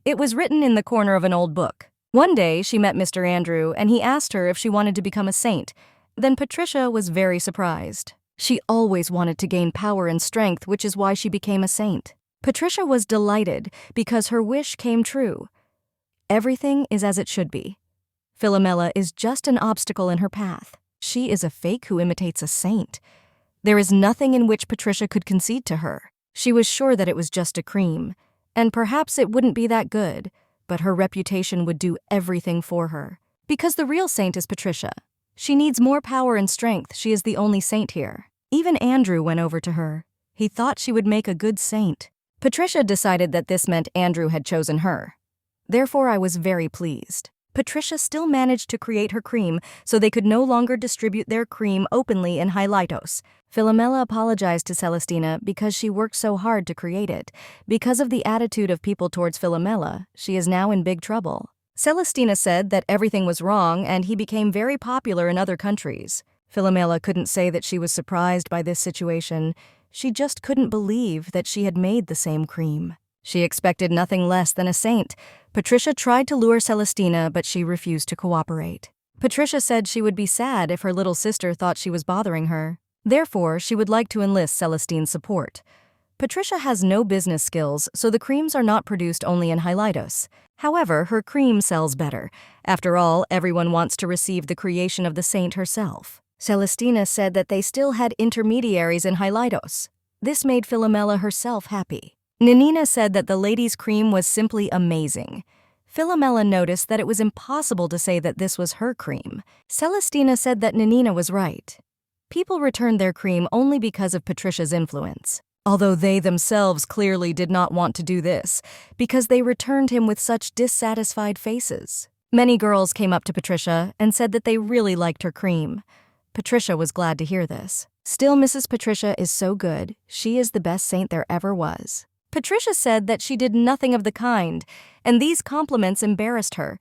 It was written in the corner of an old book. One day, she met Mr. Andrew, and he asked her if she wanted to become a saint. Then Patricia was very surprised. She always wanted to gain power and strength, which is why she became a saint. Patricia was delighted because her wish came true. Everything is as it should be. Philomela is just an obstacle in her path. She is a fake who imitates a saint. There is nothing in which Patricia could concede to her. She was sure that it was just a cream, and perhaps it wouldn't be that good, but her reputation would do everything for her. Because the real saint is Patricia. She needs more power and strength. She is the only saint here. Even Andrew went over to her. He thought she would make a good saint. Patricia decided that this meant Andrew had chosen her. Therefore, I was very pleased. Patricia still managed to create her cream, so they could no longer distribute their cream openly in Hilos. Philomela apologized to Celestina because she worked so hard to create it. Because of the attitude of people towards Philomela, she is now in big trouble. Celestina said that everything was wrong and he became very popular in other countries. Philomela couldn't say that she was surprised by this situation. She just couldn't believe that she had made the same cream. She expected nothing less than a saint. Patricia tried to lure Celestina, but she refused to cooperate. Patricia said she would be sad if her little sister thought she was bothering her. Therefore, she would like to enlist Celestine's support. Patricia has no business skills, so the creams are not produced only in Hilos. However, her cream sells better. After all, everyone wants to receive the creation of the saint herself. Celestina said that they still had intermediaries in Hilos. This made Philomela herself happy. Nanina said that the lady's cream was simply amazing. Philomela noticed that it was impossible to say that this was her cream. Celestina said that Nanina was right. People returned their cream only because of Patricia's influence. although they themselves clearly did not want to do this, because they returned him with such dissatisfied faces. Many girls came up to Patricia and said that they really liked her cream. Patricia was glad to hear this. Still, Mrs. Patricia is so good. She is the best saint there ever was. Patricia said that she did nothing of the kind, and these compliments embarrassed her,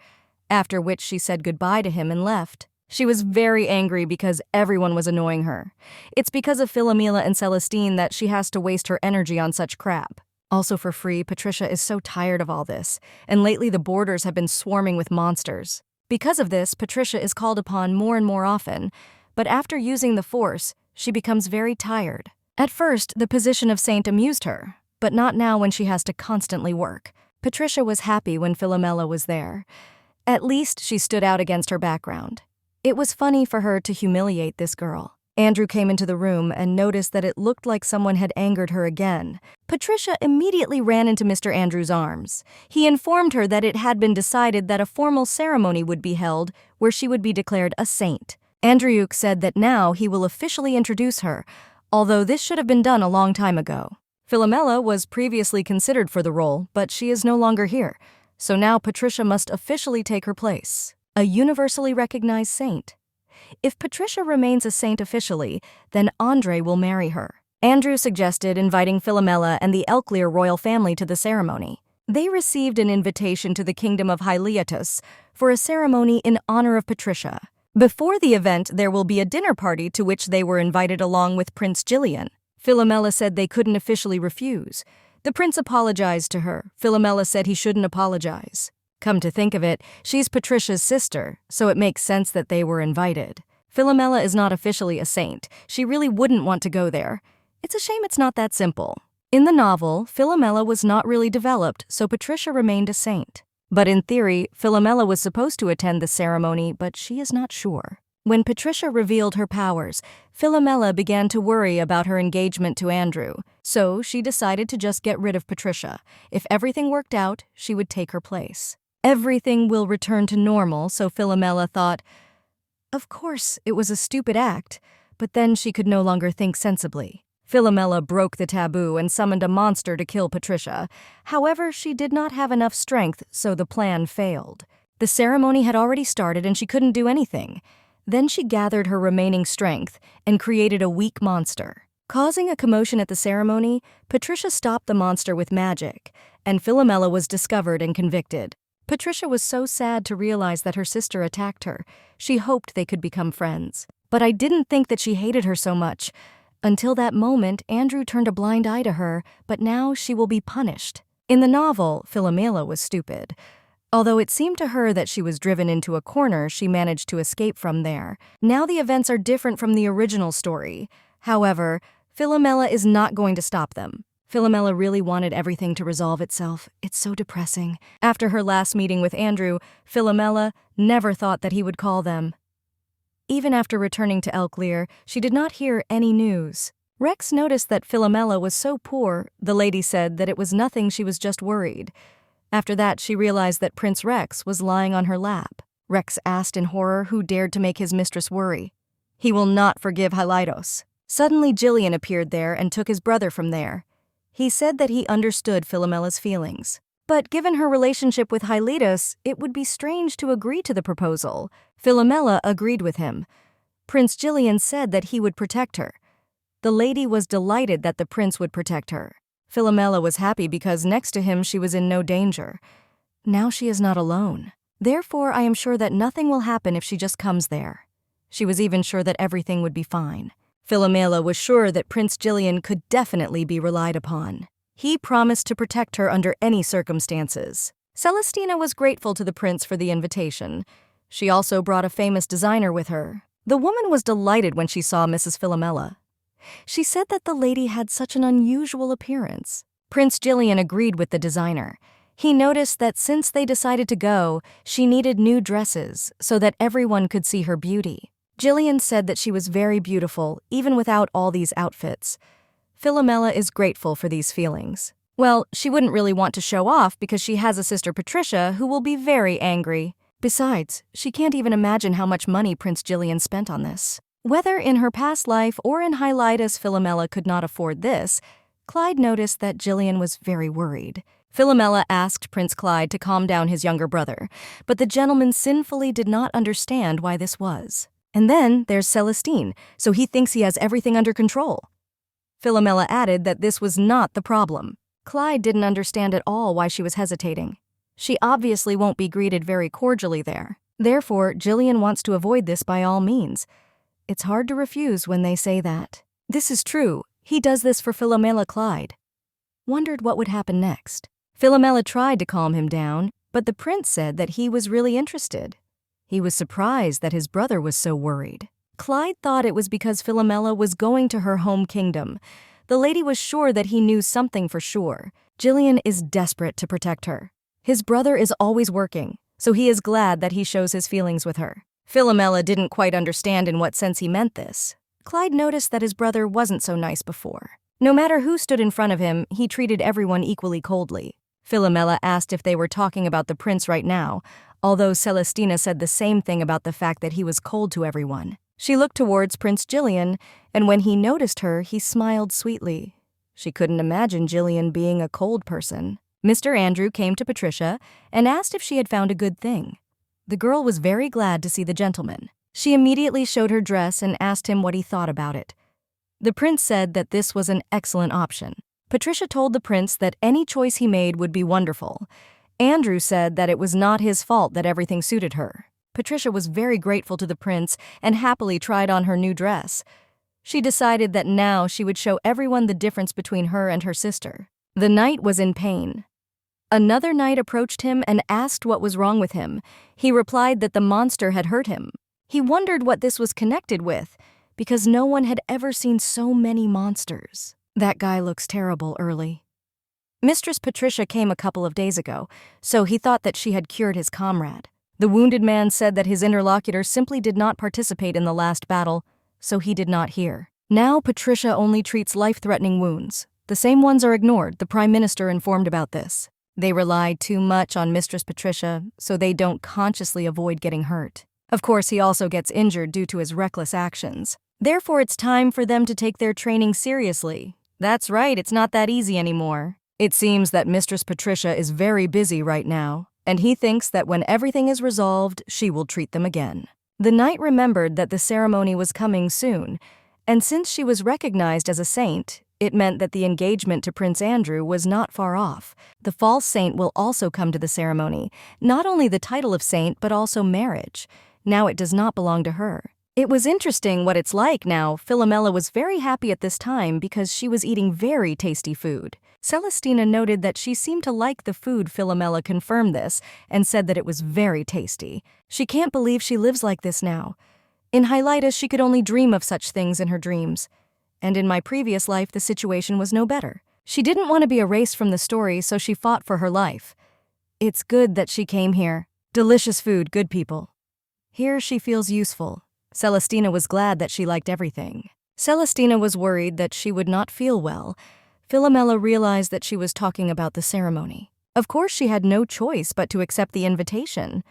after which she said goodbye to him and left. She was very angry because everyone was annoying her. It's because of Philomela and Celestine that she has to waste her energy on such crap. Also for free, Patricia is so tired of all this, and lately the borders have been swarming with monsters. Because of this, Patricia is called upon more and more often, but after using the force, she becomes very tired. At first, the position of saint amused her, but not now when she has to constantly work. Patricia was happy when Philomela was there. At least she stood out against her background. It was funny for her to humiliate this girl. Andrew came into the room and noticed that it looked like someone had angered her again. Patricia immediately ran into Mr. Andrew's arms. He informed her that it had been decided that a formal ceremony would be held where she would be declared a saint. Andrew said that now he will officially introduce her, although this should have been done a long time ago. Philomela was previously considered for the role, but she is no longer here, so now Patricia must officially take her place. A universally recognized saint. If Patricia remains a saint officially, then Andre will marry her. Andrew suggested inviting Philomela and the Elclear royal family to the ceremony. They received an invitation to the kingdom of Hilos for a ceremony in honor of Patricia. Before the event, there will be a dinner party to which they were invited along with Prince Gillian. Philomela said they couldn't officially refuse. The prince apologized to her. Philomela said he shouldn't apologize. Come to think of it, she's Patricia's sister, so it makes sense that they were invited. Philomela is not officially a saint. She really wouldn't want to go there. It's a shame it's not that simple. In the novel, Philomela was not really developed, so Patricia remained a saint. But in theory, Philomela was supposed to attend the ceremony, but she is not sure. When Patricia revealed her powers, Philomela began to worry about her engagement to Andrew, so she decided to just get rid of Patricia. If everything worked out, she would take her place. Everything will return to normal, so Philomela thought. Of course, it was a stupid act, but then she could no longer think sensibly. Philomela broke the taboo and summoned a monster to kill Patricia. However, she did not have enough strength, so the plan failed. The ceremony had already started and she couldn't do anything. Then she gathered her remaining strength and created a weak monster. Causing a commotion at the ceremony, Patricia stopped the monster with magic, and Philomela was discovered and convicted. Patricia was so sad to realize that her sister attacked her. She hoped they could become friends. But I didn't think that she hated her so much. Until that moment, Andrew turned a blind eye to her, but now she will be punished. In the novel, Philomela was stupid. Although it seemed to her that she was driven into a corner, she managed to escape from there. Now the events are different from the original story. However, Philomela is not going to stop them. Philomela really wanted everything to resolve itself. It's so depressing. After her last meeting with Andrew, Philomela never thought that he would call them. Even after returning to Elclear, she did not hear any news. Rex noticed that Philomela was so poor. The lady said that it was nothing, she was just worried. After that, she realized that Prince Rex was lying on her lap. Rex asked in horror who dared to make his mistress worry. He will not forgive Hilos. Suddenly, Gillian appeared there and took his brother from there. He said that he understood Philomela's feelings. But given her relationship with Hilos, it would be strange to agree to the proposal. Philomela agreed with him. Prince Gillian said that he would protect her. The lady was delighted that the prince would protect her. Philomela was happy because next to him she was in no danger. Now she is not alone. Therefore, I am sure that nothing will happen if she just comes there. She was even sure that everything would be fine. Philomela was sure that Prince Gillian could definitely be relied upon. He promised to protect her under any circumstances. Celestina was grateful to the prince for the invitation. She also brought a famous designer with her. The woman was delighted when she saw Mrs. Philomela. She said that the lady had such an unusual appearance. Prince Gillian agreed with the designer. He noticed that since they decided to go, she needed new dresses so that everyone could see her beauty. Gillian said that she was very beautiful, even without all these outfits. Philomela is grateful for these feelings. Well, she wouldn't really want to show off because she has a sister Patricia who will be very angry. Besides, she can't even imagine how much money Prince Gillian spent on this. Whether in her past life or in Hilos, Philomela could not afford this. Clyde noticed that Gillian was very worried. Philomela asked Prince Clyde to calm down his younger brother, but the gentleman sinfully did not understand why this was. And then there's Celestine, so he thinks he has everything under control. Philomela added that this was not the problem. Clyde didn't understand at all why she was hesitating. She obviously won't be greeted very cordially there. Therefore, Gillian wants to avoid this by all means. It's hard to refuse when they say that. This is true. He does this for Philomela Clyde. Wondered what would happen next. Philomela tried to calm him down, but the prince said that he was really interested. He was surprised that his brother was so worried. Clyde thought it was because Philomela was going to her home kingdom. The lady was sure that he knew something for sure. Gillian is desperate to protect her. His brother is always working, so he is glad that he shows his feelings with her. Philomela didn't quite understand in what sense he meant this. Clyde noticed that his brother wasn't so nice before. No matter who stood in front of him, he treated everyone equally coldly. Philomela asked if they were talking about the prince right now, although Celestina said the same thing about the fact that he was cold to everyone. She looked towards Prince Gillian, and when he noticed her, he smiled sweetly. She couldn't imagine Gillian being a cold person. Mr. Andrew came to Patricia and asked if she had found a good thing. The girl was very glad to see the gentleman. She immediately showed her dress and asked him what he thought about it. The prince said that this was an excellent option. Patricia told the prince that any choice he made would be wonderful. Andrew said that it was not his fault that everything suited her. Patricia was very grateful to the prince and happily tried on her new dress. She decided that now she would show everyone the difference between her and her sister. The knight was in pain. Another knight approached him and asked what was wrong with him. He replied that the monster had hurt him. He wondered what this was connected with, because no one had ever seen so many monsters. That guy looks terrible, Early. Mistress Patricia came a couple of days ago, so he thought that she had cured his comrade. The wounded man said that his interlocutor simply did not participate in the last battle, so he did not hear. Now Patricia only treats life-threatening wounds. The same ones are ignored. The Prime Minister informed about this. They rely too much on Mistress Patricia, so they don't consciously avoid getting hurt. Of course, he also gets injured due to his reckless actions. Therefore, it's time for them to take their training seriously. That's right, it's not that easy anymore. It seems that Mistress Patricia is very busy right now, and he thinks that when everything is resolved, she will treat them again. The knight remembered that the ceremony was coming soon, and since she was recognized as a saint, it meant that the engagement to Prince Andrew was not far off. The false saint will also come to the ceremony, not only the title of saint, but also marriage. Now it does not belong to her. It was interesting what it's like now. Philomela was very happy at this time because she was eating very tasty food. Celestina noted that she seemed to like the food. Philomela confirmed this and said that it was very tasty. She can't believe she lives like this now. In Hylitis, she could only dream of such things in her dreams. And in my previous life, the situation was no better. She didn't want to be erased from the story, so she fought for her life. It's good that she came here. Delicious food, good people. Here she feels useful. Celestina was glad that she liked everything. Celestina was worried that she would not feel well. Philomela realized that she was talking about the ceremony. Of course, she had no choice but to accept the invitation.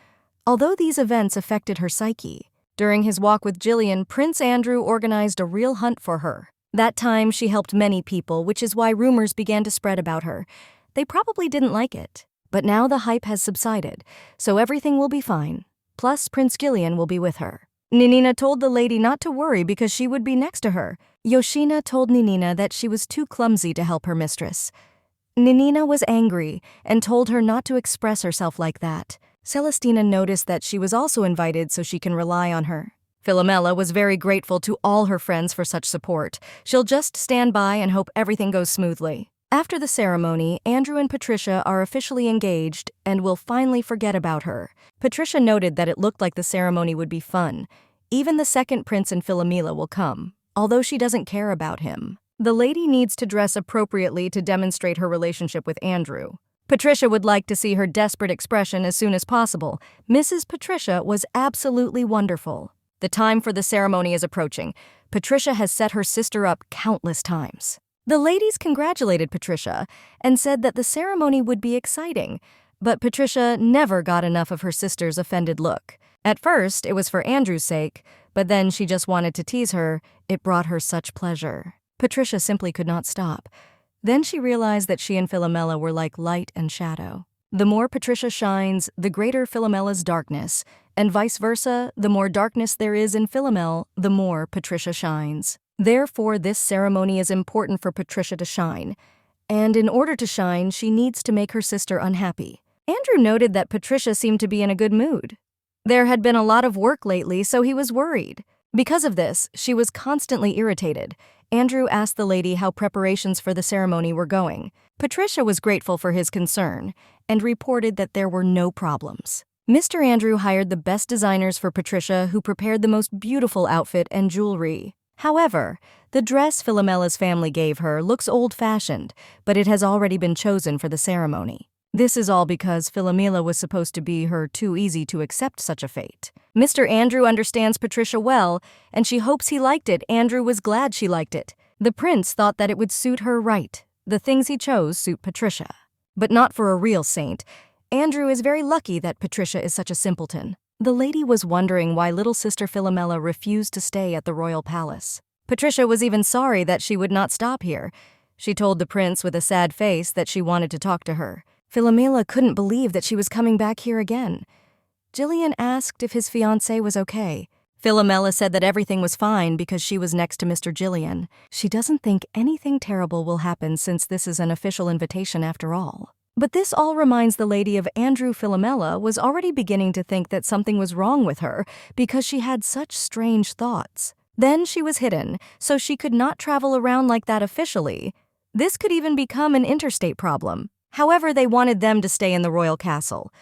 Although these events affected her psyche, during his walk with Gillian, Prince Andrew organized a real hunt for her. That time, she helped many people, which is why rumors began to spread about her. They probably didn't like it. But now the hype has subsided, so everything will be fine. Plus, Prince Gillian will be with her. Ninina told the lady not to worry because she would be next to her. Yoshina told Ninina that she was too clumsy to help her mistress. Ninina was angry and told her not to express herself like that. Celestina noticed that she was also invited so she can rely on her. Philomela was very grateful to all her friends for such support. She'll just stand by and hope everything goes smoothly. After the ceremony, Andrew and Patricia are officially engaged and will finally forget about her. Patricia noted that it looked like the ceremony would be fun. Even the second prince and Philomela will come, although she doesn't care about him. The lady needs to dress appropriately to demonstrate her relationship with Andrew. Patricia would like to see her desperate expression as soon as possible. Mrs. Patricia was absolutely wonderful. The time for the ceremony is approaching. Patricia has set her sister up countless times. The ladies congratulated Patricia and said that the ceremony would be exciting, but Patricia never got enough of her sister's offended look. At first, it was for Andrew's sake, but then she just wanted to tease her. It brought her such pleasure. Patricia simply could not stop. Then she realized that she and Philomela were like light and shadow. The more Patricia shines, the greater Philomela's darkness, and vice versa, the more darkness there is in Philomel, the more Patricia shines. Therefore, this ceremony is important for Patricia to shine, and in order to shine, she needs to make her sister unhappy. Andrew noted that Patricia seemed to be in a good mood. There had been a lot of work lately, so he was worried. Because of this, she was constantly irritated. Andrew asked the lady how preparations for the ceremony were going. Patricia was grateful for his concern and reported that there were no problems. Mr. Andrew hired the best designers for Patricia, who prepared the most beautiful outfit and jewelry. However, the dress Philomela's family gave her looks old-fashioned, but it has already been chosen for the ceremony. This is all because Philomela was supposed to be her too easy to accept such a fate. Mr. Andrew understands Patricia well, and she hopes he liked it. Andrew was glad she liked it. The prince thought that it would suit her right. The things he chose suit Patricia. But not for a real saint. Andrew is very lucky that Patricia is such a simpleton. The lady was wondering why little sister Philomela refused to stay at the royal palace. Patricia was even sorry that she would not stop here. She told the prince with a sad face that she wanted to talk to her. Philomela couldn't believe that she was coming back here again. Gillian asked if his fiancé was okay. Philomela said that everything was fine because she was next to Mr. Gillian. She doesn't think anything terrible will happen since this is an official invitation after all. But this all reminds the lady of Andrew. Philomela was already beginning to think that something was wrong with her because she had such strange thoughts. Then she was hidden, so she could not travel around like that officially. This could even become an interstate problem. However, they wanted them to stay in the royal castle.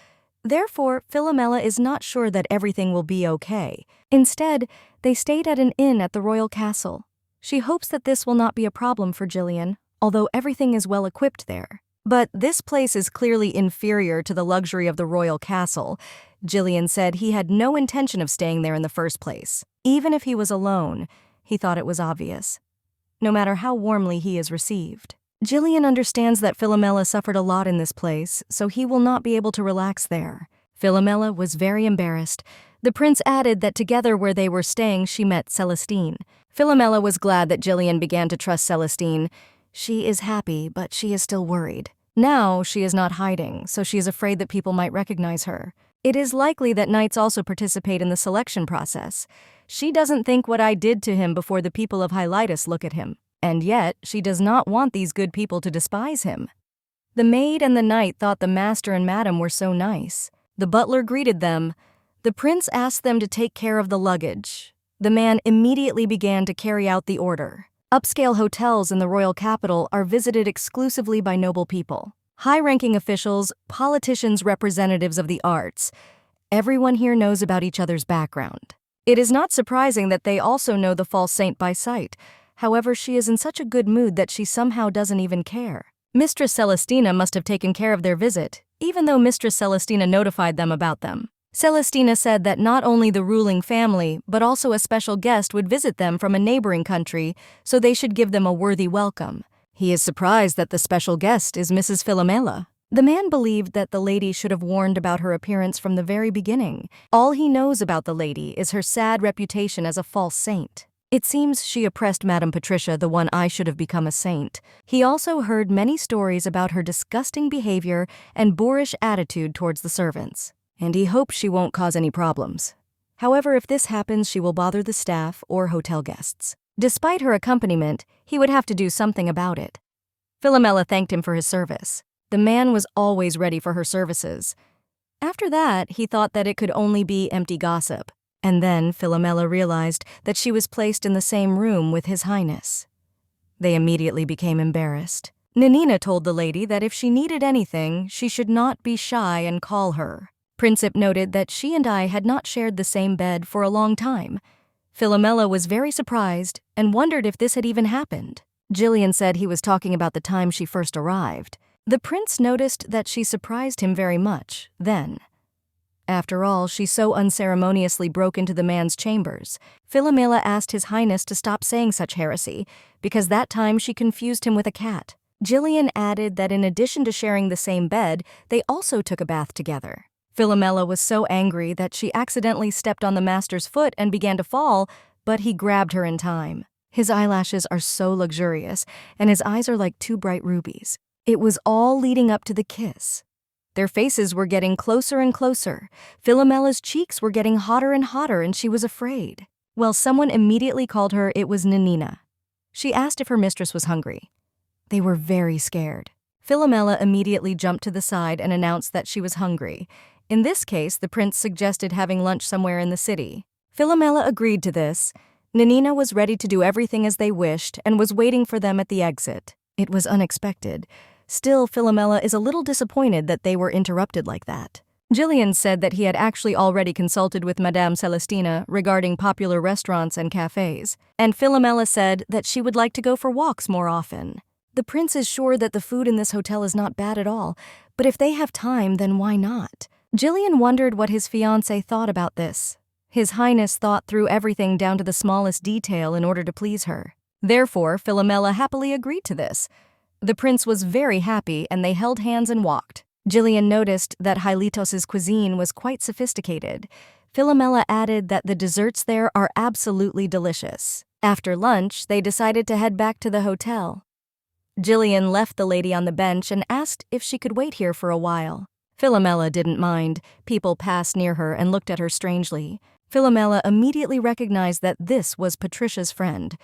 Therefore, Philomela is not sure that everything will be okay. Instead, they stayed at an inn at the royal castle. She hopes that this will not be a problem for Gillian, although everything is well equipped there. But this place is clearly inferior to the luxury of the royal castle. Gillian said he had no intention of staying there in the first place. Even if he was alone, he thought it was obvious, no matter how warmly he is received. Gillian understands that Philomela suffered a lot in this place, so he will not be able to relax there. Philomela was very embarrassed. The prince added that together where they were staying, she met Celestine. Philomela was glad that Gillian began to trust Celestine. She is happy, but she is still worried. Now she is not hiding, so she is afraid that people might recognize her. It is likely that knights also participate in the selection process. She doesn't think what I did to him before the people of Hilos look at him. And yet, she does not want these good people to despise him. The maid and the knight thought the master and madam were so nice. The butler greeted them. The prince asked them to take care of the luggage. The man immediately began to carry out the order. Upscale hotels in the royal capital are visited exclusively by noble people. High-ranking officials, politicians, representatives of the arts. Everyone here knows about each other's background. It is not surprising that they also know the false saint by sight. However, she is in such a good mood that she somehow doesn't even care. Mistress Celestina must have taken care of their visit, even though Mistress Celestina notified them about them. Celestina said that not only the ruling family, but also a special guest would visit them from a neighboring country, so they should give them a worthy welcome. He is surprised that the special guest is Mrs. Philomela. The man believed that the lady should have warned about her appearance from the very beginning. All he knows about the lady is her sad reputation as a false saint. It seems she oppressed Madame Patricia, the one I should have become a saint. He also heard many stories about her disgusting behavior and boorish attitude towards the servants, and he hopes she won't cause any problems. However, if this happens, she will bother the staff or hotel guests. Despite her accompaniment, he would have to do something about it. Philomela thanked him for his service. The man was always ready for her services. After that, he thought that it could only be empty gossip. And then Philomela realized that she was placed in the same room with His Highness. They immediately became embarrassed. Nanina told the lady that if she needed anything, she should not be shy and call her. Princip noted that she and I had not shared the same bed for a long time. Philomela was very surprised and wondered if this had even happened. Gillian said he was talking about the time she first arrived. The prince noticed that she surprised him very much then. After all, she so unceremoniously broke into the man's chambers. Philomela asked His Highness to stop saying such heresy, because that time she confused him with a cat. Gillian added that in addition to sharing the same bed, they also took a bath together. Philomela was so angry that she accidentally stepped on the master's foot and began to fall, but he grabbed her in time. His eyelashes are so luxurious, and his eyes are like two bright rubies. It was all leading up to the kiss. Their faces were getting closer and closer. Philomella's cheeks were getting hotter and hotter, and she was afraid. Well, someone immediately called her. It was Nanina. She asked if her mistress was hungry. They were very scared. Philomela immediately jumped to the side and announced that she was hungry. In this case, the prince suggested having lunch somewhere in the city. Philomela agreed to this. Nanina was ready to do everything as they wished and was waiting for them at the exit. It was unexpected. Still, Philomela is a little disappointed that they were interrupted like that. Gillian said that he had actually already consulted with Madame Celestina regarding popular restaurants and cafes, and Philomela said that she would like to go for walks more often. The prince is sure that the food in this hotel is not bad at all, but if they have time, then why not? Gillian wondered what his fiancé thought about this. His Highness thought through everything down to the smallest detail in order to please her. Therefore, Philomela happily agreed to this. The prince was very happy, and they held hands and walked. Gillian noticed that Hilos' cuisine was quite sophisticated. Philomela added that the desserts there are absolutely delicious. After lunch, they decided to head back to the hotel. Gillian left the lady on the bench and asked if she could wait here for a while. Philomela didn't mind. People passed near her and looked at her strangely. Philomela immediately recognized that this was Patricia's friend.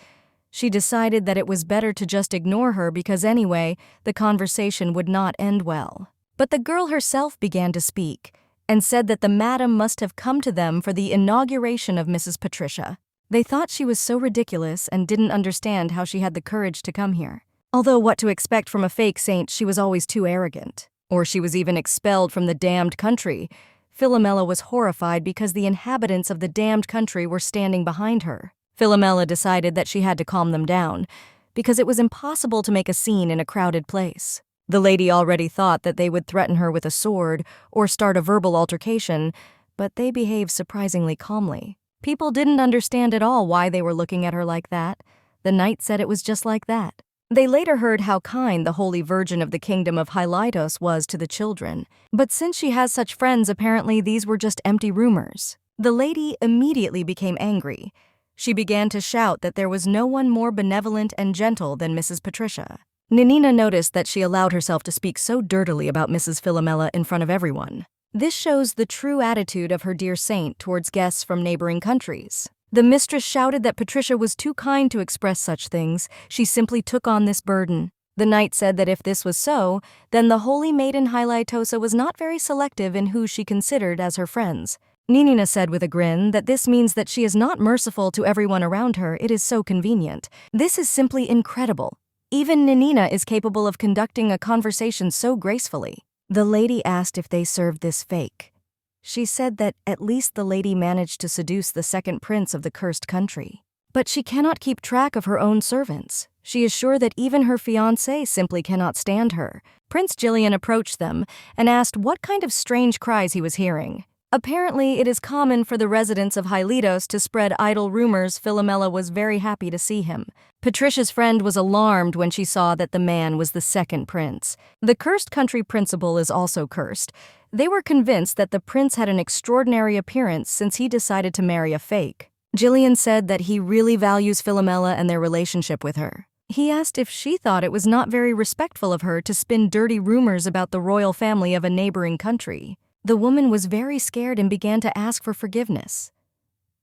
She decided that it was better to just ignore her because anyway, the conversation would not end well. But the girl herself began to speak and said that the madam must have come to them for the inauguration of Mrs. Patricia. They thought she was so ridiculous and didn't understand how she had the courage to come here. Although what to expect from a fake saint, she was always too arrogant. Or she was even expelled from the damned country. Philomela was horrified because the inhabitants of the damned country were standing behind her. Philomela decided that she had to calm them down, because it was impossible to make a scene in a crowded place. The lady already thought that they would threaten her with a sword or start a verbal altercation, but they behaved surprisingly calmly. People didn't understand at all why they were looking at her like that. The knight said it was just like that. They later heard how kind the Holy Virgin of the Kingdom of Hilos was to the children, but since she has such friends, apparently these were just empty rumors. The lady immediately became angry. She began to shout that there was no one more benevolent and gentle than Mrs. Patricia. Nanina noticed that she allowed herself to speak so dirtily about Mrs. Philomela in front of everyone. This shows the true attitude of her dear saint towards guests from neighboring countries. The mistress shouted that Patricia was too kind to express such things. She simply took on this burden. The knight said that if this was so, then the holy maiden Hilos was not very selective in who she considered as her friends. Nanina said with a grin that this means that she is not merciful to everyone around her. It is so convenient. This is simply incredible. Even Nanina is capable of conducting a conversation so gracefully. The lady asked if they served this fake. She said that at least the lady managed to seduce the second prince of the cursed country. But she cannot keep track of her own servants. She is sure that even her fiancé simply cannot stand her. Prince Gillian approached them and asked what kind of strange cries he was hearing. Apparently, it is common for the residents of Hilos to spread idle rumors. Philomela was very happy to see him. Patricia's friend was alarmed when she saw that the man was the second prince. The cursed country principal is also cursed. They were convinced that the prince had an extraordinary appearance since he decided to marry a fake. Gillian said that he really values Philomela and their relationship with her. He asked if she thought it was not very respectful of her to spin dirty rumors about the royal family of a neighboring country. The woman was very scared and began to ask for forgiveness.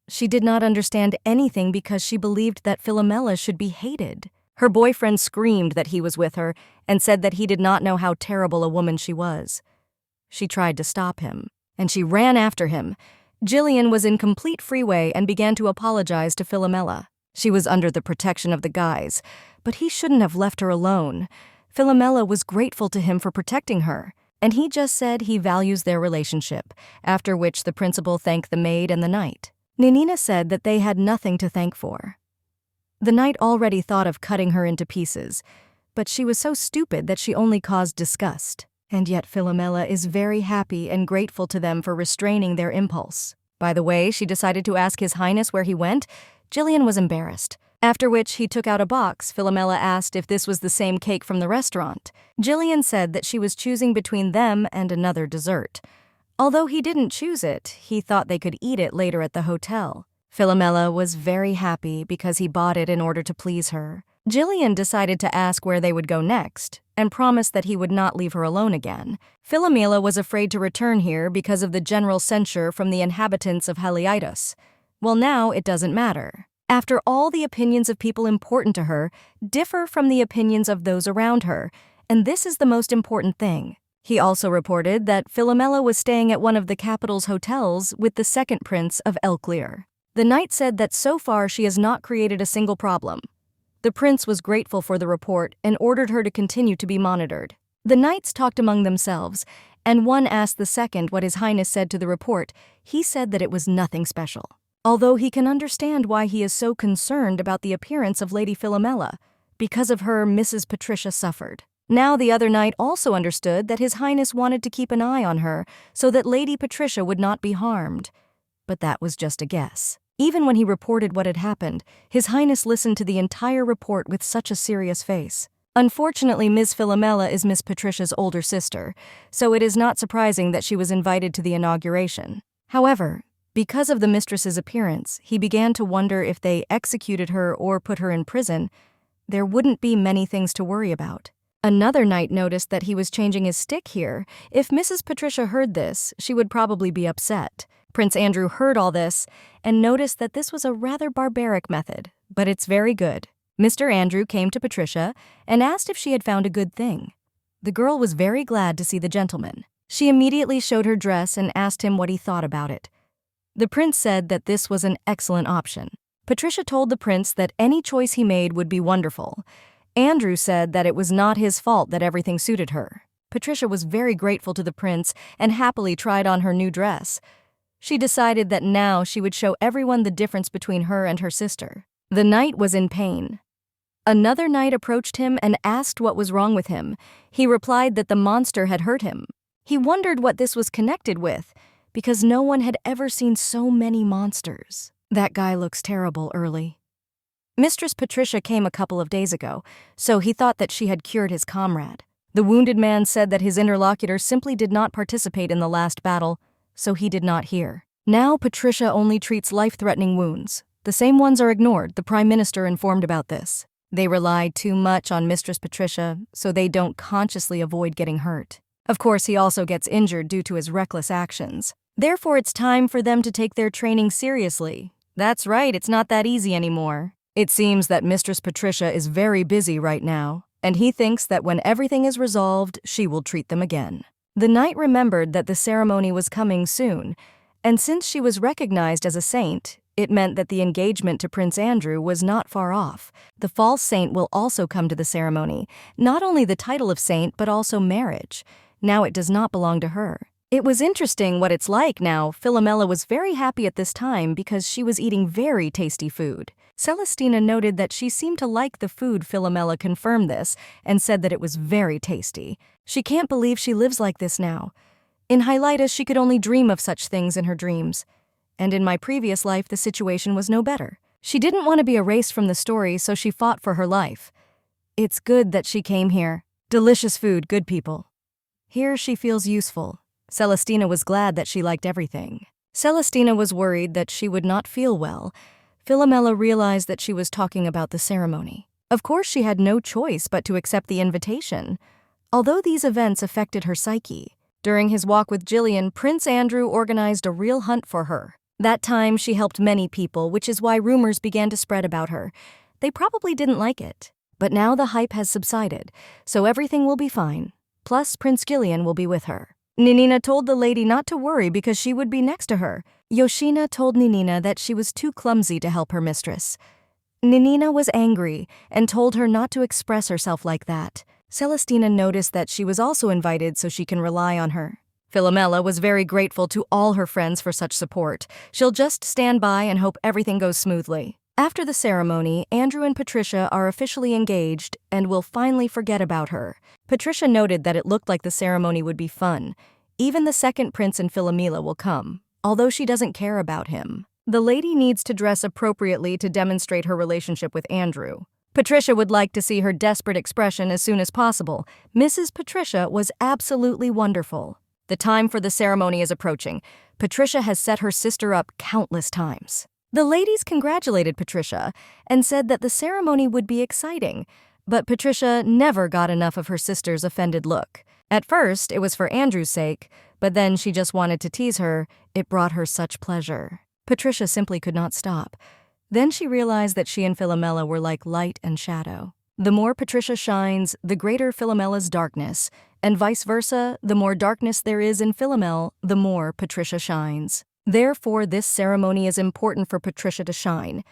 She did not understand anything because she believed that Philomela should be hated. Her boyfriend screamed that he was with her and said that he did not know how terrible a woman she was. She tried to stop him, and she ran after him. Gillian was in complete freeway and began to apologize to Philomela. She was under the protection of the guys, but he shouldn't have left her alone. Philomela was grateful to him for protecting her, and he just said he values their relationship, after which the principal thanked the maid and the knight. Nanina said that they had nothing to thank for. The knight already thought of cutting her into pieces, but she was so stupid that she only caused disgust. And yet Philomela is very happy and grateful to them for restraining their impulse. By the way, she decided to ask His Highness where he went. Gillian was embarrassed. After which he took out a box. Philomela asked if this was the same cake from the restaurant. Gillian said that she was choosing between them and another dessert. Although he didn't choose it, he thought they could eat it later at the hotel. Philomela was very happy because he bought it in order to please her. Gillian decided to ask where they would go next and promised that he would not leave her alone again. Philomela was afraid to return here because of the general censure from the inhabitants of Helios. Well, now it doesn't matter. After all, the opinions of people important to her differ from the opinions of those around her, and this is the most important thing. He also reported that Philomela was staying at one of the capital's hotels with the second prince of Helair. The knight said that so far she has not created a single problem. The prince was grateful for the report and ordered her to continue to be monitored. The knights talked among themselves, and one asked the second what His Highness said to the report. He said that it was nothing special. Although he can understand why he is so concerned about the appearance of Lady Philomela. Because of her, Mrs. Patricia suffered. Now the other knight also understood that His Highness wanted to keep an eye on her so that Lady Patricia would not be harmed. But that was just a guess. Even when he reported what had happened, His Highness listened to the entire report with such a serious face. Unfortunately, Ms. Philomela is Miss Patricia's older sister, so it is not surprising that she was invited to the inauguration. However, because of the mistress's appearance, he began to wonder if they executed her or put her in prison, there wouldn't be many things to worry about. Another knight noticed that he was changing his stick here. If Mrs. Patricia heard this, she would probably be upset. Prince Andrew heard all this and noticed that this was a rather barbaric method, but it's very good. Mr. Andrew came to Patricia and asked if she had found a good thing. The girl was very glad to see the gentleman. She immediately showed her dress and asked him what he thought about it. The prince said that this was an excellent option. Patricia told the prince that any choice he made would be wonderful. Andrew said that it was not his fault that everything suited her. Patricia was very grateful to the prince and happily tried on her new dress. She decided that now she would show everyone the difference between her and her sister. The knight was in pain. Another knight approached him and asked what was wrong with him. He replied that the monster had hurt him. He wondered what this was connected with, because no one had ever seen so many monsters. That guy looks terrible, Early. Mistress Patricia came a couple of days ago, so he thought that she had cured his comrade. The wounded man said that his interlocutor simply did not participate in the last battle, so he did not hear. Now Patricia only treats life-threatening wounds. The same ones are ignored. The Prime Minister informed about this. They rely too much on Mistress Patricia, so they don't consciously avoid getting hurt. Of course, he also gets injured due to his reckless actions. Therefore, it's time for them to take their training seriously. That's right, it's not that easy anymore. It seems that Mistress Patricia is very busy right now, and he thinks that when everything is resolved, she will treat them again. The knight remembered that the ceremony was coming soon, and since she was recognized as a saint, it meant that the engagement to Prince Andrew was not far off. The false saint will also come to the ceremony, not only the title of saint but also marriage. Now it does not belong to her. It was interesting what it's like now. Philomela was very happy at this time because she was eating very tasty food. Celestina noted that she seemed to like the food. Philomela confirmed this and said that it was very tasty. She can't believe she lives like this now. In Helios, she could only dream of such things in her dreams. And in my previous life, the situation was no better. She didn't want to be erased from the story, so she fought for her life. It's good that she came here. Delicious food, good people. Here she feels useful. Celestina was glad that she liked everything. Celestina was worried that she would not feel well. Philomela realized that she was talking about the ceremony. Of course, she had no choice but to accept the invitation, although these events affected her psyche. During his walk with Gillian, Prince Andrew organized a real hunt for her. That time, she helped many people, which is why rumors began to spread about her. They probably didn't like it. But now the hype has subsided, so everything will be fine. Plus, Prince Gillian will be with her. Ninina told the lady not to worry because she would be next to her. Yoshina told Ninina that she was too clumsy to help her mistress. Ninina was angry and told her not to express herself like that. Celestina noticed that she was also invited so she can rely on her. Philomela was very grateful to all her friends for such support. She'll just stand by and hope everything goes smoothly. After the ceremony, Andrew and Patricia are officially engaged and will finally forget about her. Patricia noted that it looked like the ceremony would be fun. Even the second prince and Philomela will come, although she doesn't care about him. The lady needs to dress appropriately to demonstrate her relationship with Andrew. Patricia would like to see her desperate expression as soon as possible. Mrs. Patricia was absolutely wonderful. The time for the ceremony is approaching. Patricia has set her sister up countless times. The ladies congratulated Patricia and said that the ceremony would be exciting, but Patricia never got enough of her sister's offended look. At first, it was for Andrew's sake, but then she just wanted to tease her. It brought her such pleasure. Patricia simply could not stop. Then she realized that she and Philomela were like light and shadow. The more Patricia shines, the greater Philomela's darkness, and vice versa, the more darkness there is in Philomel, the more Patricia shines. Therefore, this ceremony is important for Patricia to shine.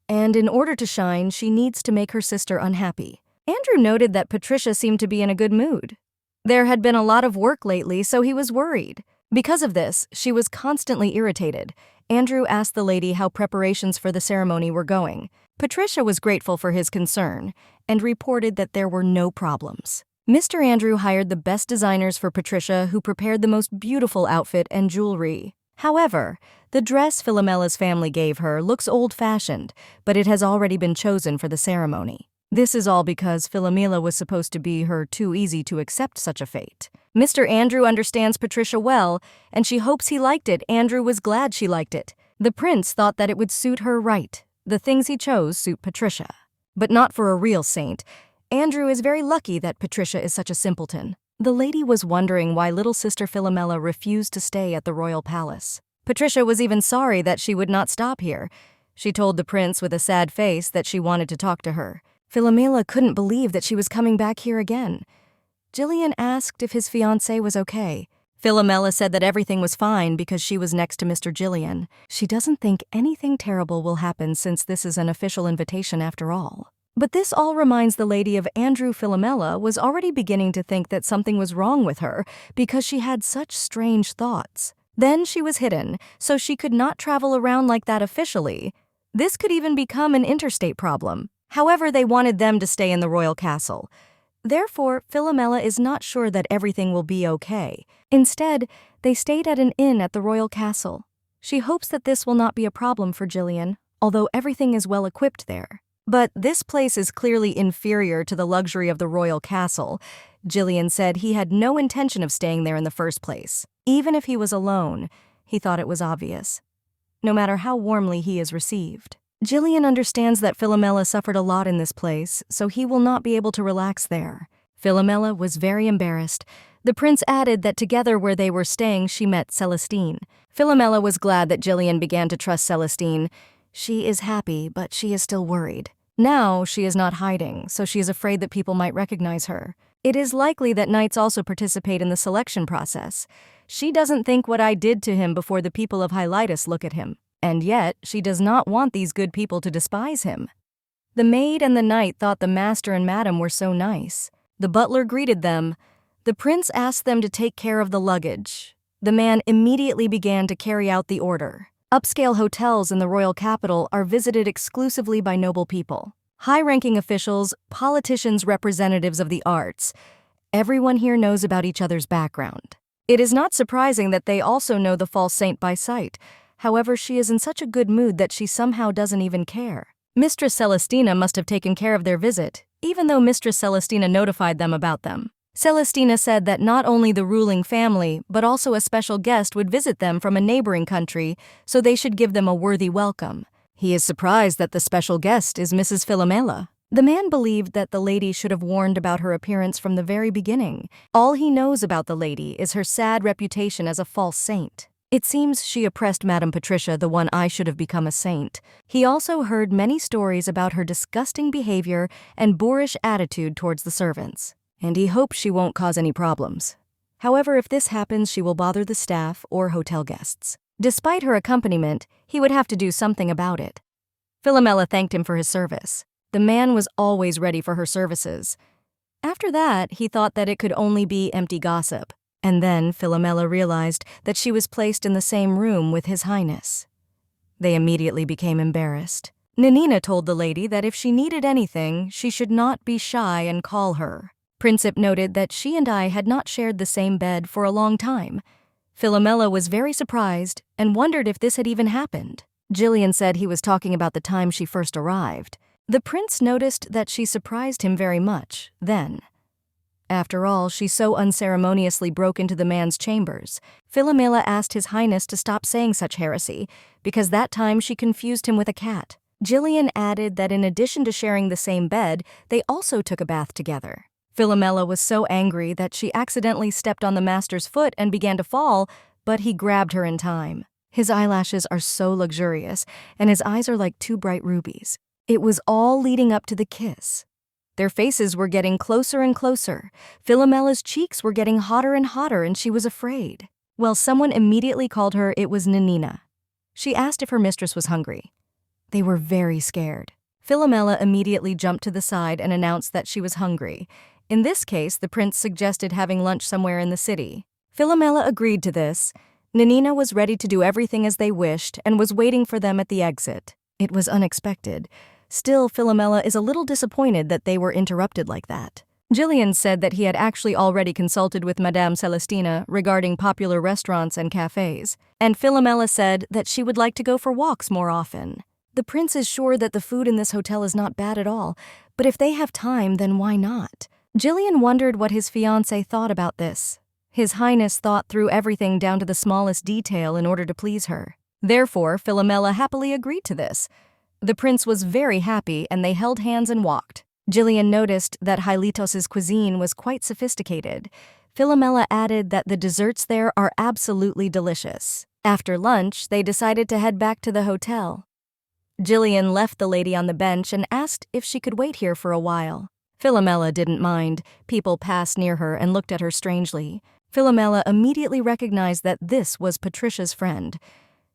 And in order to shine, she needs to make her sister unhappy. Andrew noted that Patricia seemed to be in a good mood. There had been a lot of work lately, so he was worried. Because of this, she was constantly irritated. Andrew asked the lady how preparations for the ceremony were going. Patricia was grateful for his concern and reported that there were no problems. Mr. Andrew hired the best designers for Patricia, who prepared the most beautiful outfit and jewelry. However, the dress Philomela's family gave her looks old-fashioned, but it has already been chosen for the ceremony. This is all because Philomela was supposed to be her too easy to accept such a fate. Mr. Andrew understands Patricia well, and she hopes he liked it. Andrew was glad she liked it. The prince thought that it would suit her right. The things he chose suit Patricia. But not for a real saint. Andrew is very lucky that Patricia is such a simpleton. The lady was wondering why little sister Philomela refused to stay at the royal palace. Patricia was even sorry that she would not stop here. She told the prince with a sad face that she wanted to talk to her. Philomela couldn't believe that she was coming back here again. Gillian asked if his fiancé was okay. Philomela said that everything was fine because she was next to Mr. Gillian. She doesn't think anything terrible will happen since this is an official invitation after all. But this all reminds the lady of Andrew. Philomela was already beginning to think that something was wrong with her because she had such strange thoughts. Then she was hidden, so she could not travel around like that officially. This could even become an interstate problem. However, they wanted them to stay in the royal castle. Therefore, Philomela is not sure that everything will be okay. Instead, they stayed at an inn at the royal castle. She hopes that this will not be a problem for Gillian, although everything is well equipped there. But this place is clearly inferior to the luxury of the royal castle. Gillian said he had no intention of staying there in the first place. Even if he was alone, he thought it was obvious. No matter how warmly he is received. Gillian understands that Philomela suffered a lot in this place, so he will not be able to relax there. Philomela was very embarrassed. The prince added that together where they were staying, she met Celestine. Philomela was glad that Gillian began to trust Celestine. She is happy, but she is still worried. Now she is not hiding, so she is afraid that people might recognize her. It is likely that knights also participate in the selection process. She doesn't think what I did to him before the people of Hilos look at him. And yet, she does not want these good people to despise him. The maid and the knight thought the master and madam were so nice. The butler greeted them. The prince asked them to take care of the luggage. The man immediately began to carry out the order. Upscale hotels in the royal capital are visited exclusively by noble people. High-ranking officials, politicians, representatives of the arts. Everyone here knows about each other's background. It is not surprising that they also know the false saint by sight. However, she is in such a good mood that she somehow doesn't even care. Mistress Celestina must have taken care of their visit, even though Mistress Celestina notified them about them. Celestina said that not only the ruling family, but also a special guest would visit them from a neighboring country, so they should give them a worthy welcome. He is surprised that the special guest is Mrs. Philomela. The man believed that the lady should have warned about her appearance from the very beginning. All he knows about the lady is her sad reputation as a false saint. It seems she oppressed Madame Patricia, the one I should have become a saint. He also heard many stories about her disgusting behavior and boorish attitude towards the servants. And he hopes she won't cause any problems. However, if this happens, she will bother the staff or hotel guests. Despite her accompaniment, he would have to do something about it. Philomela thanked him for his service. The man was always ready for her services. After that, he thought that it could only be empty gossip. And then Philomela realized that she was placed in the same room with His Highness. They immediately became embarrassed. Nanina told the lady that if she needed anything, she should not be shy and call her. Princip noted that she and I had not shared the same bed for a long time. Philomela was very surprised and wondered if this had even happened. Gillian said he was talking about the time she first arrived. The prince noticed that she surprised him very much then. After all, she so unceremoniously broke into the man's chambers. Philomela asked His Highness to stop saying such heresy, because that time she confused him with a cat. Gillian added that in addition to sharing the same bed, they also took a bath together. Philomela was so angry that she accidentally stepped on the master's foot and began to fall, but he grabbed her in time. His eyelashes are so luxurious, and his eyes are like two bright rubies. It was all leading up to the kiss. Their faces were getting closer and closer. Philomela's cheeks were getting hotter and hotter, and she was afraid. Well, someone immediately called her. It was Nanina. She asked if her mistress was hungry. They were very scared. Philomela immediately jumped to the side and announced that she was hungry. In this case, the prince suggested having lunch somewhere in the city. Philomela agreed to this. Nanina was ready to do everything as they wished and was waiting for them at the exit. It was unexpected. Still, Philomela is a little disappointed that they were interrupted like that. Gillian said that he had actually already consulted with Madame Celestina regarding popular restaurants and cafes, and Philomela said that she would like to go for walks more often. The prince is sure that the food in this hotel is not bad at all, but if they have time, then why not? Gillian wondered what his fiancé thought about this. His Highness thought through everything down to the smallest detail in order to please her. Therefore, Philomela happily agreed to this. The prince was very happy, and they held hands and walked. Gillian noticed that Hilos' cuisine was quite sophisticated. Philomela added that the desserts there are absolutely delicious. After lunch, they decided to head back to the hotel. Gillian left the lady on the bench and asked if she could wait here for a while. Philomela didn't mind. People passed near her and looked at her strangely. Philomela immediately recognized that this was Patricia's friend.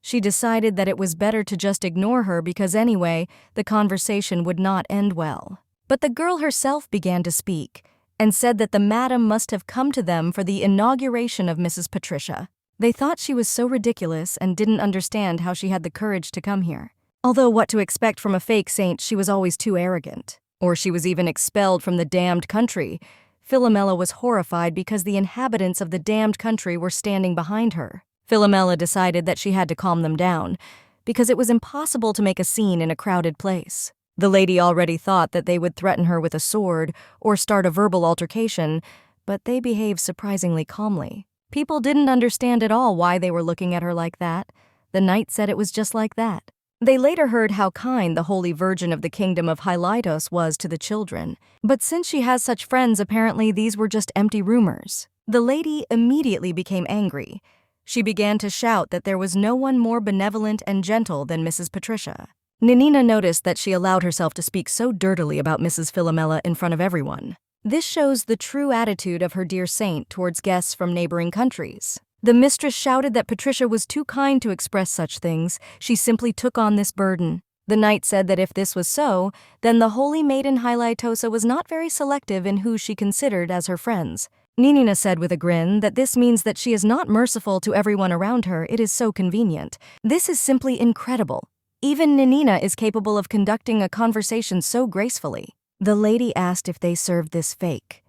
She decided that it was better to just ignore her because anyway, the conversation would not end well. But the girl herself began to speak and said that the madam must have come to them for the inauguration of Mrs. Patricia. They thought she was so ridiculous and didn't understand how she had the courage to come here. Although what to expect from a fake saint, she was always too arrogant. Or she was even expelled from the damned country. Philomela was horrified because the inhabitants of the damned country were standing behind her. Philomela decided that she had to calm them down, because it was impossible to make a scene in a crowded place. The lady already thought that they would threaten her with a sword or start a verbal altercation, but they behaved surprisingly calmly. People didn't understand at all why they were looking at her like that. The knight said it was just like that. They later heard how kind the Holy Virgin of the Kingdom of Hilos was to the children. But since she has such friends, apparently these were just empty rumors. The lady immediately became angry. She began to shout that there was no one more benevolent and gentle than Mrs. Patricia. Nanina noticed that she allowed herself to speak so dirtily about Mrs. Philomela in front of everyone. This shows the true attitude of her dear saint towards guests from neighboring countries. The mistress shouted that Patricia was too kind to express such things. She simply took on this burden. The knight said that if this was so, then the holy maiden Hilos was not very selective in who she considered as her friends. Nanina said with a grin that this means that she is not merciful to everyone around her. It is so convenient. This is simply incredible. Even Nanina is capable of conducting a conversation so gracefully. The lady asked if they served this fake.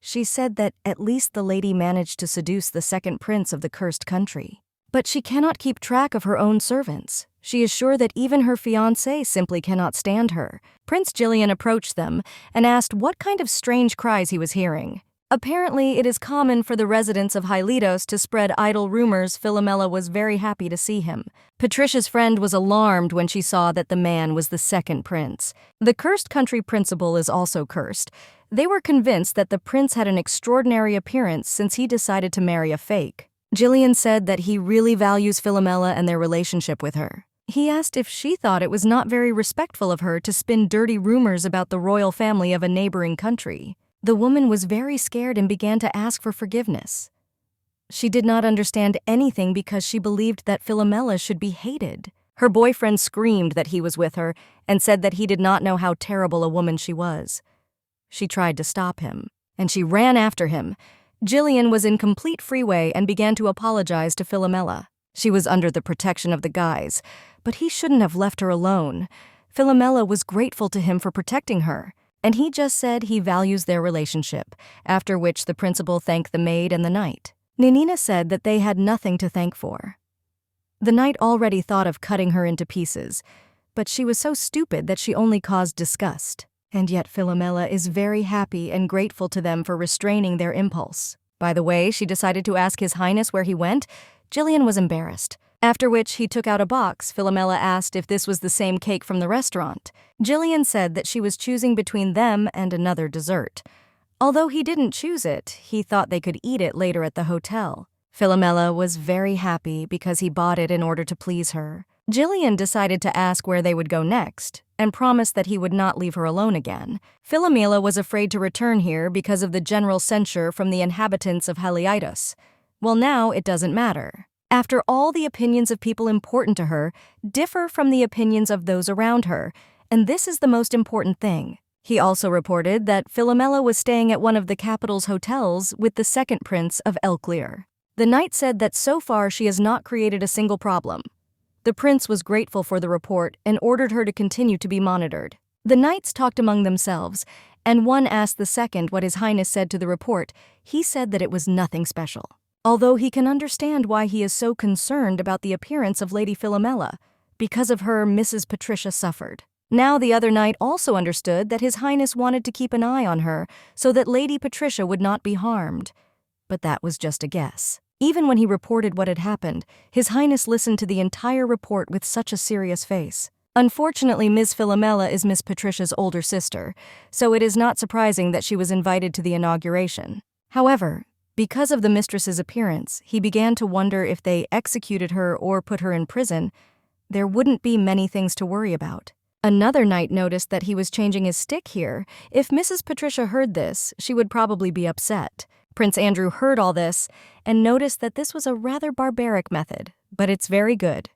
She said that at least the lady managed to seduce the second prince of the cursed country. But she cannot keep track of her own servants. She is sure that even her fiancé simply cannot stand her. Prince Gillian approached them and asked what kind of strange cries he was hearing. Apparently, it is common for the residents of Hilos to spread idle rumors. Philomela was very happy to see him. Patricia's friend was alarmed when she saw that the man was the second prince. The cursed country principal is also cursed. They were convinced that the prince had an extraordinary appearance since he decided to marry a fake. Gillian said that he really values Philomela and their relationship with her. He asked if she thought it was not very respectful of her to spin dirty rumors about the royal family of a neighboring country. The woman was very scared and began to ask for forgiveness. She did not understand anything because she believed that Philomela should be hated. Her boyfriend screamed that he was with her and said that he did not know how terrible a woman she was. She tried to stop him, and she ran after him. Gillian was in complete freeway and began to apologize to Philomela. She was under the protection of the guys, but he shouldn't have left her alone. Philomela was grateful to him for protecting her, and he just said he values their relationship, after which the principal thanked the maid and the knight. Nanina said that they had nothing to thank for. The knight already thought of cutting her into pieces, but she was so stupid that she only caused disgust. And yet Philomela is very happy and grateful to them for restraining their impulse. By the way, she decided to ask His Highness where he went. Gillian was embarrassed. After which he took out a box. Philomela asked if this was the same cake from the restaurant. Gillian said that she was choosing between them and another dessert. Although he didn't choose it, he thought they could eat it later at the hotel. Philomela was very happy because he bought it in order to please her. Gillian decided to ask where they would go next, and promised that he would not leave her alone again. Philomela was afraid to return here because of the general censure from the inhabitants of Helios. Well, now it doesn't matter. After all, the opinions of people important to her differ from the opinions of those around her, and this is the most important thing. He also reported that Philomela was staying at one of the capital's hotels with the second prince of Helair. The knight said that so far she has not created a single problem. The prince was grateful for the report and ordered her to continue to be monitored. The knights talked among themselves, and one asked the second what His Highness said to the report. He said that it was nothing special. Although he can understand why he is so concerned about the appearance of Lady Philomela. Because of her, Mrs. Patricia suffered. Now the other knight also understood that His Highness wanted to keep an eye on her so that Lady Patricia would not be harmed. But that was just a guess. Even when he reported what had happened, His Highness listened to the entire report with such a serious face. Unfortunately, Ms. Philomela is Miss Patricia's older sister, so it is not surprising that she was invited to the inauguration. However, because of the mistress's appearance, he began to wonder if they executed her or put her in prison, there wouldn't be many things to worry about. Another knight noticed that he was changing his stick here. If Mrs. Patricia heard this, she would probably be upset. Prince Andrew heard all this and noticed that this was a rather barbaric method, but it's very good.